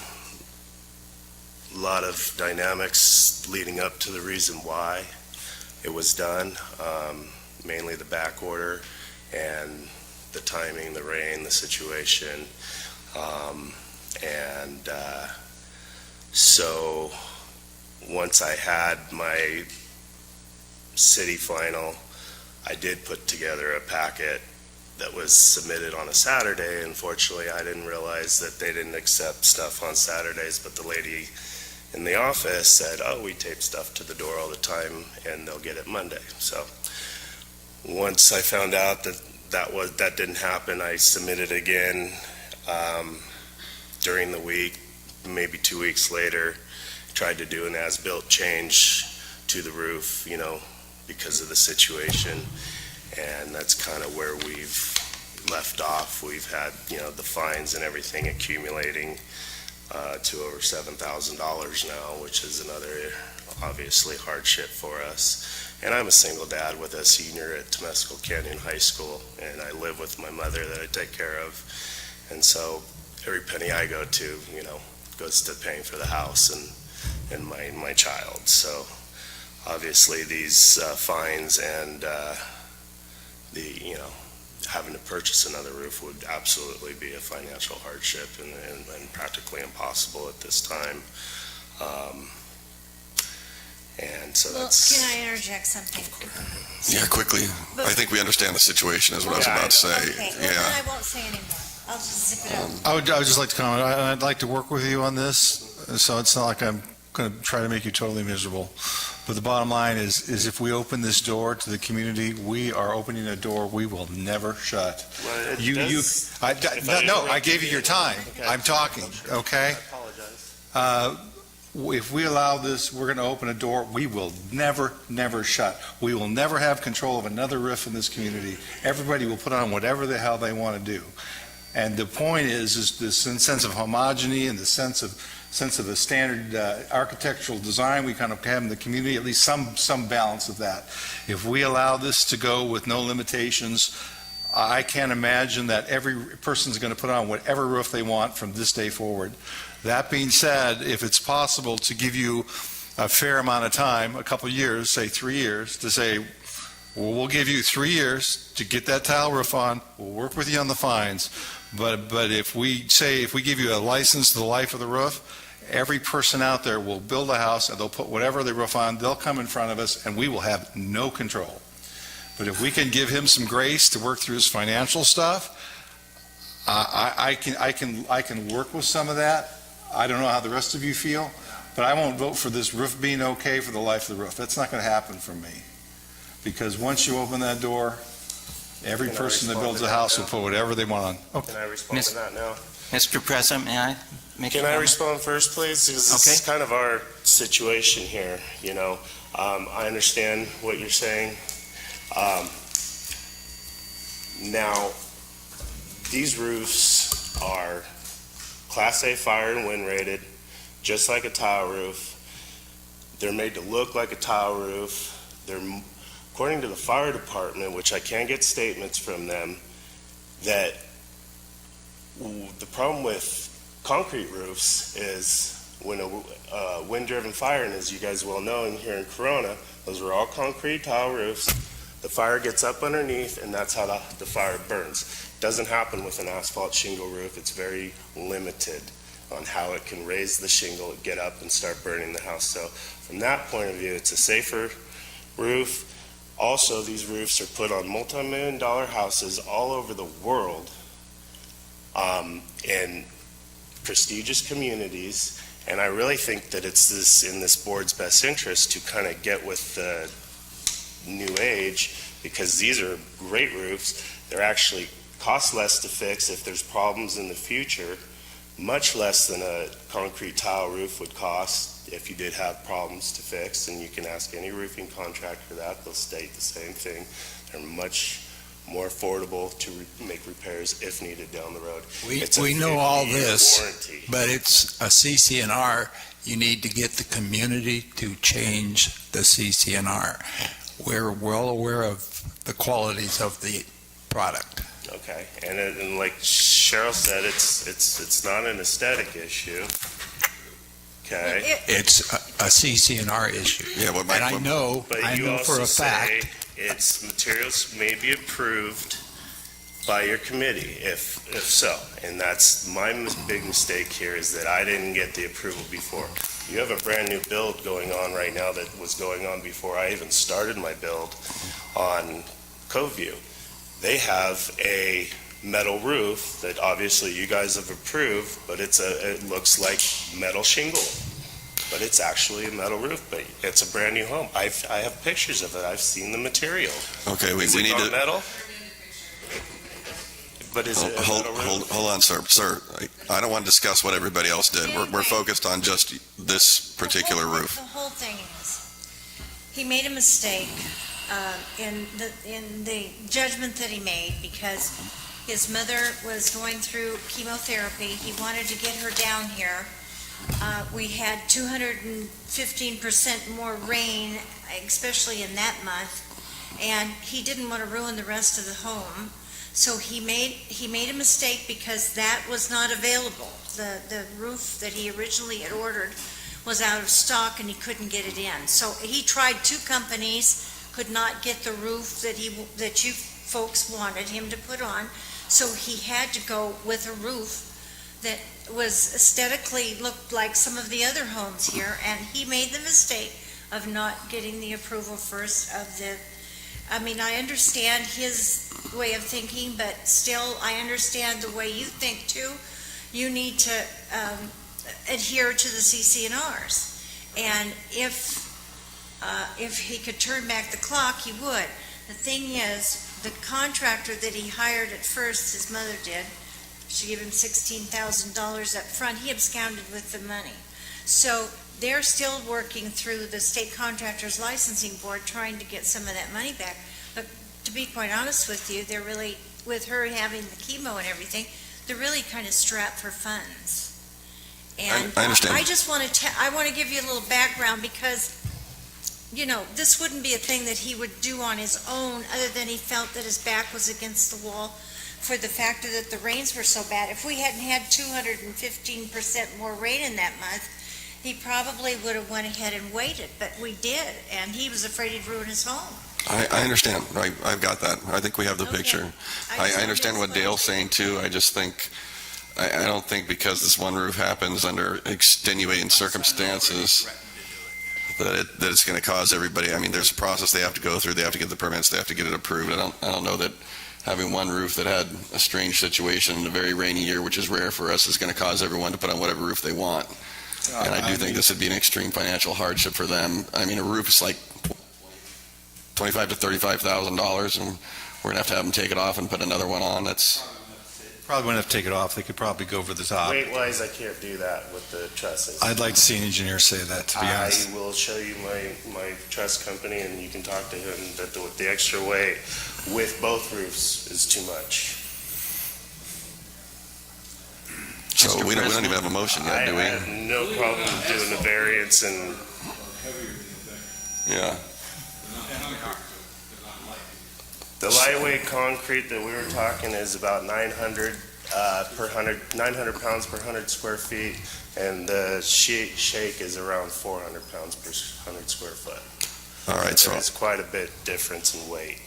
a lot of dynamics leading up to the reason why it was done, mainly the back order and the timing, the rain, the situation. So once I had my city final, I did put together a packet that was submitted on a Saturday. Unfortunately, I didn't realize that they didn't accept stuff on Saturdays, but the lady in the office said, oh, we tape stuff to the door all the time and they'll get it Monday. So once I found out that didn't happen, I submitted again during the week, maybe 2 weeks later, tried to do an as-built change to the roof, because of the situation. And that's kind of where we've left off. We've had, the fines and everything accumulating to over $7,000 now, which is another, obviously, hardship for us. And I'm a single dad with a senior at Temescal Canyon High School, and I live with my mother that I take care of. And so every penny I go to, goes to paying for the house and my child. So obviously these fines and having to purchase another roof would absolutely be a financial hardship and practically impossible at this time. And so that's... Can I interject something? Yeah, quickly. I think we understand the situation is what I was about to say. Okay, well, Yeah. then I won't say anymore. I'll just zip it up. I would just like to comment. I'd like to work with you on this, so it's not like I'm going to try to make you totally miserable. But the bottom line is if we open this door to the community, we are opening a door we will never shut. Well, I gave you your time. Okay. I'm talking, okay? I apologize. If we allow this, we're going to open a door we will never, never shut. We will never have control of another roof in this community. Everybody will put on whatever the hell they want to do. And the point is the sense of homogeneity and the sense of a standard architectural design we kind of have in the community, at least some balance of that. If we allow this to go with no limitations, I can't imagine that every person's going to put on whatever roof they want from this day forward. That being said, if it's possible to give you a fair amount of time, a couple of years, say 3 years, to say, well, we'll give you 3 years to get that tile roof on, we'll work with you on the fines, but if we give you a license to the life of the roof, every person out there will build a house and they'll put whatever they roof on, they'll come in front of us and we will have no control. But if we can give him some grace to work through his financial stuff, I can work with some of that. I don't know how the rest of you feel, but I won't vote for this roof being okay for the life of the roof. That's not going to happen for me. Because once you open that door, every person that builds a house will put whatever they want on. Okay. Can I respond to that now? Mr. President, may I make a Can I comment? respond first, please? Because this is kind of our situation here, I understand what you're saying. Now, these roofs are Class A fire and wind rated, just like a tile roof. They're made to look like a tile roof. According to the fire department, which I can't get statements from them, that the problem with concrete roofs is when a wind-driven fire, and as you guys well know, in here in Corona, those are all concrete tile roofs. The fire gets up underneath, and that's how the fire burns. Doesn't happen with an asphalt shingle roof. It's very limited on how it can raise the shingle, get up, and start burning the house. So from that point of view, it's a safer roof. Also, these roofs are put on multi-million-dollar houses all over the world in prestigious communities, and I really think that it's in this board's best interest to kind of get with the new age, because these are great roofs. They're actually cost less to fix if there's problems in the future, much less than a concrete tile roof would cost if you did have problems to fix, and you can ask any roofing contractor that, they'll state the same thing. They're much more affordable to make repairs if needed down the road. We know all 50-year this, warranty. but it's a CCNR. You need to get the community to change the CCNR. We're well aware of the qualities of the product. Okay, and like Cheryl said, it's not an aesthetic issue. Okay. It's a CCNR issue. Yeah, And I know for a fact. Its materials may be approved by your committee, if so. And that's my big mistake here, is that I didn't get the approval before. You have a brand-new build going on right now that was going on before I even started my build on Coveview. They have a metal roof that obviously you guys have approved, but it looks like metal shingle. But it's actually a metal roof, but it's a brand new home. I have pictures of it. I've seen the material. Okay, we Is it need not to... metal? But is it a metal roof? Hold on, sir. Sir, I don't want to discuss what everybody else did. We're focused on just this particular roof. The whole thing is, he made a mistake in the judgment that he made because his mother was going through chemotherapy. He wanted to get her down here. We had 215% more rain, especially in that month, and he didn't want to ruin the rest of the home. So he made a mistake because that was not available. The roof that he originally had ordered was out of stock and he couldn't get it in. So he tried 2 companies, could not get the roof that you folks wanted him to put on. So he had to go with a roof that was aesthetically looked like some of the other homes here, and he made the mistake of not getting the approval first of the, I mean, I understand his way of thinking, but still, I understand the way you think too. You need to adhere to the CC&Rs. And if he could turn back the clock, he would. The thing is, the contractor that he hired at first, his mother did, she gave him $16,000 up front, he absconded with the money. So they're still working through the state contractors licensing board trying to get some of that money back. But to be quite honest with you, they're really, with her having the chemo and everything, they're really kind of strapped for funds. And I understand. I just want to, I want to give you a little background because, you know, this wouldn't be a thing that he would do on his own other than he felt that his back was against the wall for the factor that the rains were so bad. If we hadn't had 215% more rain in that month, he probably would have went ahead and waited, but we did, and he was afraid he'd ruin his home. I understand. I've got that. I think we have the picture. I understand what Dale's saying too. I just think, I don't think because this one roof happens under extenuating circumstances that it's going to cause everybody, I mean, there's a process they have to go through. They have to get the permits. They have to get it approved. I don't know that having one roof that had a strange situation in a very rainy year, which is rare for us, is going to cause everyone to put on whatever roof they want. And I do think this would be an extreme financial hardship for them. I mean, a roof is like $25,000 to $35,000, and we're going to have them take it off and put another one on. That's Probably wouldn't have to take it off. They could probably go over the top. Weight-wise, I can't do that with the trusses. I'd like to see an engineer say that, to be honest. I will show you my truss company, and you can talk to him that the extra weight with both roofs is too much. So we don't even have a motion yet, do we? I have no problem doing the variance and Yeah. the lightweight concrete that we were talking is about 900 pounds per 100 square feet, and the shake is around 400 pounds per 100 square foot. All right, so It's quite a bit difference in weight.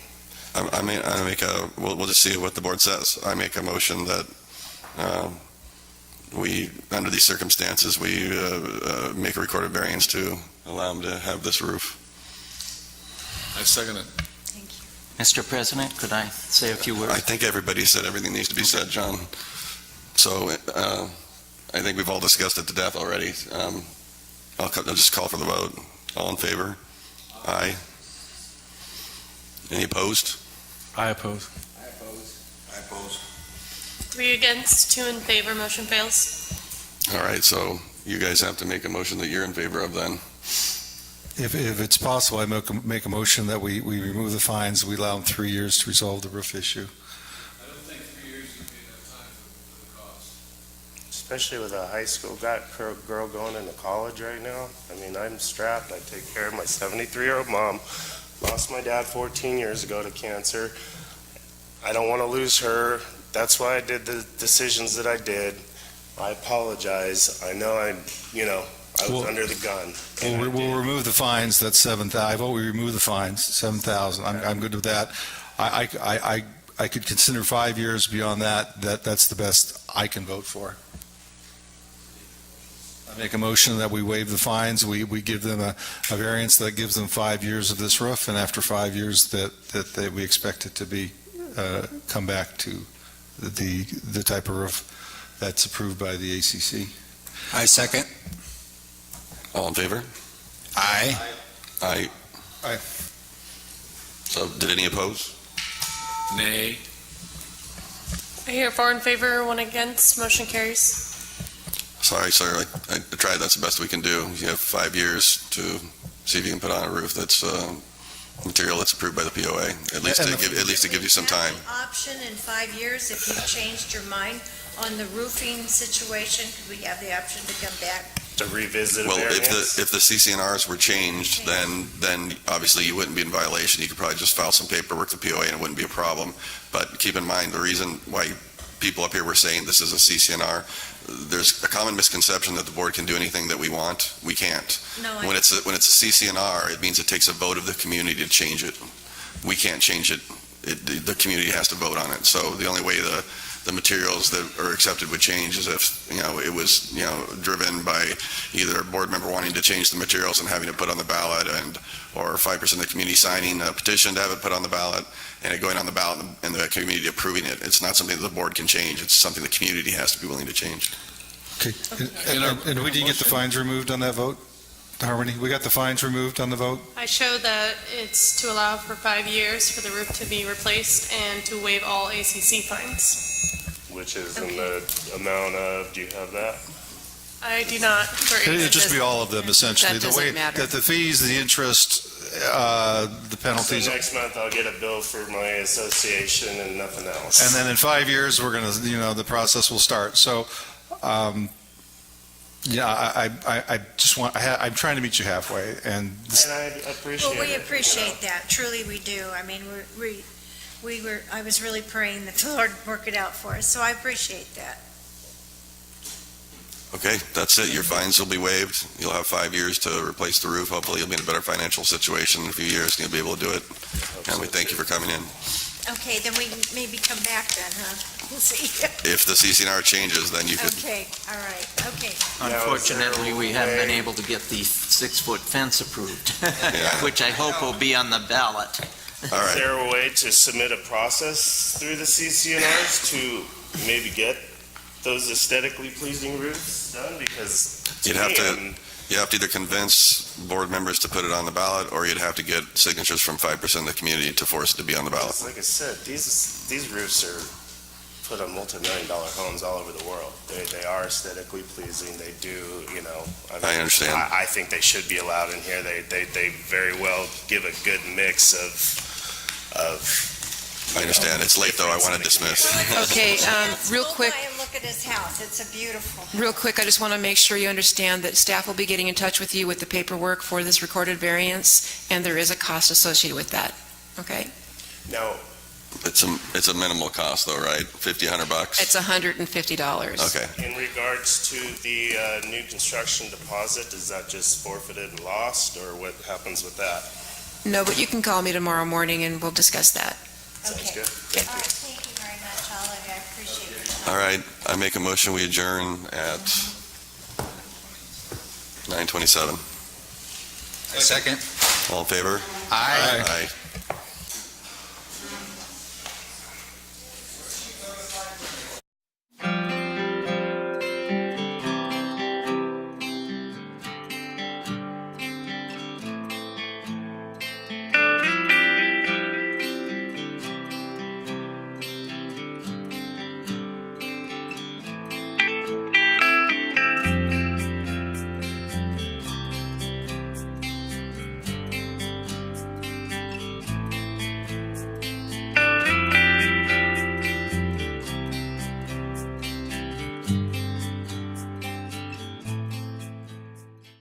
we'll just see what the board says. I make a motion that we, under these circumstances, we make a recorded variance to allow them to have this roof. I second it. Mr. President, could I say a few words? I think everybody said everything needs to be said, John. So I think we've all discussed it to death already. I'll just call for the vote. All in favor? Aye. Any opposed? I oppose. I oppose. 3 against, 2 in favor, motion fails. All right, so you guys have to make a motion that you're in favor of then. If it's possible, I make a motion that we remove the fines, we allow them 3 years to resolve the roof issue. I don't think 3 years would be enough time for the cost. Especially with a high school girl going into college right now. I mean, I'm strapped. I take care of my 73-year-old mom. Lost my dad 14 years ago to cancer. I don't want to lose her. That's why I did the decisions that I did. I apologize. I know I was under the gun. We'll remove the fines, that's 7,000. I vote we remove the fines, 7,000. I'm good with that. I could consider 5 years beyond that. That's the best I can vote for. I make a motion that we waive the fines. We give them a variance that gives them 5 years of this roof, and after 5 years that we expect it to be come back to the type of roof that's approved by the ACC. I second. All in favor? Aye. Aye. Aye. So, did any oppose? Nay. I hear 4 in favor, 1 against, motion carries. Sorry, sir, I tried, that's the best we can do. You have 5 years to see if you can put on a roof that's material that's approved by the POA, at least to give you some time. Option in 5 years, if you've changed your mind on the roofing situation, could we have the option to come back? To revisit a Well, variance? if the CCNRs were changed, then obviously you wouldn't be in violation. You could probably just file some paperwork to POA and it wouldn't be a problem. But keep in mind, the reason why people up here were saying this is a CCNR, there's a common misconception that the board can do anything that we want. We can't. No, When it's a CCNR, it means it takes a vote of the community to change it. We can't change it. The community has to vote on it. So the only way the materials that are accepted would change is if, it was, driven by either a board member wanting to change the materials and having it put on the ballot or 5% of the community signing a petition to have it put on the ballot and it going on the ballot and the community approving it. It's not something that the board can change. It's something the community has to be willing to change. Okay. And we didn't get the fines removed on that vote? Harmony, we got the fines removed on the vote? I showed that it's to allow for 5 years for the roof to be replaced and to waive all ACC fines. Which is in the amount of, do you have that? I do not. It'd just be all of them, essentially. That The way doesn't matter. that the fees, the interest, the penalties. So next month I'll get a bill for my association and nothing else. And then in 5 years, we're going to, the process will start. So, I just want, I'm trying to meet you halfway, and And I appreciate it. Well, we appreciate that, truly we do. I mean, I was really praying that the Lord would work it out for us, so I appreciate that. Okay, that's it. Your fines will be waived. You'll have 5 years to replace the roof. Hopefully you'll be in a better financial situation in a few years and you'll be able to do it. And we thank you for coming in. Okay, then we can maybe come back then, huh? We'll see. If the CCNR changes, then you could, Okay, all right, okay. Unfortunately, we haven't been able to get the 6-foot fence approved, which I hope will be on the ballot. all Is right. there a way to submit a process through the CCNRs to maybe get those aesthetically pleasing roofs done? Because You'd have to either convince board members to put it on the ballot or you'd have to get signatures from 5% of the community to force it to be on the ballot. like I said, these roofs are put on multi-million-dollar homes all over the world. They are aesthetically pleasing. They do, I understand. I think they should be allowed in here. They very well give a good mix of. I understand. It's late though. I want to dismiss. Okay, real quick. Go by and look at his house, it's a beautiful. Real quick, I just want to make sure you understand that staff will be getting in touch with you with the paperwork for this recorded variance, and there is a cost associated with that, okay? Now, It's a minimal cost though, right? $50-$100? It's $150. Okay. in regards to the new construction deposit, is that just forfeited and lost, or what happens with that? No, but you can call me tomorrow morning and we'll discuss that. Sounds good. All right, thank you very much, all of you, I appreciate it. All right. I make a motion. We adjourn at 9:27. I second. All in favor? Aye. Aye.